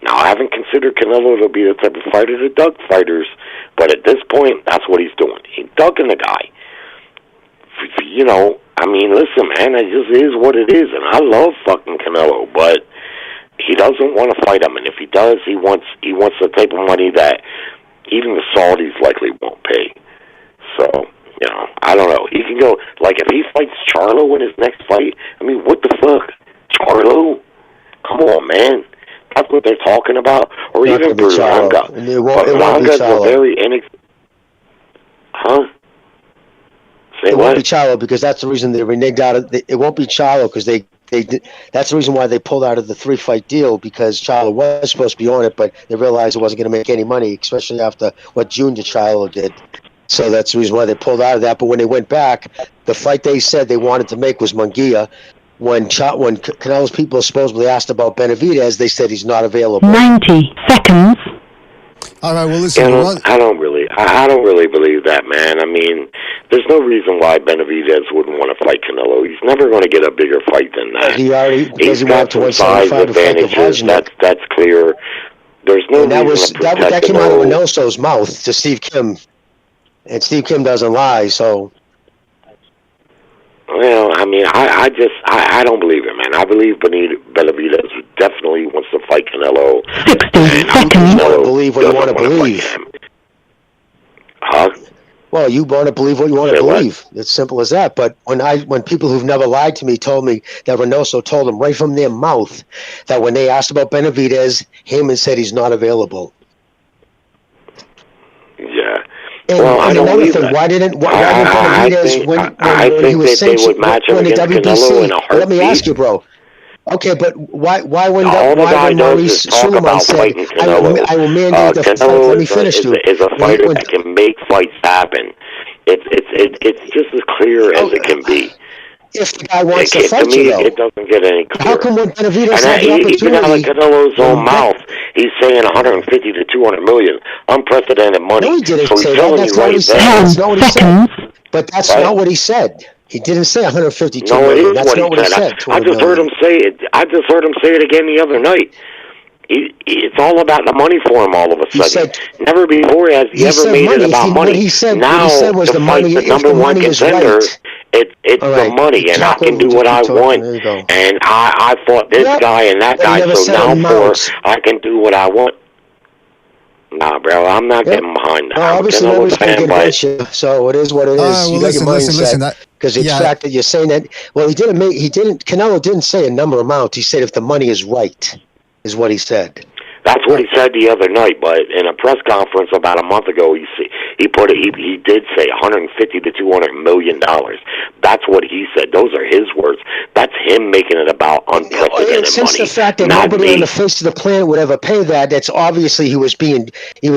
S21: Now, I haven't considered Canelo to be the type of fighter to duck fighters, but at this point, that's what he's doing. He's ducking the guy. You know, I mean, listen, man, it just is what it is, and I love fucking Canelo, but he doesn't want to fight him, and if he does, he wants the type of money that even the Saudis likely won't pay. So, You know, I don't know. He can go, like, if he fights Charlo in his next fight, I mean, what the fuck? Charlo? Come on, man. That's what they're talking about. Or
S7: Not
S21: even
S7: gonna be Charlo.
S21: Berlanga.
S7: It won't be
S21: Berlanga's a
S7: Charlo.
S21: very Huh? Say
S7: It
S21: what?
S7: won't be Charlo because that's the reason they reneged out of. It won't be Charlo because they did. That's the reason why they pulled out of the 3-fight deal because Charlo was supposed to be on it, but they realized it wasn't going to make any money, especially after what Junior Charlo did. So that's the reason why they pulled out of that. But when they went back, the fight they said they wanted to make was Munguia. When Canelo's people supposedly asked about Benavidez, they said he's not available.
S5: 90 seconds.
S11: All right, well, listen.
S21: I don't really believe that, man. I mean, there's no reason why Benavidez wouldn't want to fight Canelo. He's never going to get a bigger fight than that.
S7: He already
S21: He's got some size advantages. That's clear. There's no reason to protect
S7: that came out of Reynoso's mouth to Steve Kim, and Steve Kim doesn't lie. So,
S21: well, I mean, I don't believe it, man. I believe Benavidez definitely wants to fight Canelo.
S5: 60 seconds.
S7: You want to believe what you want to believe.
S21: Huh?
S7: Well, you want to believe what you want to believe. It's simple as that. But when people who've never lied to me told me that Reynoso told them right from their mouth that when they asked about Benavidez, Heyman said he's not available.
S21: Yeah.
S7: And,
S21: well, I don't
S7: another
S21: believe
S7: thing,
S21: that.
S7: why didn't Benavidez when he was
S21: that they would match him against Canelo in a heartbeat.
S7: Let me ask you, bro. Okay, but why when
S21: all the guy does
S7: Maurice
S21: is talk
S7: Suleiman
S21: about
S7: said,
S21: fighting Canelo.
S7: I will mandate the fight.
S21: Canelo
S7: Let me finish, dude.
S21: is a fighter that can make fights happen. It's just as clear as it can be.
S7: If the guy wants to fight
S21: to me,
S7: you, though.
S21: it doesn't get any clearer.
S7: How come when Benavidez had the
S21: even out of
S7: opportunity?
S21: Canelo's own mouth, he's saying 150 to 200 million, unprecedented money.
S7: No, he didn't
S21: so he's
S7: say that.
S21: telling
S7: That's
S21: you
S7: not what
S21: right
S7: he said.
S21: there.
S7: That's not what he said. But that's not what he said. He didn't say 152
S21: No, it
S7: million.
S21: is
S7: That's
S21: what
S7: not
S21: he
S7: what he
S21: said.
S7: said.
S21: I just heard him say it. I just heard him say it again the other night. It's all about the money for him all of a sudden. Never before has he ever made it about money.
S7: What he said
S21: Was
S7: the money.
S21: The number one contender, it's the money, and I can do what I want. And I fought this guy and that guy, so now I can do what I want. Nah, bro, I'm not getting behind that.
S7: Obviously, nobody's going to get against you, so it is what it is.
S11: Well,
S7: you got your mindset. Because the fact that you're saying that, well, Canelo didn't say a number amount. He said if the money is right, is what he said.
S21: That's what he said the other night, but in a press conference about a month ago, he did say 150 to 200 million dollars. That's what he said. Those are his words. That's him making it about unprecedented money.
S7: Since the fact that nobody on the face of the planet would ever pay that, that's obviously he was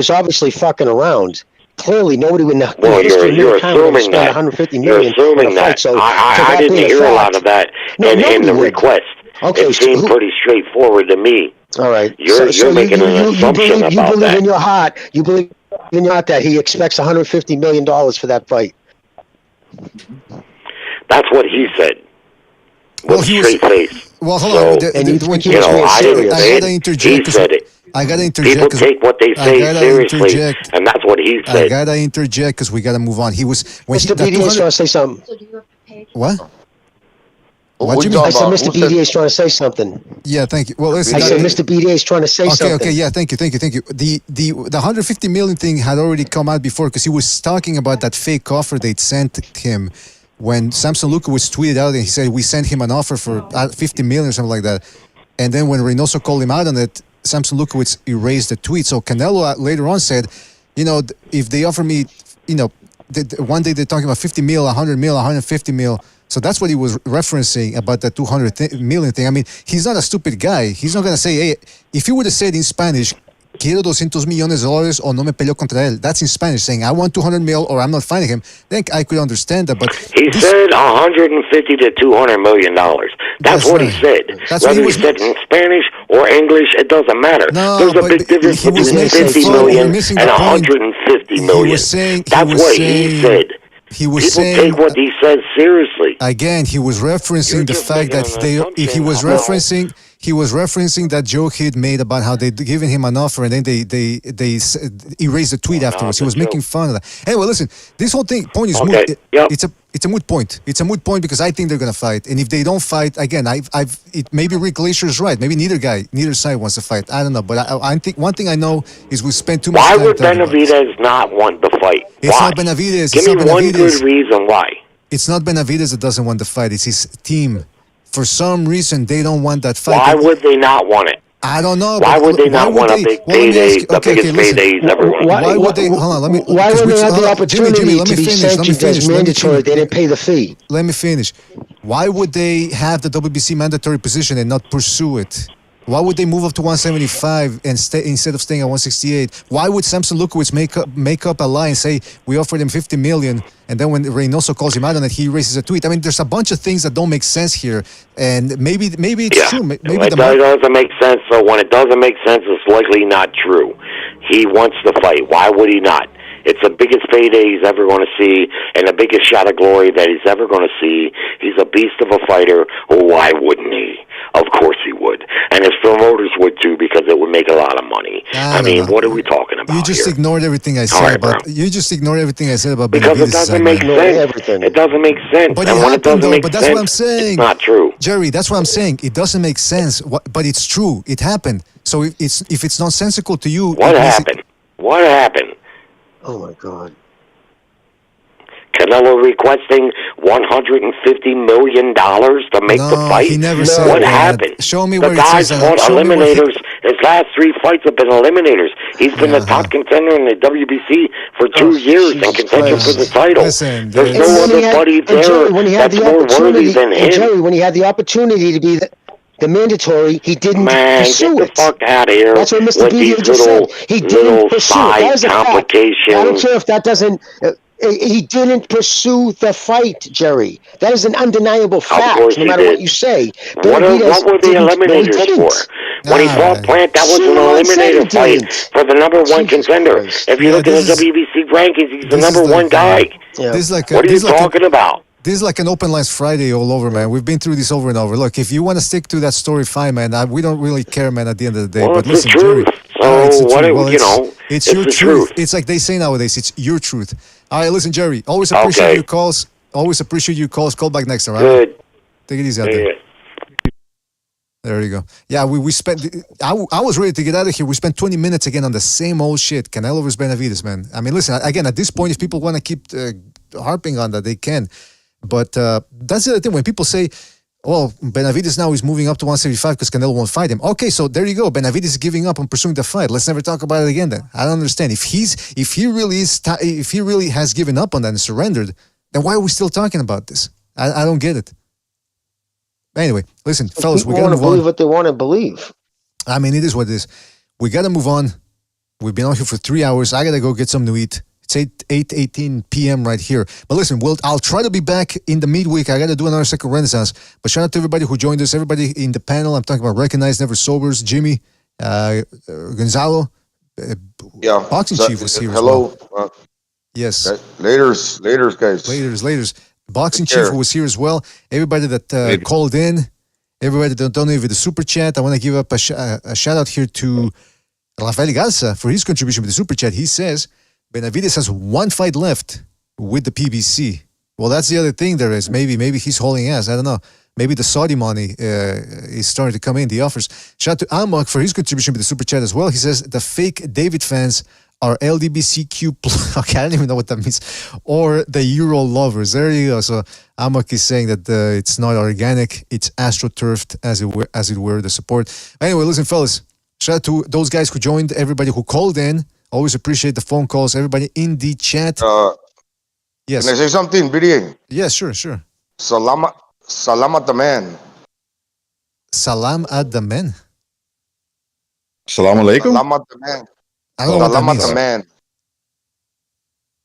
S7: obviously fucking around. Clearly, nobody would know.
S21: Well, you're assuming that.
S7: 150
S21: You're
S7: million
S21: assuming that.
S7: Fight, so
S21: I didn't hear a lot of that in the request.
S7: Okay,
S21: it seemed pretty straightforward to me.
S7: All right.
S21: You're making an assumption about that.
S7: You believe in your heart. You believe in your heart that he expects $150 million for that fight.
S21: That's what he said. With a straight face.
S11: Well, hold on.
S21: I didn't say it. He said it.
S11: I gotta interject.
S21: People take what they say seriously, and that's what he said.
S11: I gotta interject because we gotta move on. He was when
S7: Mr. BDA is trying to say something.
S11: What?
S7: What do you mean? I said Mr. BDA is trying to say something.
S11: Yeah, thank you. Well, listen,
S7: I said Mr. BDA is trying to say something.
S11: Okay, yeah, thank you. The 150 million thing had already come out before because he was talking about that fake offer they'd sent him when Samson Luka was tweeted out and he said we sent him an offer for 50 million or something like that. And then when Reynoso called him out on it, Samson Lukowicz erased the tweet. So Canelo later on said, if they offer me, one day they're talking about 50 mil, 100 mil, 150 mil. So that's what he was referencing about the 200 million thing. I mean, he's not a stupid guy. He's not going to say, hey, if he would have said in Spanish, quiero $200 millones o no me peleo contra él. That's in Spanish, saying I want 200 mil or I'm not fighting him. Then I could understand that. But
S21: he said 150 to 200 million dollars. That's what he said. Whether he said in Spanish or English, it doesn't matter.
S11: No,
S21: there's a big difference between 50 million and 150 million. That's what he said. People take what he says seriously.
S11: Again, he was referencing the fact that he was referencing that joke he'd made about how they'd given him an offer and then they erased the tweet afterwards. He was making fun of that. Anyway, listen, this whole point is moot. It's a moot point. It's a moot point because I think they're gonna fight, and if they don't fight, again, maybe Rick Glacier's right. Maybe neither side wants to fight. I don't know, but I think one thing I know is we spent too much time.
S21: Why would Benavidez not want the fight?
S11: It's not Benavidez.
S21: Give me one good reason why.
S11: It's not Benavidez that doesn't want the fight. It's his team. For some reason, they don't want that fight.
S21: Why would they not want it?
S11: I don't know.
S21: Why would they not want a big payday, the biggest payday he's ever won?
S11: Why would they? Hold on, let me.
S7: Why would they have the opportunity
S11: Jimmy,
S7: to be sanctioned as mandatory? They didn't pay the fee.
S11: Let me finish. Why would they have the WBC mandatory position and not pursue it? Why would they move up to 175 and stay instead of staying at 168? Why would Samson Lukowicz make up a lie and say we offered him $50 million, and then when Reynoso calls him out on it, he raises a tweet? I mean, there's a bunch of things that don't make sense here, and maybe it's true. Maybe
S21: it doesn't make sense. So when it doesn't make sense, it's likely not true. He wants to fight. Why would he not? It's the biggest payday he's ever going to see, and the biggest shot of glory that he's ever going to see. He's a beast of a fighter. Why wouldn't he? Of course he would. And his promoters would too, because it would make a lot of money. I mean, what are we talking about?
S11: You just ignored everything I said about. You just ignored everything I said about
S21: because
S11: Benavidez.
S21: It doesn't make sense. It doesn't make sense.
S11: But
S21: and when it doesn't make
S11: but that's
S21: sense,
S11: what I'm saying.
S21: It's not true.
S11: Jerry, that's what I'm saying. It doesn't make sense, but it's true. It happened. So if it's nonsensical to you,
S21: what happened? What happened?
S7: Oh my God.
S21: Canelo requesting $150 million to make the fight?
S11: He never said
S21: what
S11: that.
S21: happened?
S11: Show me
S21: the
S11: where it
S21: guy's
S11: says
S21: fought
S11: that.
S21: eliminators. His last 3 fights have been eliminators. He's been the top contender in the WBC for 2 years and contention for the title.
S11: Listen,
S21: there's no other buddy there that's more worthy than him.
S7: Jerry, when he had the opportunity to be the mandatory, he didn't pursue
S21: get the fuck out of here.
S7: That's what Mr. B just said. He didn't pursue it. That is a fact. I don't care if that doesn't. He didn't pursue the fight, Jerry. That is an undeniable fact, no matter what you say.
S21: What were the eliminators for? When he fought Plant, that was an eliminator fight for the number 1 contender. If you look at the WBC rankings, he's the number 1 guy. What are you talking about?
S11: This is like an open lines Friday all over, man. We've been through this over and over. Look, if you want to stick to that story, fine, man. We don't really care, man, at the end of the day.
S21: Well,
S11: but
S21: it's
S11: listen,
S21: the truth.
S11: Jerry, it's your
S21: the
S11: truth. It's like they say nowadays, it's your truth. All right, listen, Jerry, always appreciate your calls. Always appreciate your calls. Call back next time, all right?
S21: Good.
S11: Take it easy out there. There you go. Yeah, we spent. I was ready to get out of here. We spent 20 minutes again on the same old shit. Canelo versus Benavidez, man. I mean, listen, again, at this point, if people want to keep harping on that, they can. But that's the other thing. When people say, well, Benavidez now is moving up to 175 because Canelo won't fight him. Okay, so there you go. Benavidez is giving up on pursuing the fight. Let's never talk about it again then. I don't understand. If he really has given up on that and surrendered, then why are we still talking about this? I don't get it. Anyway, listen, fellas, we got to move on.
S7: Believe what they want to believe.
S11: I mean, it is what it is. We got to move on. We've been on here for 3 hours. I got to go get something to eat. It's 8:18 p.m. right here. But listen, I'll try to be back in the midweek. I got to do another second renaissance. But shout out to everybody who joined us, everybody in the panel. I'm talking about Recognized Never Sobers, Jimmy, Gonzalo. Boxing Chief was here as well. Yes.
S1: Laters, guys.
S11: Laters. Boxing Chief was here as well. Everybody that called in, everybody that donated with the super chat. I want to give up a shout out here to Rafael Garza for his contribution with the super chat. He says Benavidez has 1 fight left with the PBC. Well, that's the other thing there is. Maybe he's hauling ass. I don't know. Maybe the Saudi money is starting to come in, the offers. Shout out to Amok for his contribution with the super chat as well. He says the fake David fans are LGBTQ+. Okay, I don't even know what that means. Or the Euro lovers. There you go. So Amok is saying that it's not organic. It's astroturfed, as it were, the support. Anyway, listen, fellas. Shout out to those guys who joined, everybody who called in. Always appreciate the phone calls. Everybody in the chat. Yes.
S1: Can I say something, BDA?
S11: Yes, sure.
S1: Salam at the man.
S11: Salam at the man?
S12: Salam alaikum?
S1: Salam at the man.
S11: I don't know what that means.
S1: Salam at the man.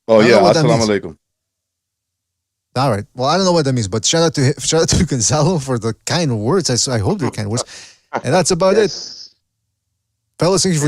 S12: Oh, yeah. Assalamu alaikum.
S11: All right. Well, I don't know what that means, but shout out to Gonzalo for the kind words. I hope they're kind words. And that's about it. Fellas, thank you for